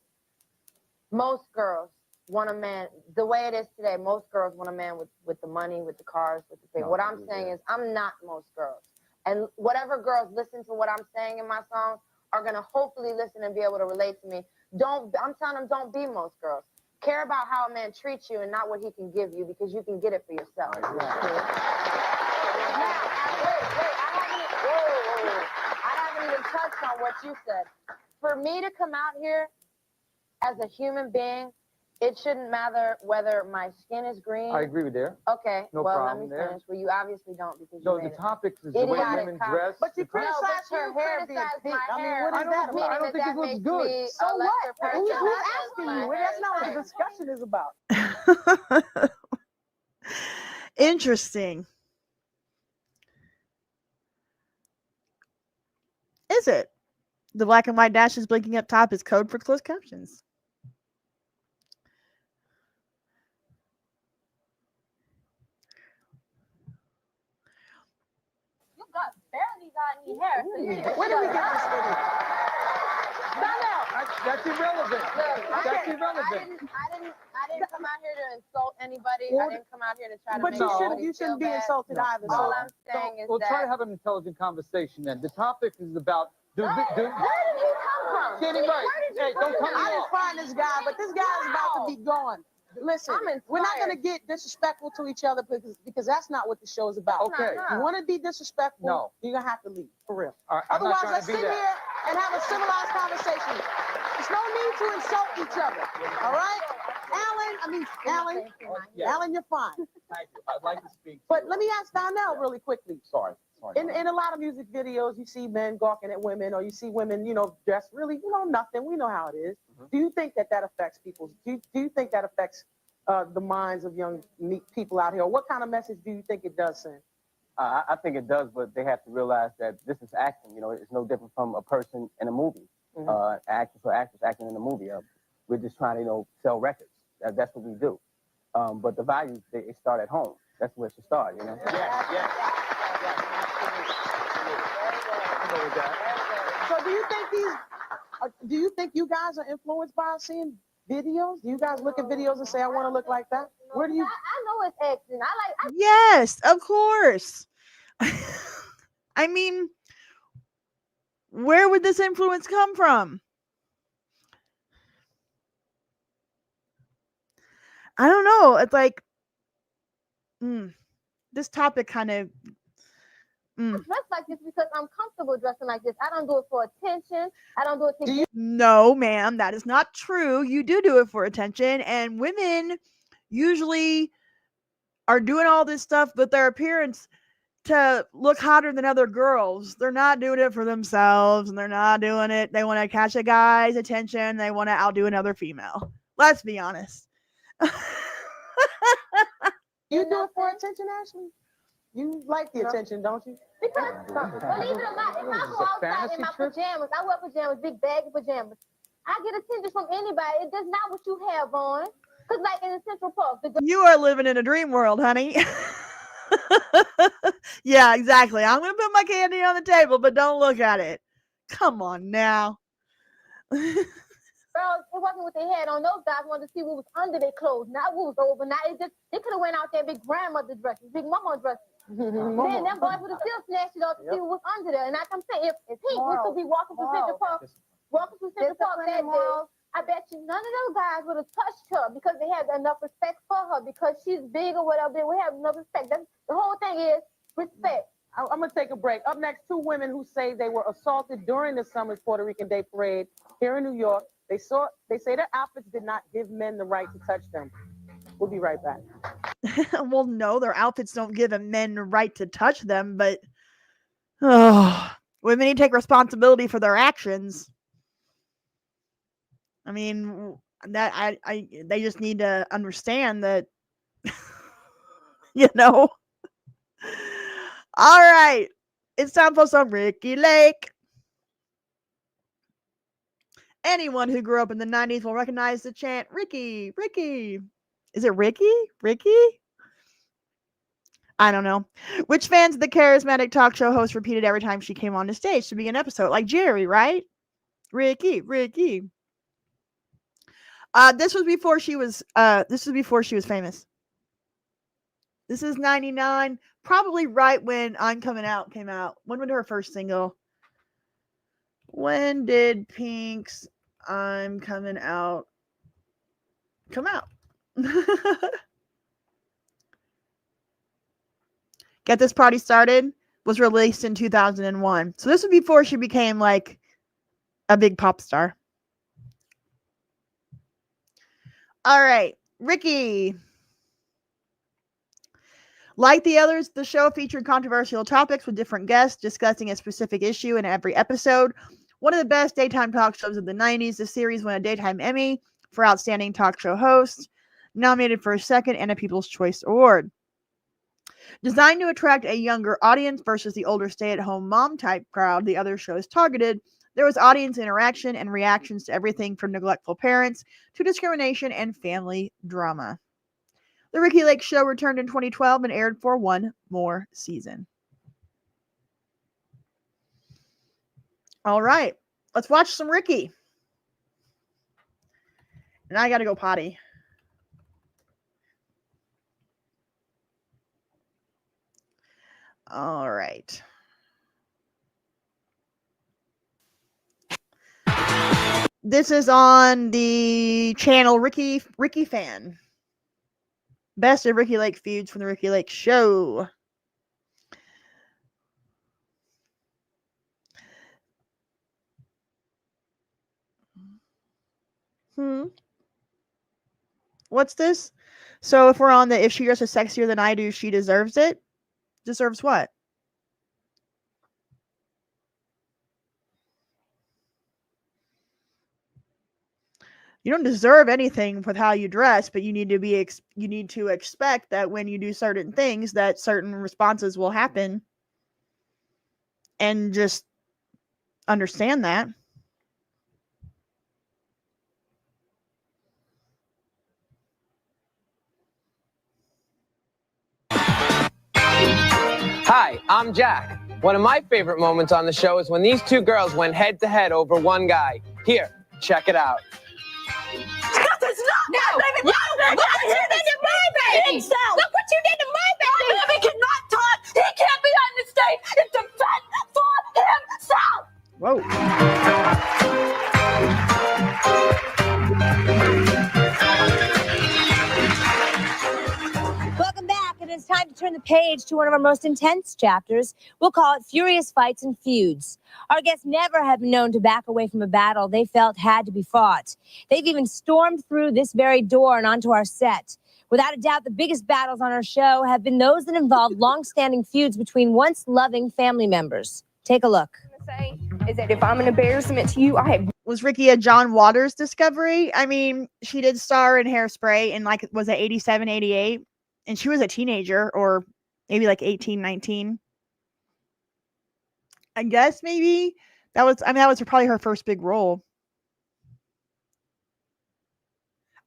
most girls want a man, the way it is today, most girls want a man with the money, with the cars, with the thing. What I'm saying is, I'm not most girls. And whatever girls listen to what I'm saying in my songs are going to hopefully listen and be able to relate to me. I'm telling them, don't be most girls. Care about how a man treats you and not what he can give you, because you can get it for yourself. I haven't even touched on what you said. For me to come out here as a human being, it shouldn't matter whether my skin is green.
I agree with that.
Okay,
No
well, let
problem
me
there.
finish. Well, you obviously don't, because
No,
you
the
made
topic is the way
idiotic
women
comment.
dress.
But you
No,
criticize
but
her
you
hair being
criticize
pink.
my
I mean,
hair.
what is that
I
about?
don't think it looks good.
So what? Who's asking you? That's not what the discussion is about.
Interesting. Is it? The black and white dashes blinking up top is code for closed captions.
You barely got any hair.
Where did we get this video?
That's irrelevant. That's irrelevant.
I didn't come out here to insult anybody. I didn't come out here to try to
But
make
you shouldn't be insulted either.
All I'm saying is
We'll
that
try to have an intelligent conversation then. The topic is about Where did he come from? Kenny Murray. Hey, don't come
I didn't find this guy, but this guy is about to be gone. Listen, we're not going to get disrespectful to each other because that's not what the show is about.
Okay.
You want to be disrespectful?
No.
You're going to have to leave, for real.
All right, I'm not
Otherwise,
trying
let's
to be
sit
that.
here and have a civilized conversation. There's no need to insult each other. All right? Alan, you're fine.
Thank you. I'd like to speak.
But let me ask Donnell really quickly.
Sorry.
In a lot of music videos, you see men gawking at women, or you see women, dressed really, nothing. We know how it is. Do you think that affects people? Do you think that affects the minds of young people out here? Or what kind of message do you think it does send?
I think it does, but they have to realize that this is acting. It's no different from a person in a movie. Actors or actors acting in a movie. We're just trying to, sell records. That's what we do. But the values, they start at home. That's where it should start,
So do you think you guys are influenced by seeing videos? Do you guys look at videos and say, I want to look like that? Where do you?
I know it's acting.
Yes, of course. I mean, where would this influence come from? I don't know. It's like, this topic kind of.
I dress like this because I'm comfortable dressing like this. I don't do it for attention. I don't do it to get.
No, ma'am, that is not true. You do it for attention, and women usually are doing all this stuff with their appearance to look hotter than other girls. They're not doing it for themselves, and they're not doing it. They want to catch a guy's attention. They want to outdo another female. Let's be honest.
You do it for attention, Ashley? You like the attention, don't you?
Because believe it or not, if I go outside in my pajamas, I wear pajamas, big baggy pajamas. I get attention from anybody. It does not what you have on. Cause like in the Central Park,
You are living in a dream world, honey. Yeah, exactly. I'm gonna put my candy on the table, but don't look at it. Come on now.
girls, it wasn't what they had on. Those guys wanted to see what was under their clothes, not what was over. Now it just they could have went out there big grandmother dresses, big mama dresses. Man, them boys would have still snatched it off to see what was under there. And like I'm saying, if he was to be walking through Central Park, that day, I bet you none of those guys would have touched her because they had enough respect for her because she's big or whatever. They would have enough respect. The whole thing is respect.
I'm going to take a break. Up next, two women who say they were assaulted during the summer's Puerto Rican Day Parade here in New York. They say their outfits did not give men the right to touch them. We'll be right back.
Well, no, their outfits don't give men the right to touch them, but women need to take responsibility for their actions. I mean, that they just need to understand that, All right, it's time for some Ricki Lake. Anyone who grew up in the 90s will recognize the chant, Ricki, Ricki. Is it Ricki? Ricki? I don't know. Which fans of the charismatic talk show host repeated every time she came on the stage to be an episode, like Jerry, right? Ricki, Ricki. This was before she was famous. This is 99, probably right when I'm Coming Out came out. When was her first single? When did Pink's I'm Coming Out come out? Get This Party Started was released in 2001. So this was before she became like a big pop star. All right, Ricki. Like the others, the show featured controversial topics with different guests discussing a specific issue in every episode. One of the best daytime talk shows of the 90s, the series won a Daytime Emmy for Outstanding Talk Show Host, nominated for a second and a People's Choice Award. Designed to attract a younger audience versus the older stay-at-home mom type crowd the other shows targeted, there was audience interaction and reactions to everything from neglectful parents to discrimination and family drama. The Ricki Lake Show returned in 2012 and aired for one more season. All right, let's watch some Ricki. And I gotta go potty. All right. This is on the channel Ricki Fan. Best of Ricki Lake feuds from the Ricki Lake Show. What's this? So if we're on the if she dresses sexier than I do, she deserves it. Deserves what? You don't deserve anything with how you dress, but you need to be you need to expect that when you do certain things that certain responses will happen, and just understand that.
Hi, I'm Jack. One of my favorite moments on the show is when these two girls went head to head over one guy. Here, check it out.
That's not my baby. No, look what you did to my baby. Look what you did to my baby. My baby cannot talk. He can't be on the stage and defend for himself.
Welcome back. It is time to turn the page to one of our most intense chapters. We'll call it Furious Fights and Feuds. Our guests never have been known to back away from a battle they felt had to be fought. They've even stormed through this very door and onto our set. Without a doubt, the biggest battles on our show have been those that involve long-standing feuds between once loving family members. Take a look.
Is that if I'm an embarrassment to you, I have.
Was Ricki a John Waters discovery? I mean, she did star in Hairspray in like, was it 87, 88? And she was a teenager, or maybe like 18, 19. I guess maybe that was probably her first big role.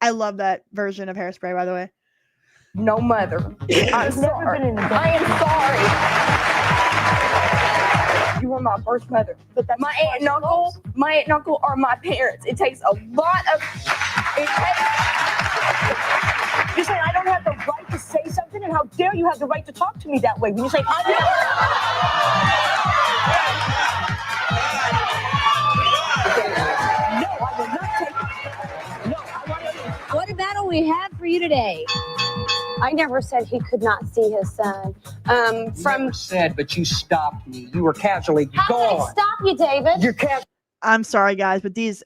I love that version of Hairspray, by the way.
No mother. I'm sorry. I am sorry. You were my first mother. But that's my aunt and uncle are my parents. It takes a lot of. You say I don't have the right to say something, and how dare you have the right to talk to me that way? When you say
What a battle we have for you today.
I never said he could not see his son.
Never said, but you stopped me. You were casually
How did
gone.
I stop you, David?
You're casually.
I'm sorry, guys, but these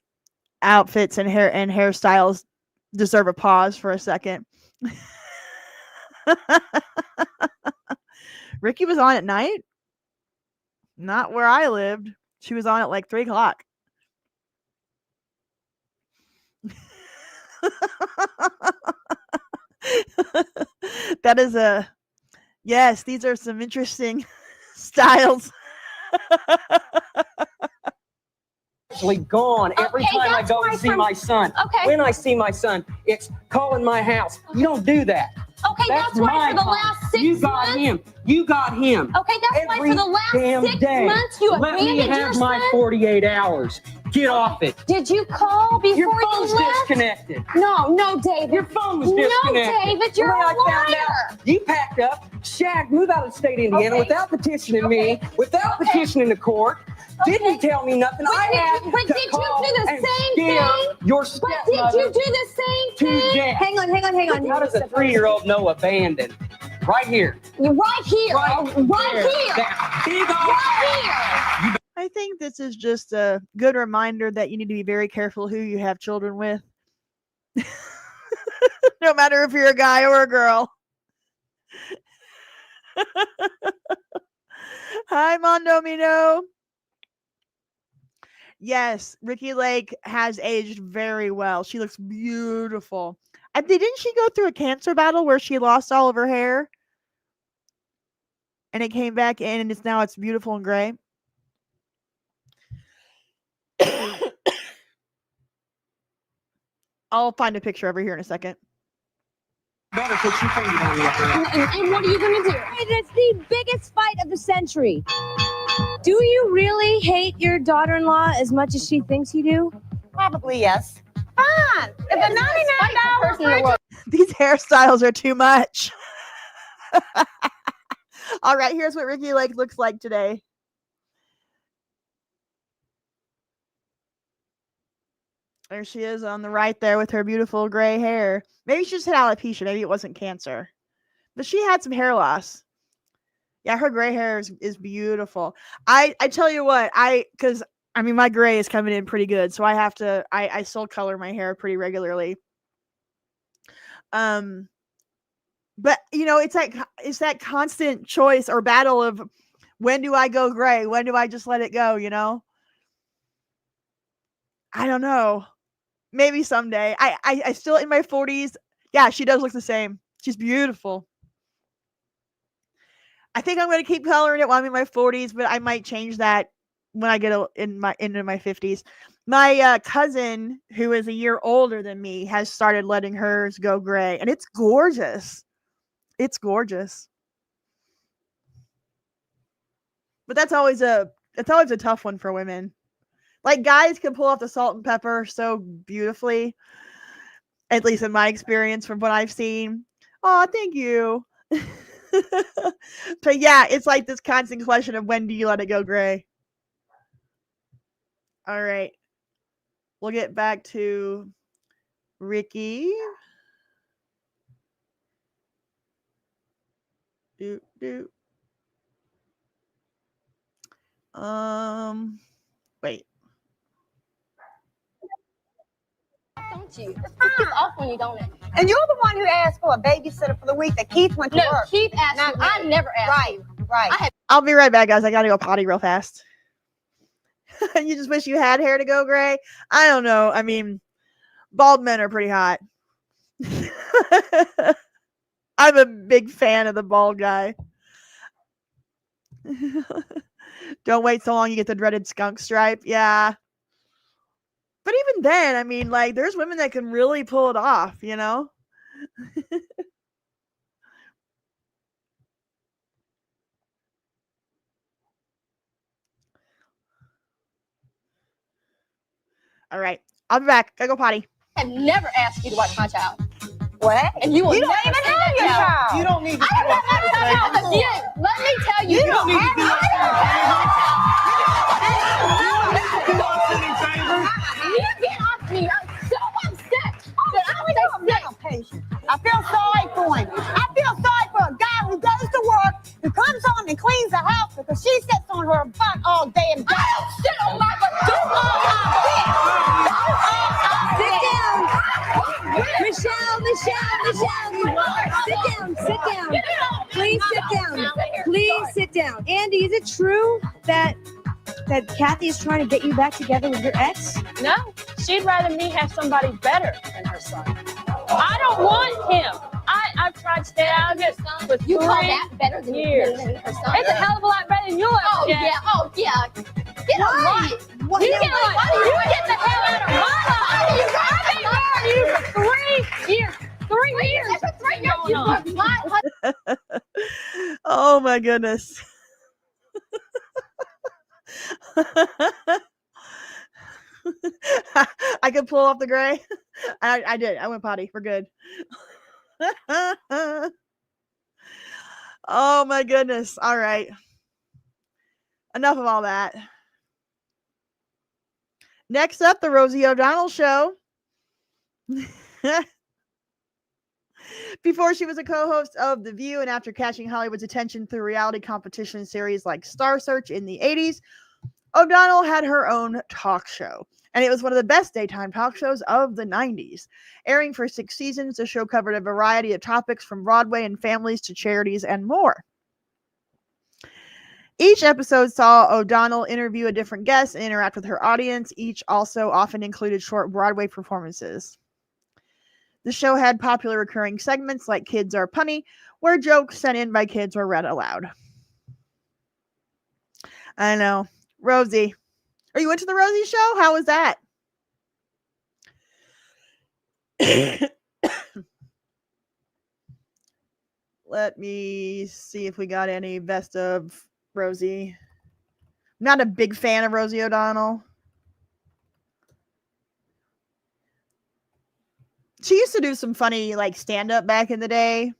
outfits and hairstyles deserve a pause for a second. Ricki was on at night. Not where I lived. She was on at like 3 o'clock. That is yes, these are some interesting styles.
Actually gone every
Okay,
time I
that's
go
why
and see
from-
my son.
Okay.
When I see my son, it's calling my house. You don't do that.
Okay, that's why
my
for the
time.
last 6
You got
months.
him. You got him.
Okay, that's why
Every
for the last
damn
6
day.
months you
Let me
abandoned your
have my
son?
48 hours. Get off it.
Did you call before
Your
you
phone's
left?
disconnected.
No, David.
Your phone was disconnected.
No, David, you're
When
a
I found
liar.
out, you packed up, shagged, moved out of the state of Indiana
Okay.
without petitioning me, without petitioning the court. Didn't tell me nothing.
But
I
did
had
you- but
to
did you
call
do the
and
same
scare
thing?
your
But
stepmother
did you do the same
to
thing?
death.
Hang on.
How does a 3-year-old know abandoned? Right here.
You're right here.
Right
right
there.
here.
That big old
Right here.
I think this is just a good reminder that you need to be very careful who you have children with. No matter if you're a guy or a girl. Hi, Mondomino. Yes, Ricki Lake has aged very well. She looks beautiful. And didn't she go through a cancer battle where she lost all of her hair? And it came back in and it's beautiful and gray. I'll find a picture over here in a second.
Better put your finger on your
And what are you going to do? It's the biggest fight of the century. Do you really hate your daughter-in-law as much as she thinks you do?
Probably yes. Fine. If a $99
These hairstyles are too much. All right, here's what Ricki Lake looks like today. There she is on the right there with her beautiful gray hair. Maybe she just had alopecia. Maybe it wasn't cancer. But she had some hair loss. Yeah, her gray hair is beautiful. I tell you what, because I mean my gray is coming in pretty good, so I have to I still color my hair pretty regularly. But you know, it's that constant choice or battle of when do I go gray? When do I just let it go, you know? I don't know. Maybe someday. I still in my 40s. Yeah, she does look the same. She's beautiful. I think I'm going to keep coloring it while I'm in my 40s, but I might change that when I get into my 50s. My cousin, who is a year older than me, has started letting hers go gray, and it's gorgeous. It's gorgeous. But that's always a tough one for women. Like, guys can pull off the salt and pepper so beautifully, at least in my experience from what I've seen. Oh, thank you. But yeah, it's like this constant question of when do you let it go gray? All right. We'll get back to Ricki. Wait.
Don't you? It's off when you don't it. And you're the one who asked for a babysitter for the week that Keith went to work. No, Keith asked me. I never asked you. Right.
I'll be right back, guys. I gotta go potty real fast. You just wish you had hair to go gray? I don't know. I mean, bald men are pretty hot. I'm a big fan of the bald guy. Don't wait so long you get the dreaded skunk stripe. Yeah. But even then, I mean, like, there's women that can really pull it off, you know? All right. I'll be back. Gotta go potty.
I've never asked you to watch my child. What? And you will never even have your child. You don't need to do that. Let me tell you. You don't need to do that. You get off me. I'm so upset. I feel sorry for him. I feel sorry for a guy who goes to work, who comes home and cleans the house because she sits on her butt all day and I don't sit on my butt.
Sit down. Sit down. Please sit down. Please sit down. Andy, is it true that Kathy is trying to get you back together with your ex?
No, she'd rather me have somebody better than her son. I don't want him. I've tried to stay out of it for 3
You call that better than
years.
Than her son?
It's a hell of a lot better than yours.
Oh,
Jess.
yeah. Oh, yeah. Get a life.
You get the hell out of my life. I've been married you for 3 years. 3 years.
For 3 years. You were my husband.
Oh my goodness. I could pull off the gray. I did. I went potty. We're good. Oh my goodness. All right. Enough of all that. Next up, the Rosie O'Donnell show. Before she was a co-host of The View and after catching Hollywood's attention through reality competition series like Star Search in the 80s, O'Donnell had her own talk show. And it was one of the best daytime talk shows of the 90s. Airing for 6 seasons, the show covered a variety of topics from Broadway and families to charities and more. Each episode saw O'Donnell interview a different guest and interact with her audience. Each also often included short Broadway performances. The show had popular recurring segments like Kids Are Punny, where jokes sent in by kids were read aloud. I know. Rosie. Are you into the Rosie show? How was that? Let me see if we got any best of Rosie. I'm not a big fan of Rosie O'Donnell. She used to do some funny like stand-up back in the day.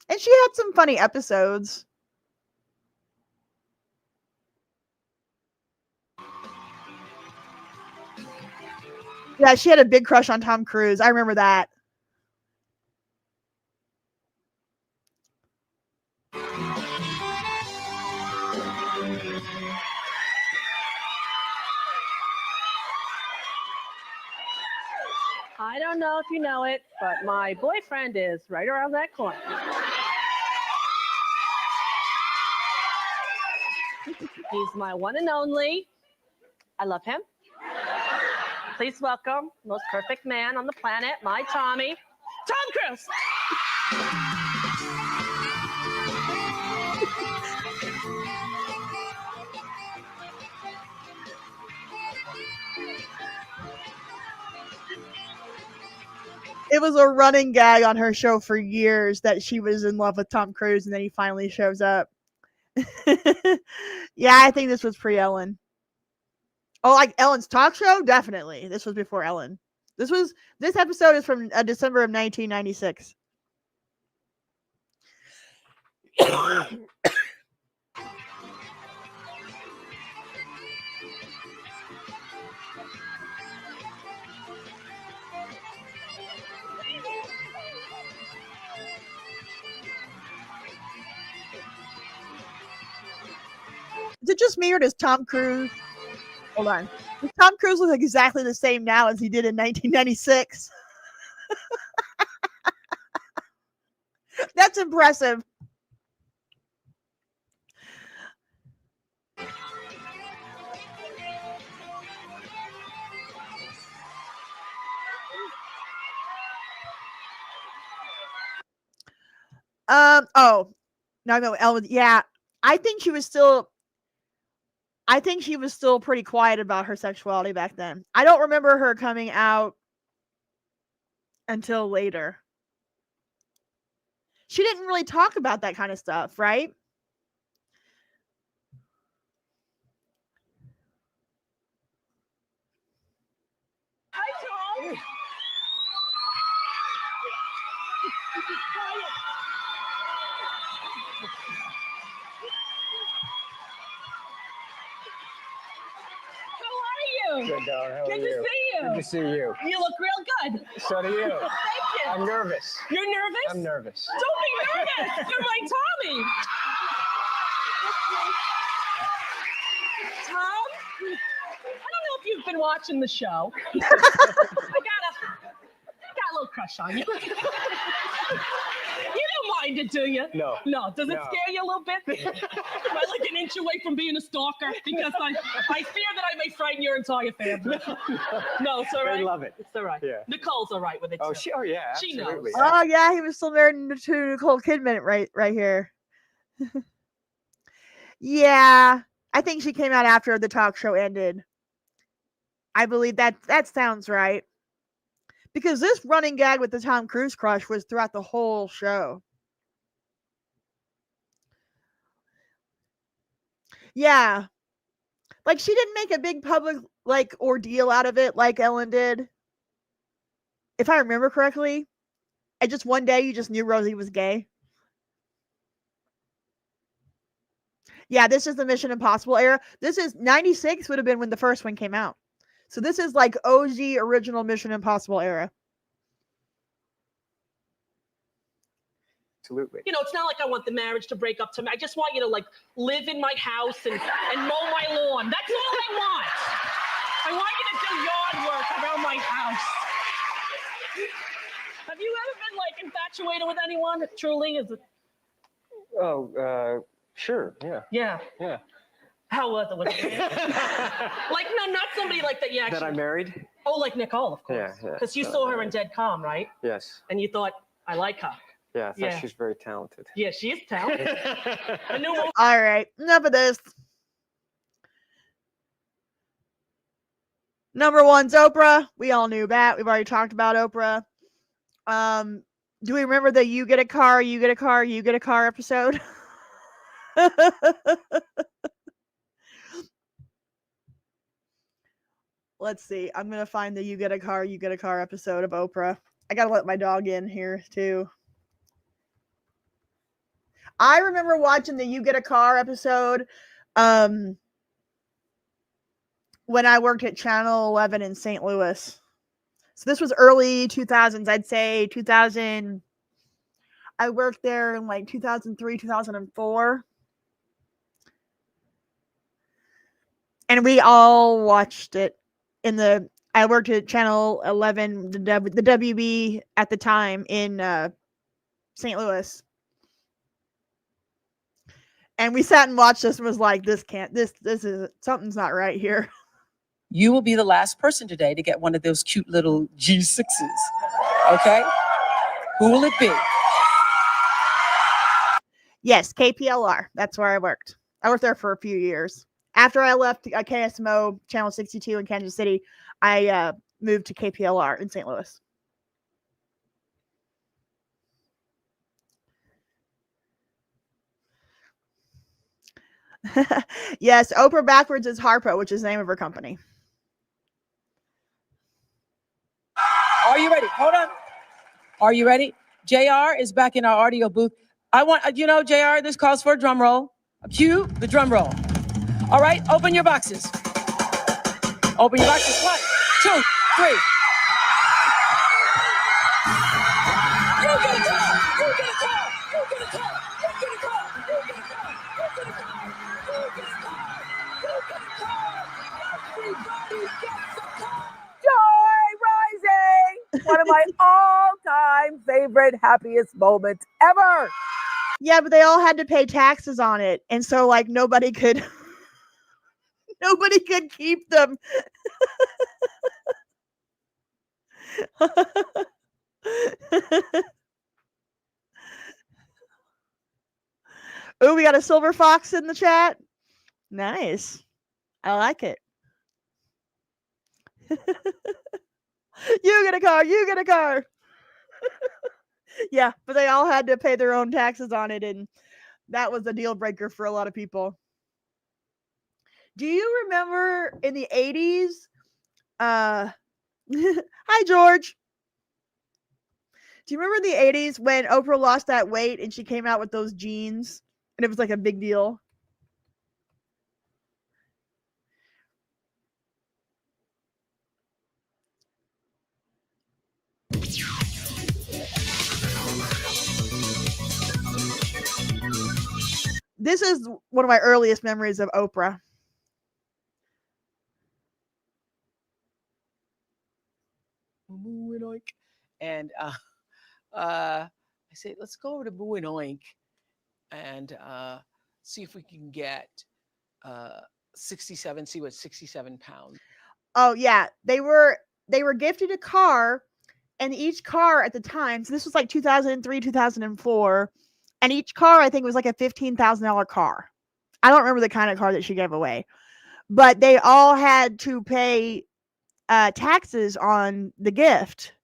And she had some funny episodes. Yeah, she had a big crush on Tom Cruise. I remember that.
I don't know if you know it, but my boyfriend is right around that corner. He's my one and only. I love him. Please welcome most perfect man on the planet, my Tommy, Tom Cruise.
It was a running gag on her show for years that she was in love with Tom Cruise, and then he finally shows up. Yeah, I think this was pre-Ellen. Oh, like Ellen's talk show? Definitely. This was before Ellen. This episode is from December of 1996. Is it just me or does Tom Cruise? Hold on. Does Tom Cruise look exactly the same now as he did in 1996? That's impressive. Oh, no, Ellen. Yeah, I think she was still pretty quiet about her sexuality back then. I don't remember her coming out until later. She didn't really talk about that kind of stuff, right?
Hi, Tom. How are you?
Good, darling. How are
Good to
you?
see you.
Good to see you.
You look real good.
So do you.
Thank you.
I'm nervous.
You're nervous?
I'm nervous.
Don't be nervous. You're my Tommy. Tom, I don't know if you've been watching the show. I got a little crush on you. You don't mind it, do you?
No.
No. Does it
No.
scare you a little bit? Am I like an inch away from being a stalker? Because I fear that I may frighten your entire family. No, it's all right.
They love it.
It's all right.
Yeah.
Nicole's all right with it.
Oh,
too.
yeah,
She knows.
absolutely.
Oh yeah, he was still married to Nicole Kidman right here. Yeah, I think she came out after the talk show ended. I believe that sounds right. Because this running gag with the Tom Cruise crush was throughout the whole show. Yeah. Like she didn't make a big public ordeal out of it like Ellen did. If I remember correctly. And just one day you just knew Rosie was gay. Yeah, this is the Mission Impossible era. This is 96 would have been when the first one came out. So this is like OG original Mission Impossible era.
Absolutely.
You know, it's not like I want the marriage to break up to me. I just want you to live in my house and mow my lawn. That's all I want. I want you to do yard work around my house. Have you ever been infatuated with anyone? Truly, is it?
Oh, sure. Yeah.
Yeah.
Yeah.
How was it? No, not somebody like that. Yeah.
That I married?
Oh, like Nicole, of course.
Yeah.
Because you saw her in Dead Calm, right?
Yes.
And you thought, I like her.
Yeah, I thought she's very talented.
Yeah, she is talented. I knew.
All right, enough of this. Number one's Oprah. We all knew that. We've already talked about Oprah. Do we remember the "You Get a Car, You Get a Car, You Get a Car" episode? Let's see. I'm gonna find the "You Get a Car, You Get a Car" episode of Oprah. I gotta let my dog in here too. I remember watching the "You Get a Car" episode when I worked at Channel 11 in St. Louis. So this was early 2000s. I'd say 2000. I worked there in like 2003, 2004. And we all watched it I worked at Channel 11, the WB at the time in St. Louis. And we sat and watched this and was like, this is, something's not right here.
You will be the last person today to get one of those cute little G6s. Okay? Who will it be?
Yes, KPLR. That's where I worked. I worked there for a few years. After I left KSMO Channel 62 in Kansas City, I moved to KPLR in St. Louis. Yes, Oprah backwards is Harpo, which is the name of her company.
Are you ready? Hold on. Are you ready? JR is back in our audio booth. I want, JR, this calls for a drum roll. Cue the drum roll. All right, open your boxes. Open your boxes. 1, 2, 3. You get a call. You get a call. You get a call. You get a call. You get a call. You get a call. You get a call. You get a call. Everybody gets a call.
Joy Rising! One of my all-time favorite, happiest moments ever.
Yeah, but they all had to pay taxes on it. And so like nobody could keep them. Oh, we got a silver fox in the chat. Nice. I like it. You get a car. You get a car. Yeah, but they all had to pay their own taxes on it, and that was a deal breaker for a lot of people. Do you remember in the 80s? Hi, George. Do you remember in the 80s when Oprah lost that weight and she came out with those jeans and it was like a big deal? This is one of my earliest memories of Oprah.
And I say, let's go over to Boo and Oink and see if we can get 67, see what 67 pounds.
Oh yeah, they were gifted a car, and each car at the time, so this was like 2003, 2004, and each car I think was like a $15,000 car. I don't remember the kind of car that she gave away, but they all had to pay taxes on the gift,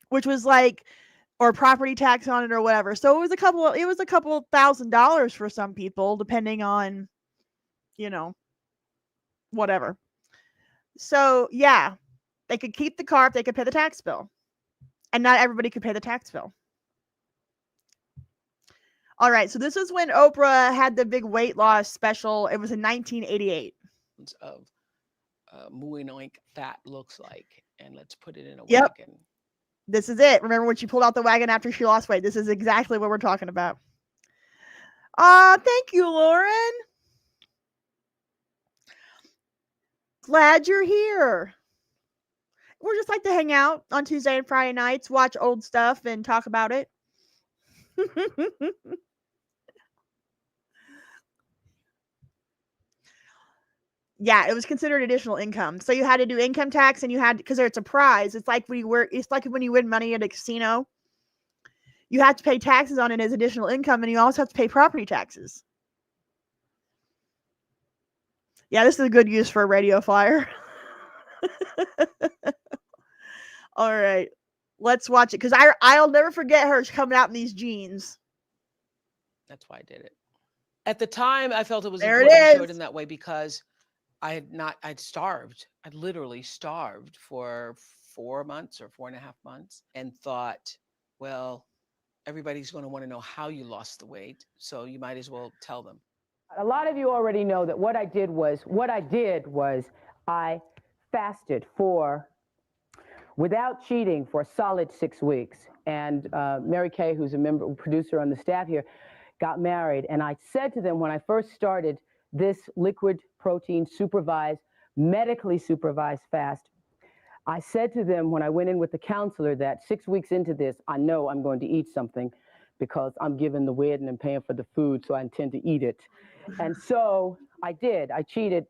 which was like, or property tax on it or whatever. So it was a couple $1,000s for some people, depending on, whatever. So yeah, they could keep the car if they could pay the tax bill, and not everybody could pay the tax bill. All right, so this is when Oprah had the big weight loss special. It was in 1988.
Of Moo and Oink that looks like, and let's put it in a
Yep.
wagon.
This is it. Remember when she pulled out the wagon after she lost weight? This is exactly what we're talking about. Thank you, Lauren. Glad you're here. We're just like to hang out on Tuesday and Friday nights, watch old stuff, and talk about it. Yeah, it was considered additional income. So you had to do income tax, and you had, because it's a prize. It's like when you win money at a casino. You have to pay taxes on it as additional income, and you also have to pay property taxes. Yeah, this is a good use for a radio flyer. All right, let's watch it, because I'll never forget her coming out in these jeans.
That's why I did it. At the time, I felt it was
There it
important to show
is.
it in that way because I'd starved. I'd literally starved for 4 months or 4.5 months, and thought, well, everybody's going to want to know how you lost the weight, so you might as well tell them.
A lot of you already know that what I did was I fasted for without cheating for a solid 6 weeks. And Mary Kay, who's a producer on the staff here, got married. And I said to them when I first started this liquid protein supervised, medically supervised fast, I said to them when I went in with the counselor that 6 weeks into this, I know I'm going to eat something because I'm given the wedding and paying for the food, so I intend to eat it. And so I did. I cheated,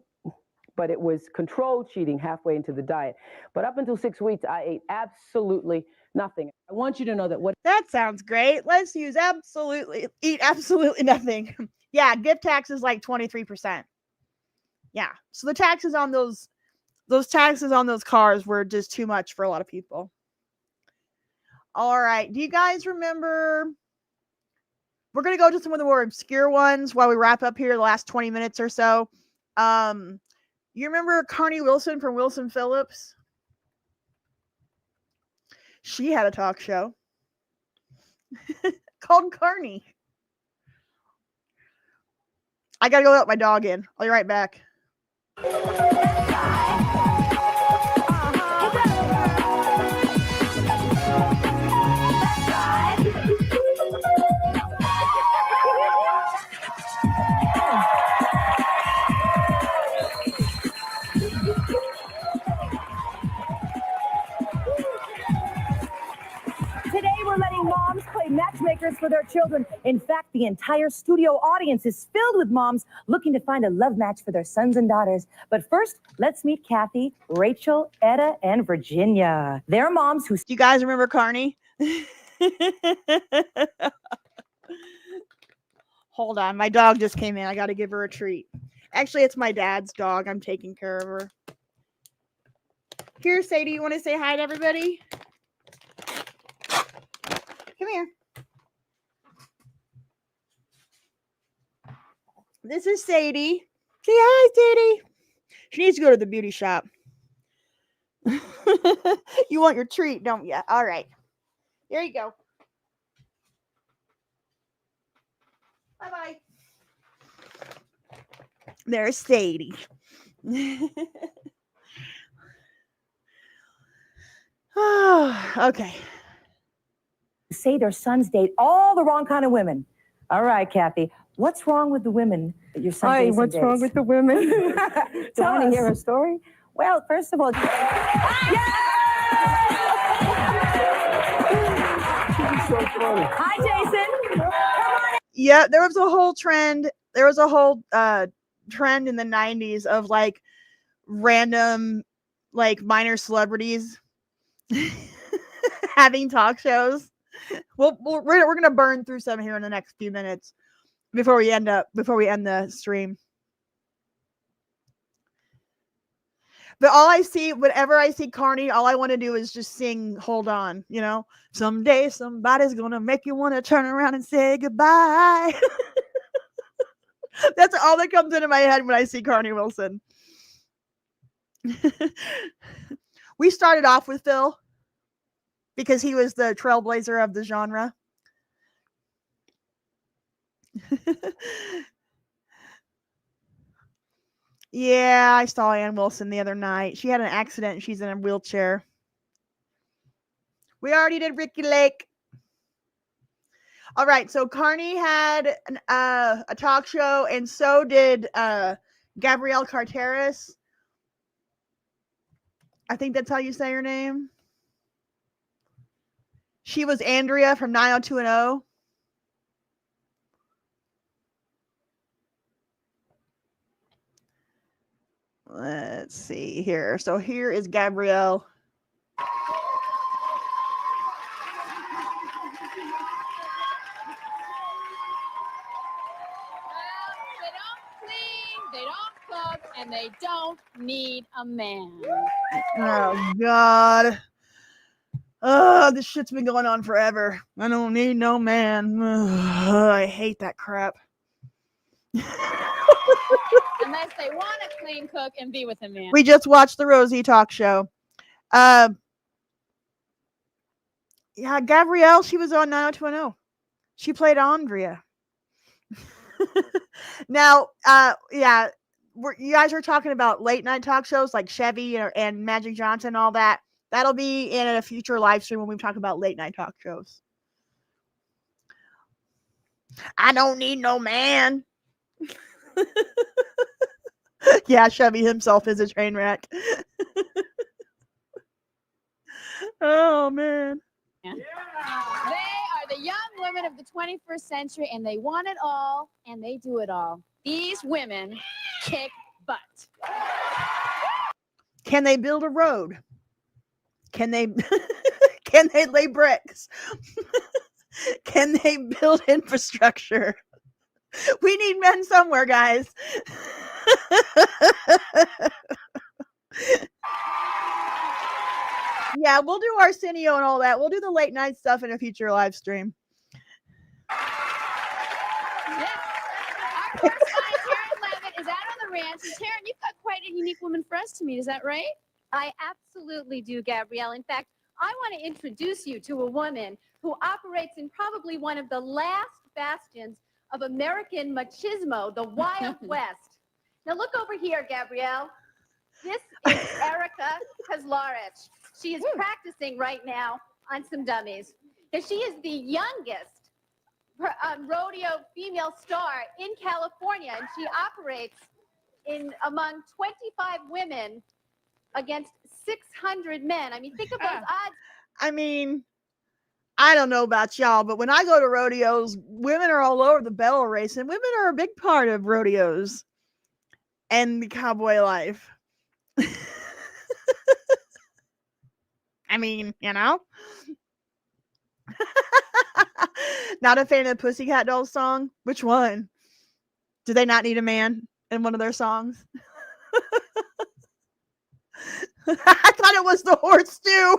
but it was controlled cheating halfway into the diet. But up until 6 weeks, I ate absolutely nothing. I want you to know that
That sounds great. Let's eat absolutely nothing. Yeah, gift tax is like 23%. Yeah. So the taxes on those taxes on those cars were just too much for a lot of people. All right. Do you guys remember? We're going to go to some of the more obscure ones while we wrap up here the last 20 minutes or so. You remember Carney Wilson from Wilson Phillips? She had a talk show called Carney. I got to go let my dog in. I'll be right back.
Today, we're letting moms play matchmakers for their children. In fact, the entire studio audience is filled with moms looking to find a love match for their sons and daughters. But first, let's meet Kathy, Rachel, Etta, and Virginia. They're moms who...
Do you guys remember Carney? Hold on. My dog just came in. I got to give her a treat. Actually, it's my dad's dog. I'm taking care of her. Here, Sadie, you want to say hi to everybody? Come here. This is Sadie. Say hi, Sadie. She needs to go to the beauty shop. You want your treat, don't you? All right. Here you go. Bye-bye. There's Sadie. Okay.
Say their sons date all the wrong kind of women. All right, Kathy. What's wrong with the women that your son dates?
What's wrong with the women?
Do you want to hear a story? Well, first of all, hi, Jason.
Yeah, there was a whole trend. There was a whole trend in the 90s of like random, like minor celebrities having talk shows. We're gonna burn through some here in the next few minutes before we end the stream. But whenever I see Carney, all I want to do is just sing "Hold On." You know, someday somebody's gonna make you want to turn around and say goodbye. That's all that comes into my head when I see Carney Wilson. We started off with Phil because he was the trailblazer of the genre. Yeah, I saw Ann Wilson the other night. She had an accident and she's in a wheelchair. We already did Ricki Lake. All right, so Carney had a talk show, and so did Gabrielle Carteris. I think that's how you say her name. She was Andrea from 90210. Let's see here. So here is Gabrielle.
They don't cook, and they don't need a man.
Oh, God. Oh, this shit's been going on forever. I don't need no man. Ugh, I hate that crap.
Unless they want a clean cook and be with a man.
We just watched the Rosie talk show. Yeah, Gabrielle, she was on 90210. She played Andrea. Now, yeah, you guys are talking about late night talk shows like Chevy and Magic Johnson and all that. That'll be in a future live stream when we talk about late night talk shows. I don't need no man. Yeah, Chevy himself is a train wreck. Oh, man.
They are the young women of the 21st century, and they want it all, and they do it all. These women kick butt.
Can they build a road? Can they can they lay bricks? Can they build infrastructure? We need men somewhere, guys. Yeah, we'll do Arsenio and all that. We'll do the late night stuff in a future live stream.
Yes. Our first client, Taryn Levitt, is out on the ranch. And Taryn, you've got quite a unique woman for us to meet. Is that right?
I absolutely do, Gabrielle. In fact, I want to introduce you to a woman who operates in probably one of the last bastions of American machismo, the Wild West. Now look over here, Gabrielle. This is Erica Kozlarich. She is practicing right now on some dummies. Now, she is the youngest rodeo female star in California, and she operates among 25 women against 600 men. I mean, think of those odds.
I mean, I don't know about y'all, but when I go to rodeos, women are all over the barrel race, and women are a big part of rodeos and the cowboy life. I mean, you know. Not a fan of the Pussycat Dolls song? Which one? Do they not need a man in one of their songs? I thought it was the horse too.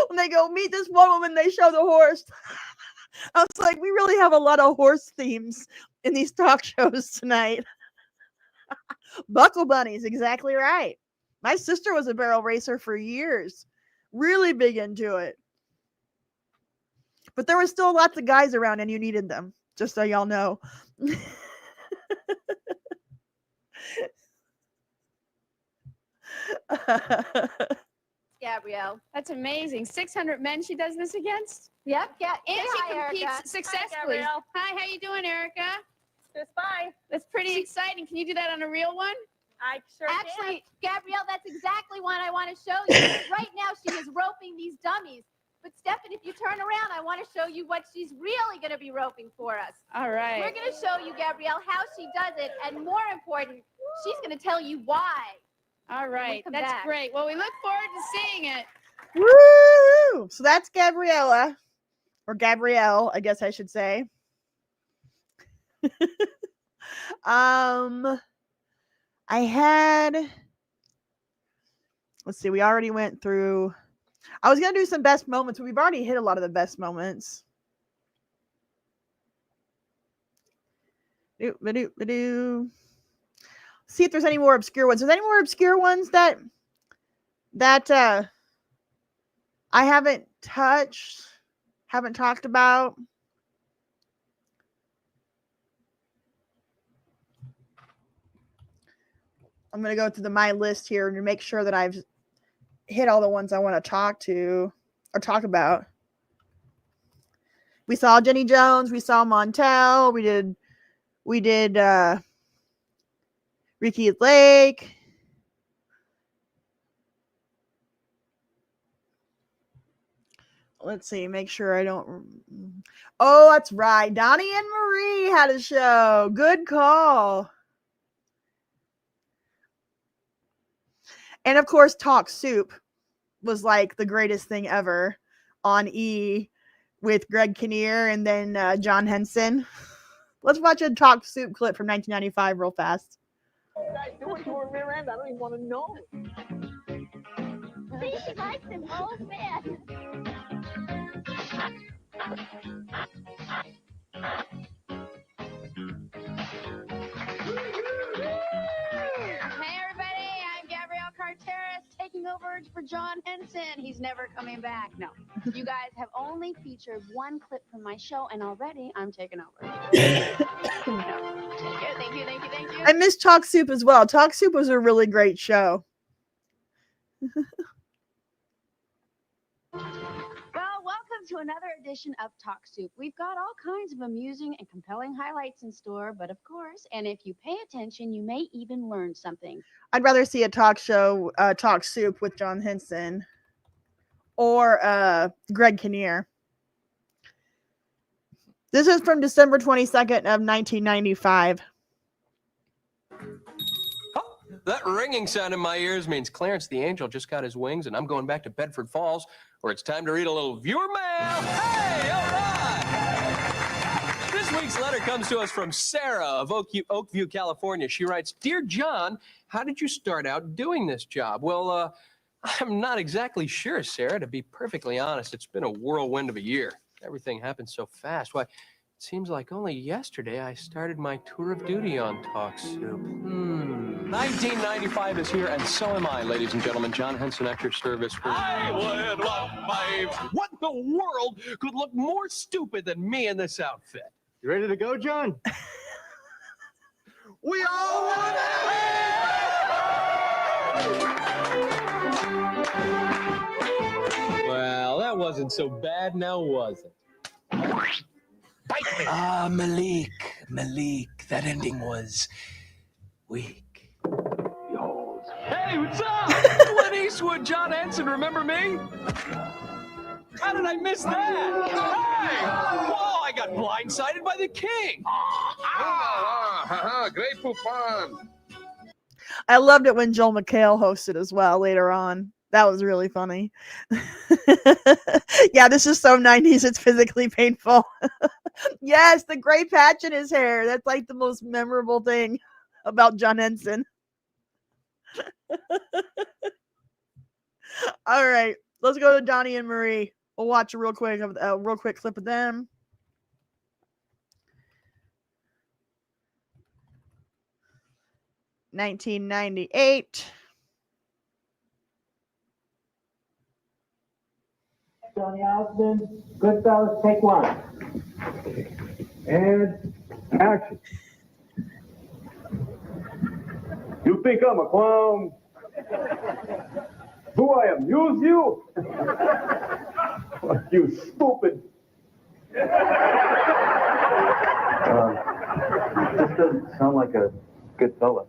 When they go meet this one woman, they show the horse. I was like, we really have a lot of horse themes in these talk shows tonight. Buckle bunnies, exactly right. My sister was a barrel racer for years. Really big into it. But there was still lots of guys around and you needed them, just so y'all know.
Gabrielle, that's amazing. 600 men she does this against?
Yep, yeah.
And
Say
she
hi,
competes
Erica.
successfully.
Hi, Gabrielle.
Hi, how you doing, Erica?
Just fine.
That's pretty exciting. Can you do that on a real one?
I sure
Actually,
Gabrielle, that's exactly what I want to show you. Right now, she is roping these dummies. But Stephanie, if you turn around, I want to show you what she's really going to be roping for us.
All right.
We're going to show you, Gabrielle, how she does it. And more important, she's going to tell you why.
All right.
Come
That's
back.
great. Well, we look forward to seeing it.
Woo! So that's Gabriella, or Gabrielle, I guess I should say. I had, let's see, we already went through. I was going to do some best moments, but we've already hit a lot of the best moments. See if there's any more obscure ones. Is there any more obscure ones that I haven't touched, haven't talked about? I'm going to go through my list here to make sure that I've hit all the ones I want to talk to or talk about. We saw Jenny Jones. We saw Montel. We did Ricki Lake. Let's see. Make sure I don't. Oh, that's right. Donny and Marie had a show. Good call. And of course, Talk Soup was like the greatest thing ever on E with Greg Kinnear and then John Henson. Let's watch a Talk Soup clip from 1995 real fast.
You guys doing to her rear end? I don't even want to know. See, she likes him all fast.
Hey, everybody. I'm Gabrielle Carteris taking over for John Henson. He's never coming back. No. You guys have only featured one clip from my show, and already I'm taking over. Thank you.
I miss Talk Soup as well. Talk Soup was a really great show.
Well, welcome to another edition of Talk Soup. We've got all kinds of amusing and compelling highlights in store, but of course, and if you pay attention, you may even learn something.
I'd rather see a talk show, Talk Soup with John Henson or Greg Kinnear. This is from December 22nd of 1995.
That ringing sound in my ears means Clarence the Angel just got his wings, and I'm going back to Bedford Falls, where it's time to read a little viewer mail. Hey, all right! This week's letter comes to us from Sarah of Oakview, California. She writes, Dear John, how did you start out doing this job? Well, I'm not exactly sure, Sarah. To be perfectly honest, it's been a whirlwind of a year. Everything happened so fast. Why, it seems like only yesterday I started my tour of duty on Talk Soup. 1995 is here, and so am I, ladies and gentlemen. John Henson at your service. I would love my... What in the world could look more stupid than me in this outfit? You ready to go, John? We all want to Well, that wasn't so bad, now was it?
Ah, Malik, that ending was weak.
Hey, what's up? Clint Eastwood, John Henson, remember me? How did I miss that? Hey! Whoa, I got blindsided by the king.
Great poupon.
I loved it when Joel McHale hosted as well later on. That was really funny. Yeah, this is so 90s. It's physically painful. Yes, the gray patch in his hair. That's like the most memorable thing about John Henson. All right, let's go to Donny and Marie. We'll watch a real quick clip of them. $1998.
Johnny Osmond, Goodfellas, take one. And action. You think I'm a clown? Do I amuse you? You stupid. This doesn't sound like a good fella.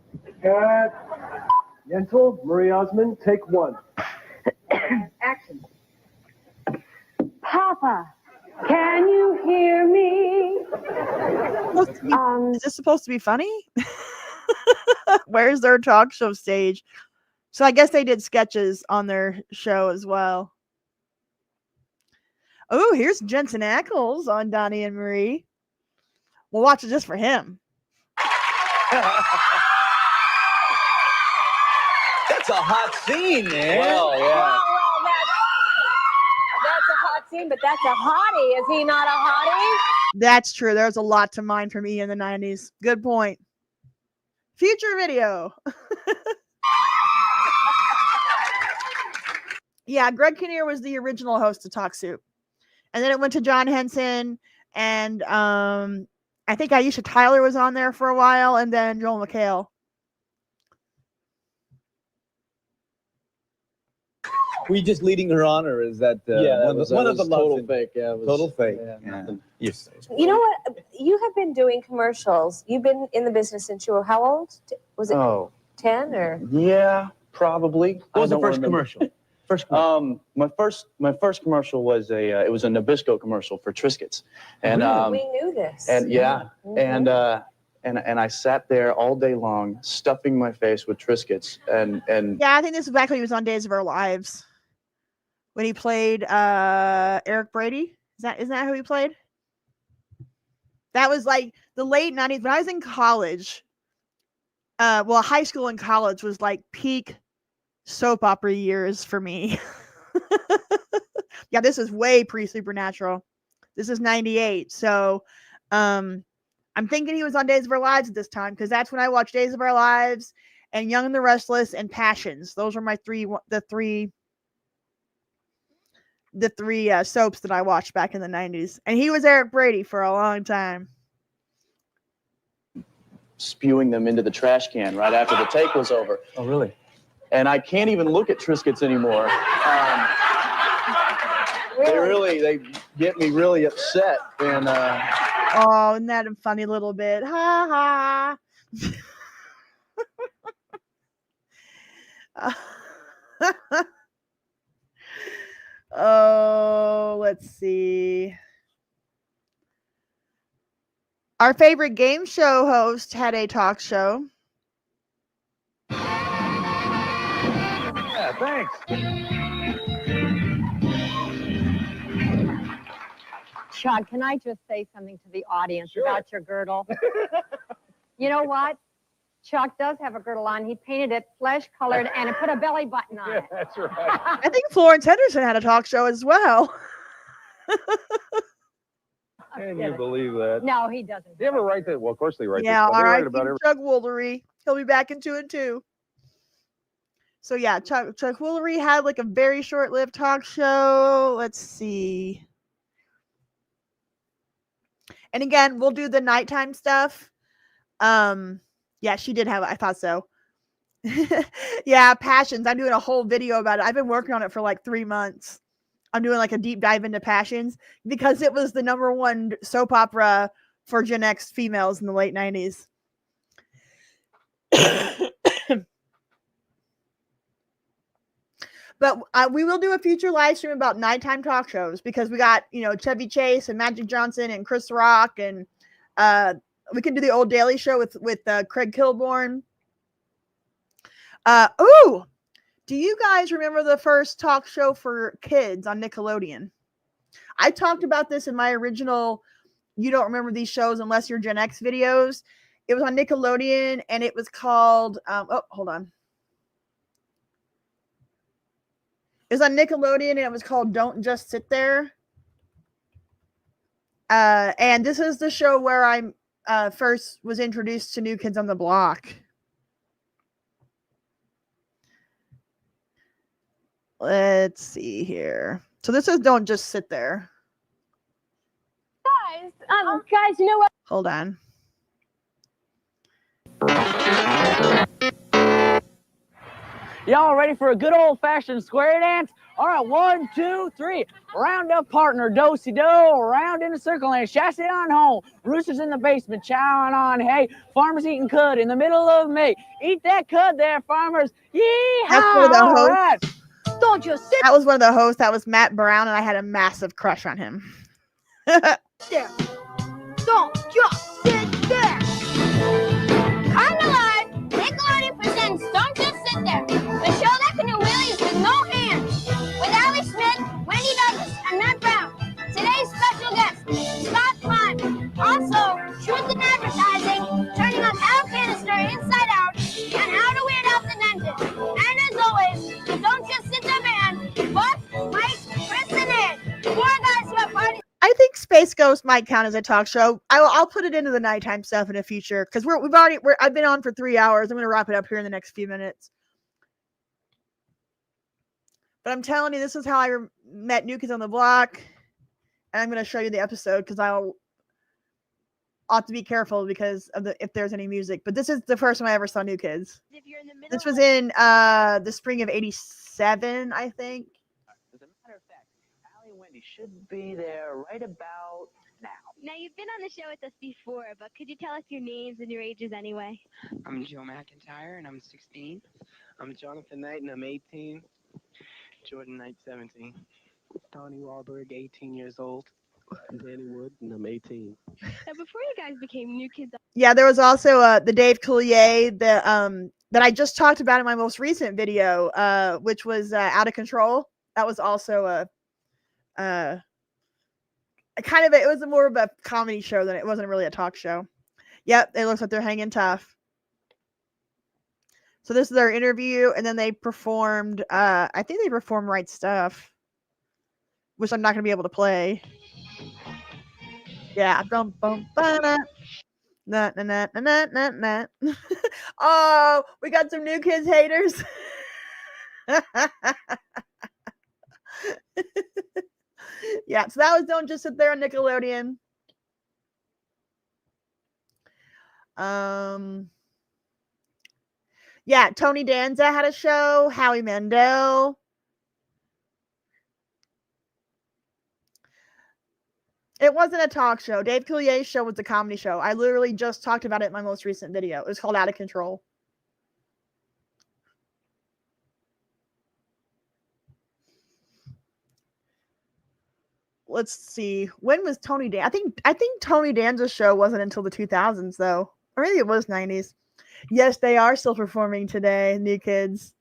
Yentl, Marie Osmond, take one.
Action. Papa, can you hear me?
Is this supposed to be funny? Where's their talk show stage? So I guess they did sketches on their show as well. Oh, here's Jensen Ackles on Donny and Marie. We'll watch it just for him.
That's a hot scene, man.
Well, that's a hot scene, but that's a hottie. Is he not a hottie?
That's true. There's a lot to mine from E in the 90s. Good point. Future video. Yeah, Greg Kinnear was the original host of Talk Soup. And then it went to John Henson, and I think Aisha Tyler was on there for a while, and then Joel McHale.
Were you just leading her on, or is that one of the
total
love
fake? Yeah, it was,
total fake.
Yeah.
Yes.
You know what? You have been doing commercials. You've been in the business since you were how old? Was it 10 or?
Yeah, probably.
What was the
I don't
first
remember.
commercial?
My first commercial was it was a Nabisco commercial for Triscuits, and
we knew this.
and and I sat there all day long stuffing my face with Triscuits, and
Yeah, I think this is back when he was on Days of Our Lives. When he played Eric Brady. Isn't that who he played? That was like the late 90s. When I was in college, high school and college was like peak soap opera years for me. Yeah, this is way pre-Supernatural. This is 98. So I'm thinking he was on Days of Our Lives at this time, because that's when I watched Days of Our Lives and Young and the Restless and Passions. Those were my three soaps that I watched back in the 90s. And he was Eric Brady for a long time.
spewing them into the trash can right after the take was over.
Oh, really?
And I can't even look at Triscuits anymore.
they get me really upset. And
oh, isn't that a funny little bit? Ha ha. Oh, let's see. Our favorite game show host had a talk show.
yeah, thanks.
Chuck, can I just say something to the audience about your girdle? You know what? Chuck does have a girdle on. He painted it flesh-colored and it put a belly button on it.
That's right.
I think Florence Henderson had a talk show as well.
Can you believe that?
No, he doesn't.
They ever write that? Well, of course they write
Yeah,
this.
all
They
right.
write about everything.
Chuck Woolery. He'll be back in 2 and 2. So yeah, Chuck Woolery had like a very short-lived talk show. Let's see. And again, we'll do the nighttime stuff. Yeah, she did have, I thought so. Yeah, Passions. I'm doing a whole video about it. I've been working on it for like 3 months. I'm doing like a deep dive into Passions because it was the #1 soap opera for Gen X females in the late 90s. But we will do a future live stream about nighttime talk shows because we got, Chevy Chase and Magic Johnson and Chris Rock, and we can do the old Daily Show with Craig Kilborn. Do you guys remember the first talk show for kids on Nickelodeon? I talked about this in my original You Don't Remember These Shows Unless You're Gen X videos. It was on Nickelodeon, and it was called, hold on. It was on Nickelodeon, and it was called Don't Just Sit There. And this is the show where I first was introduced to New Kids on the Block. Let's see here. So this is Don't Just Sit There.
Guys, you know what?
Hold on.
Y'all ready for a good old-fashioned square dance? All right, 1, 2, 3. Round up, partner, do-si-do. Round in a circle and chassis on home. Roosters in the basement chowing on hay. Farmers eating cud in the middle of May. Eat that cud there, farmers. Yeehaw!
That's one of the
All
hosts.
right.
Don't just sit
That was one of the hosts. That was Matt Brown, and I had a massive crush on him.
there. Don't just sit there. On the line, Nickelodeon presents Don't Just Sit There, the show that can do wheelies with no hands. With Ali Smith, Wendy Douglas, and Matt Brown. Today's special guest, Scott Klein. Also, Truth in Advertising, turning on Al Canister Inside Out, and How to Weird Out the Dentist. And as always, the Don't Just Sit There band, Buck, Mike, Chris, and Ed. 4 guys who have parties.
I think Space Ghost might count as a talk show. I'll put it into the nighttime stuff in the future because I've been on for 3 hours. I'm going to wrap it up here in the next few minutes. But I'm telling you, this is how I met New Kids on the Block, and I'm going to show you the episode because I'll have to be careful because of if there's any music. But this is the first time I ever saw New Kids. This was in the spring of '87, I think.
As a matter of fact, Allie and Wendy should be there right about now.
Now, you've been on the show with us before, but could you tell us your names and your ages anyway?
I'm Joe McIntyre, and I'm 16. I'm Jonathan Knight, and I'm 18. Jordan Knight, 17. Donnie Wahlberg, 18 years old. Danny Wood, and I'm 18.
Now, before you guys became New Kids,
Yeah, there was also the Dave Coulier that I just talked about in my most recent video, which was Out of Control. That was also it was more of a comedy show than it wasn't really a talk show. Yep, it looks like they're hanging tough. So this is their interview, and then they performed. I think they performed Right Stuff, which I'm not going to be able to play. Yeah, bum bum ba na na na na na na. Oh, we got some New Kids haters. Yeah, so that was Don't Just Sit There on Nickelodeon. Yeah, Tony Danza had a show. Howie Mandel. It wasn't a talk show. Dave Coullier's show was a comedy show. I literally just talked about it in my most recent video. It was called Out of Control. Let's see. When was Tony Dan? I think Tony Danza's show wasn't until the 2000s though. Or maybe it was 90s. Yes, they are still performing today, New Kids.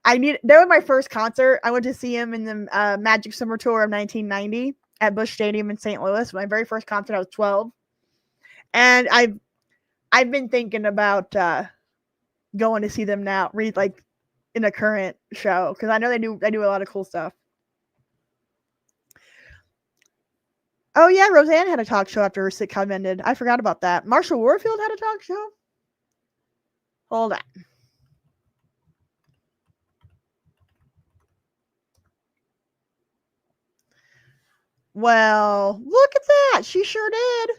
That was my first concert. I went to see him in the Magic Summer Tour of 1990 at Busch Stadium in St. Louis. My very first concert, I was 12. And I've been thinking about going to see them now, like in a current show, because I know they do a lot of cool stuff. Oh yeah, Roseanne had a talk show after her sitcom ended. I forgot about that. Marshall Warfield had a talk show. Hold on. Well, look at that. She sure did.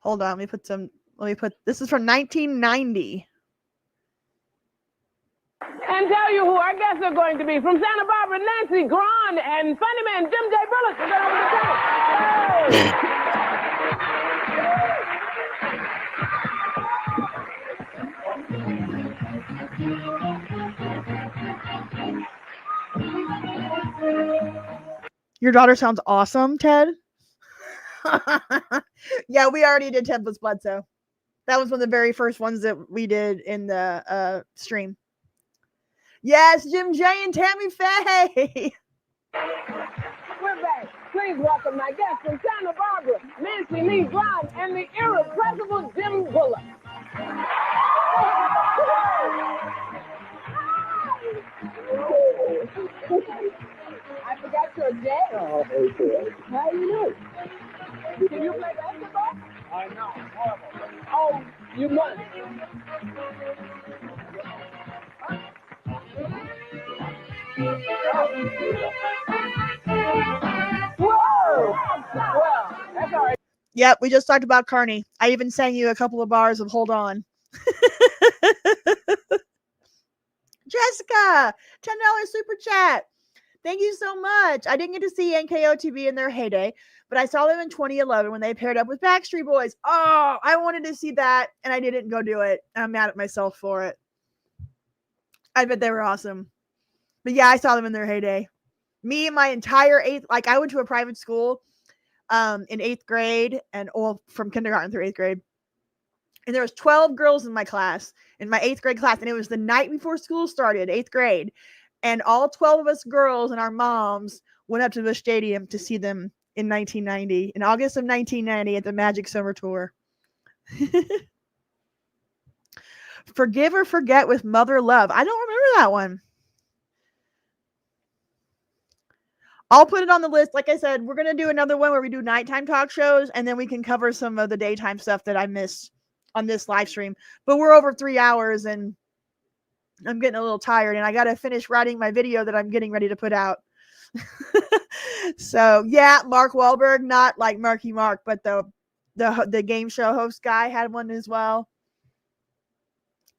Hold on. This is from 1990.
And tell you who our guests are going to be. From Santa Barbara, Nancy Grand and funny man Jim J. Bullock. We're going over the top.
Your daughter sounds awesome, Ted. Yeah, we already did Ted Plus Bledsoe. That was one of the very first ones that we did in the stream. Yes, Jim J and Tammy Faye.
We're back. Please welcome my guests from Santa Barbara, Nancy Lee Brown and the irrepressible Jim Bullock. I forgot your dad.
Oh, okay.
How you doing? Can you play basketball?
I know. Horrible.
Oh, you must. Whoa! Well, that's all right.
Yep, we just talked about Carney. I even sang you a couple of bars of Hold On. Jessica, $10 super chat. Thank you so much. I didn't get to see NKOTB in their heyday, but I saw them in 2011 when they paired up with Backstreet Boys. Oh, I wanted to see that, and I didn't go do it. I'm mad at myself for it. I bet they were awesome. But yeah, I saw them in their heyday. Me and my entire I went to a private school in 8th grade from kindergarten through 8th grade. And there was 12 girls in my class, in my 8th grade class. And it was the night before school started, 8th grade. And all 12 of us girls and our moms went up to the stadium to see them in 1990, in August of 1990 at the Magic Summer Tour. Forgive or Forget with Mother Love. I don't remember that one. I'll put it on the list. Like I said, we're going to do another one where we do nighttime talk shows, and then we can cover some of the daytime stuff that I missed on this live stream. But we're over 3 hours, and I'm getting a little tired, and I got to finish writing my video that I'm getting ready to put out. So, yeah, Mark Wahlberg, not like Marky Mark, but the game show host guy had one as well.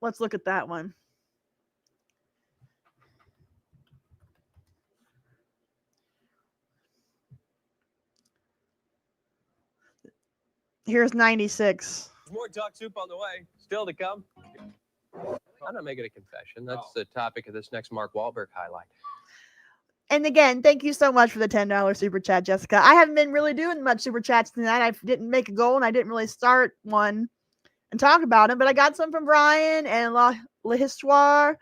Let's look at that one. Here's 96.
There's more talk soup on the way. Still to come. I'm not making a confession. That's the topic of this next Mark Wahlberg highlight.
And again, thank you so much for the $10 super chat, Jessica. I haven't been really doing much super chats tonight. I didn't make a goal, and I didn't really start one and talk about them, but I got some from Brian and La Histoire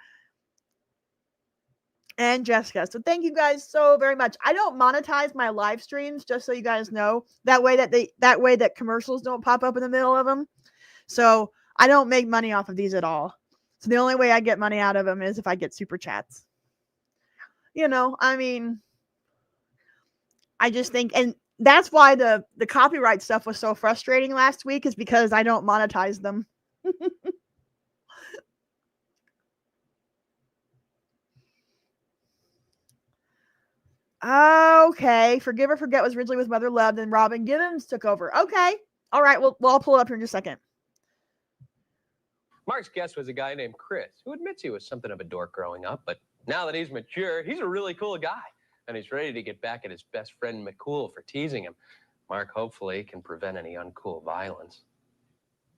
and Jessica. So thank you guys so very much. I don't monetize my live streams, just so you guys know. That way that commercials don't pop up in the middle of them. So I don't make money off of these at all. So the only way I get money out of them is if I get super chats. You know, I mean, I just think, and that's why the copyright stuff was so frustrating last week, is because I don't monetize them. Okay, Forgive or Forget was originally with Mother Love, then Robin Gibbons took over. Okay, all right, well, I'll pull it up here in just a second.
Mark's guest was a guy named Chris, who admits he was something of a dork growing up, but now that he's mature, he's a really cool guy. and he's ready to get back at his best friend McCool for teasing him. Mark hopefully can prevent any uncool violence.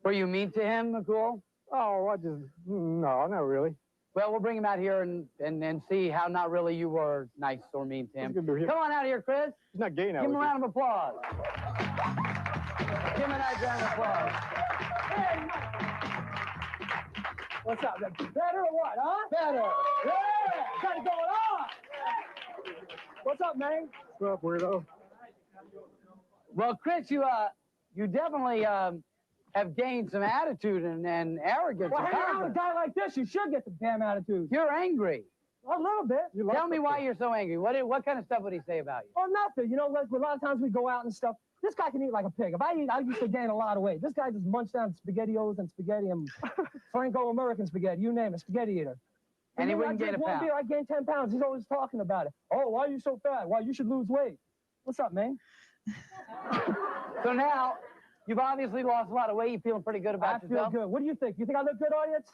Were you mean to him, McCool?
Oh, no, not really.
Well, we'll bring him out here and see how not really you were nice or mean to him. Come on out here, Chris.
He's not gay now.
Give him a round of applause. Give him a nice round of applause.
Hey, what's up? Better or what, huh? Better. Yeah, got it going on. What's up, man? What's up, weirdo?
Well, Chris, you definitely have gained some attitude and arrogance.
Well, hang around with a guy like this, you should get some damn attitude.
You're angry.
A little bit.
Tell me why you're so angry. What kind of stuff would he say about you?
Oh, nothing. You know, like a lot of times we go out and stuff. This guy can eat like a pig. If I eat, I used to gain a lot of weight. This guy just munched down SpaghettiOs and spaghetti and Franco-American spaghetti, you name it, spaghetti eater.
And he wouldn't gain a
one
pound.
beer, I gained 10 pounds. He's always talking about it. Oh, why are you so fat? Why, you should lose weight. What's up, man?
So now, you've obviously lost a lot of weight. You're feeling pretty good about yourself.
I feel good. What do you think? You think I look good, audience?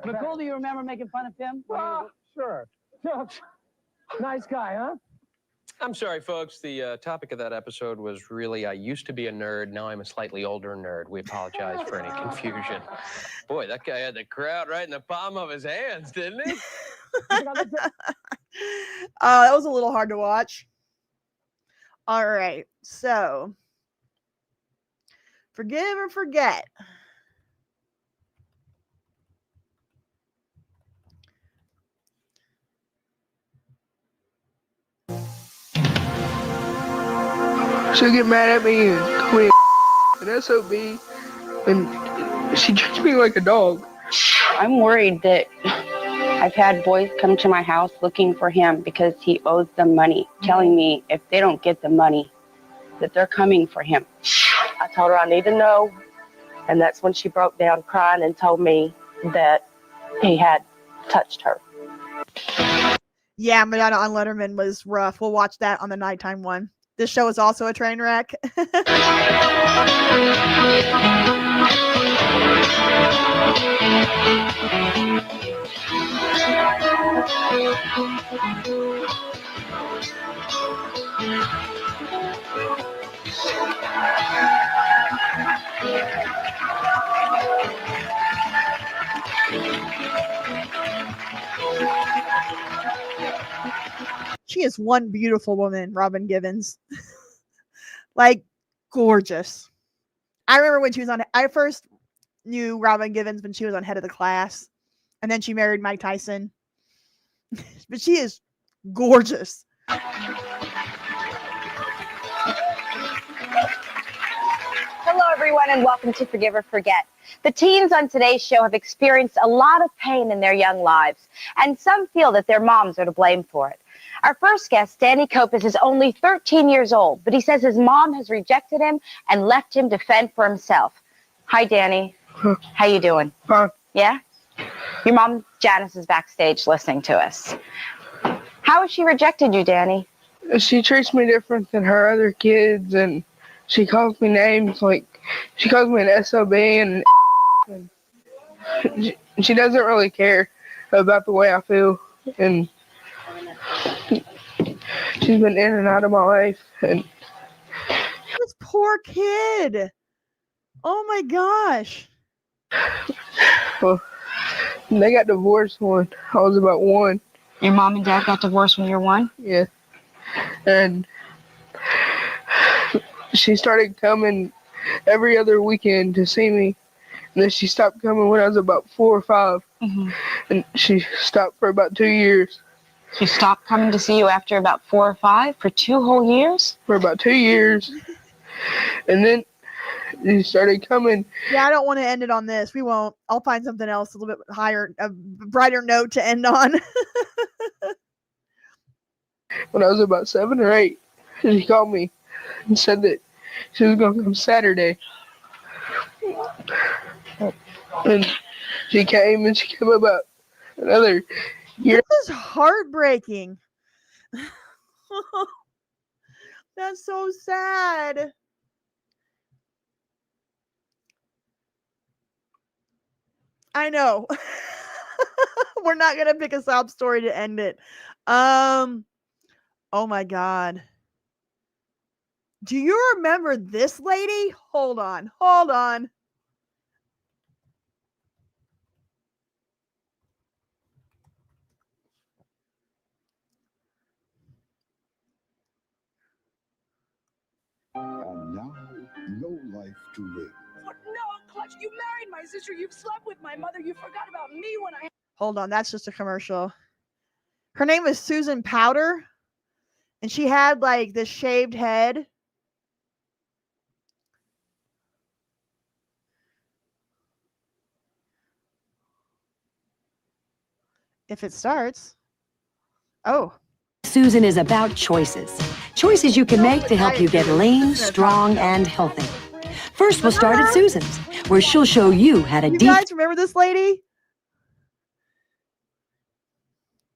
McCool, do you remember making fun of him?
Sure. Nice guy, huh?
I'm sorry, folks. The topic of that episode was really, I used to be a nerd. Now I'm a slightly older nerd. We apologize for any confusion. Boy, that guy had the crowd right in the palm of his hands, didn't he?
That was a little hard to watch. All right, so forgive or forget.
She'll get mad at me and call me an SOB, and she treats me like a dog.
I'm worried that I've had boys come to my house looking for him because he owes them money, telling me if they don't get the money, that they're coming for him.
I told her I need to know, and that's when she broke down crying and told me that he had touched her.
Yeah, Madonna on Letterman was rough. We'll watch that on the nighttime one. This show is also a train wreck. She is one beautiful woman, Robin Givens. Like, gorgeous. I remember when she was on, I first knew Robin Givens when she was on Head of the Class, and then she married Mike Tyson. But she is gorgeous.
Hello, everyone, and welcome to Forgive or Forget. The teens on today's show have experienced a lot of pain in their young lives, and some feel that their moms are to blame for it. Our first guest, Danny Kopis, is only 13 years old, but he says his mom has rejected him and left him to fend for himself. Hi, Danny. How you doing?
Fine.
Yeah? Your mom, Janice, is backstage listening to us. How has she rejected you, Danny?
She treats me different than her other kids, and she calls me names like, she calls me an SOB, and she doesn't really care about the way I feel, and she's been in and out of my life. And
this poor kid. Oh my gosh.
Well, they got divorced when I was about 1.
Your mom and dad got divorced when you were 1?
Yeah. And she started coming every other weekend to see me. And then she stopped coming when I was about 4 or 5.
Mm-hmm.
And she stopped for about 2 years.
She stopped coming to see you after about 4 or 5 for 2 whole years?
For about 2 years. And then she started coming.
Yeah, I don't want to end it on this. We won't. I'll find something else a little bit higher, a brighter note to end on.
When I was about 7 or 8, she called me and said that she was going to come Saturday. And she came about another year.
This is heartbreaking. That's so sad. I know. We're not gonna pick a sob story to end it. Oh my god. Do you remember this lady? Hold on.
And now, no life to live.
What? No, Clutch, you married my sister. You've slept with my mother. You forgot about me when I...
Hold on, that's just a commercial. Her name was Susan Powder, and she had like this shaved head. If it starts. Oh.
Susan is about choices. Choices you can make to help you get lean, strong, and healthy. First, we'll start at Susan's, where she'll show you how to
You guys remember this lady?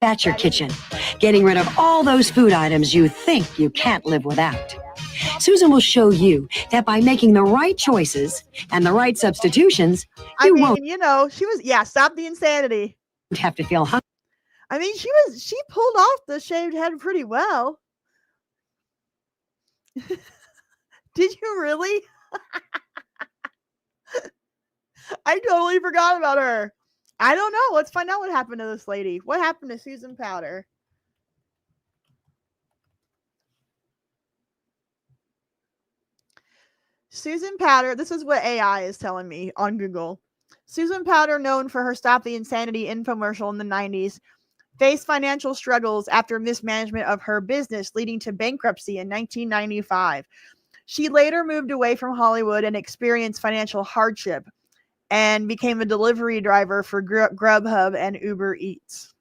at your kitchen, getting rid of all those food items you think you can't live without. Susan will show you that by making the right choices and the right substitutions, you won't
You know, she was, stop the insanity.
have to feel hungry.
I mean, she pulled off the shaved head pretty well. Did you really? I totally forgot about her. I don't know. Let's find out what happened to this lady. What happened to Susan Powder? Susan Powder, this is what AI is telling me on Google. Susan Powder, known for her Stop the Insanity infomercial in the 90s, faced financial struggles after mismanagement of her business, leading to bankruptcy in 1995. She later moved away from Hollywood and experienced financial hardship and became a delivery driver for Grubhub and Uber Eats.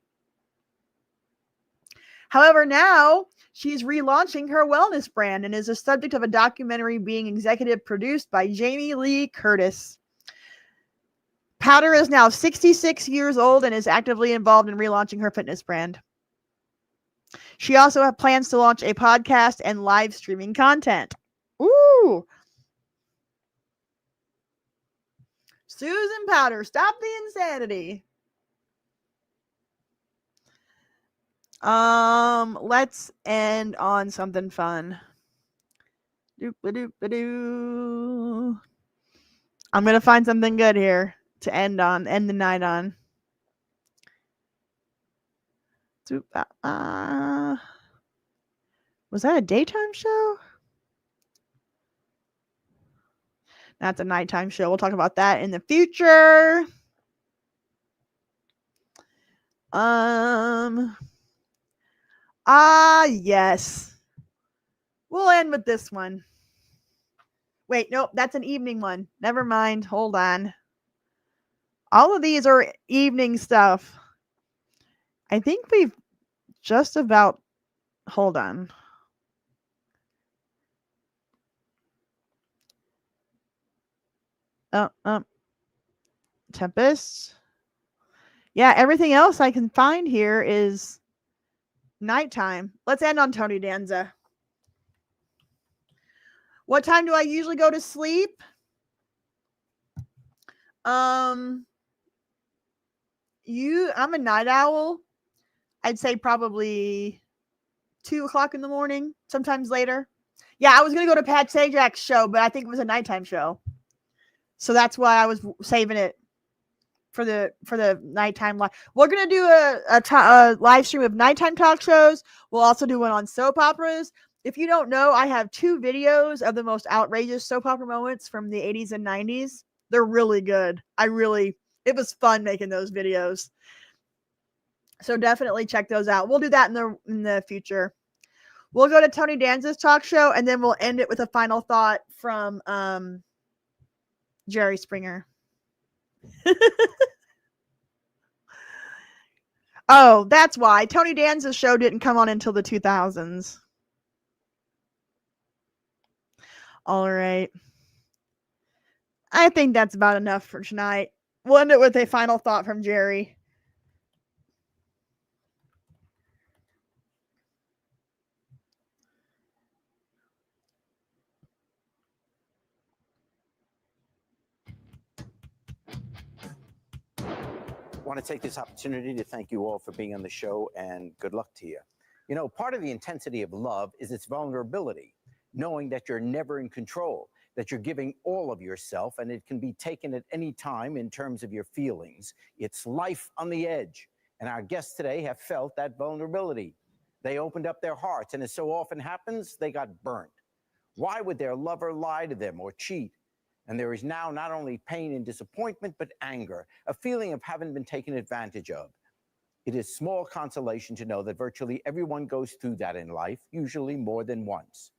However, now she's relaunching her wellness brand and is the subject of a documentary being executive produced by Jamie Lee Curtis. Powder is now 66 years old and is actively involved in relaunching her fitness brand. She also has plans to launch a podcast and live streaming content. Ooh. Susan Powder, stop the insanity. Let's end on something fun. Doop-a-doop-a-doo. I'm gonna find something good here to end the night on. Was that a daytime show? That's a nighttime show. We'll talk about that in the future. Yes. We'll end with this one. Wait, nope, that's an evening one. Never mind. Hold on. All of these are evening stuff. I think we've just about... Hold on. Tempest. Yeah, everything else I can find here is nighttime. Let's end on Tony Danza. What time do I usually go to sleep? I'm a night owl. I'd say probably 2 o'clock in the morning, sometimes later. Yeah, I was going to go to Pat Sajak's show, but I think it was a nighttime show. So that's why I was saving it for the nighttime live. We're going to do a live stream of nighttime talk shows. We'll also do one on soap operas. If you don't know, I have 2 videos of the most outrageous soap opera moments from the 80s and 90s. They're really good. It was fun making those videos. So definitely check those out. We'll do that in the future. We'll go to Tony Danza's talk show, and then we'll end it with a final thought from Jerry Springer. Oh, that's why. Tony Danza's show didn't come on until the 2000s. All right. I think that's about enough for tonight. We'll end it with a final thought from Jerry.
want to take this opportunity to thank you all for being on the show, and good luck to you. You know, part of the intensity of love is its vulnerability, knowing that you're never in control, that you're giving all of yourself, and it can be taken at any time in terms of your feelings. It's life on the edge, and our guests today have felt that vulnerability. They opened up their hearts, and as so often happens, they got burnt. Why would their lover lie to them or cheat? And there is now not only pain and disappointment, but anger, a feeling of having been taken advantage of. It is small consolation to know that virtually everyone goes through that in life, usually more than once.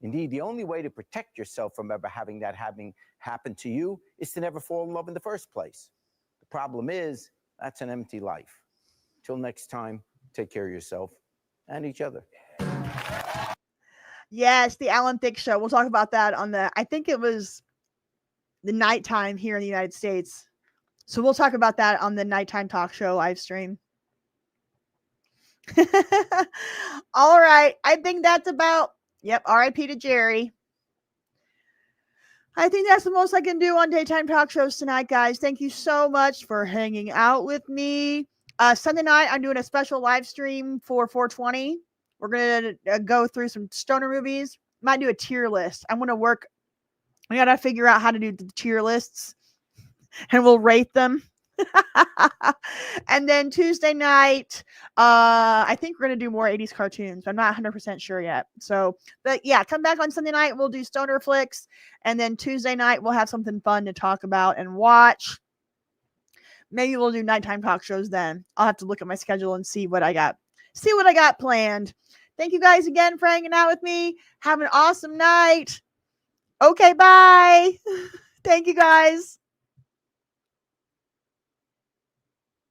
Indeed, the only way to protect yourself from ever having that happen to you is to never fall in love in the first place. The problem is, that's an empty life. Till next time, take care of yourself and each other.
Yes, the Alan Thicke Show. We'll talk about that on I think it was the nighttime here in the United States. So we'll talk about that on the nighttime talk show live stream. All right. I think that's about, RIP to Jerry. I think that's the most I can do on daytime talk shows tonight, guys. Thank you so much for hanging out with me. Sunday night, I'm doing a special live stream for 420. We're going to go through some stoner movies. Might do a tier list. I want to work. We got to figure out how to do the tier lists, and we'll rate them. And then Tuesday night, I think we're going to do more 80s cartoons. I'm not 100% sure yet. So, but yeah, come back on Sunday night. We'll do stoner flicks. And then Tuesday night, we'll have something fun to talk about and watch. Maybe we'll do nighttime talk shows then. I'll have to look at my schedule and see what I got. See what I got planned. Thank you guys again for hanging out with me. Have an awesome night. Okay, bye. Thank you guys.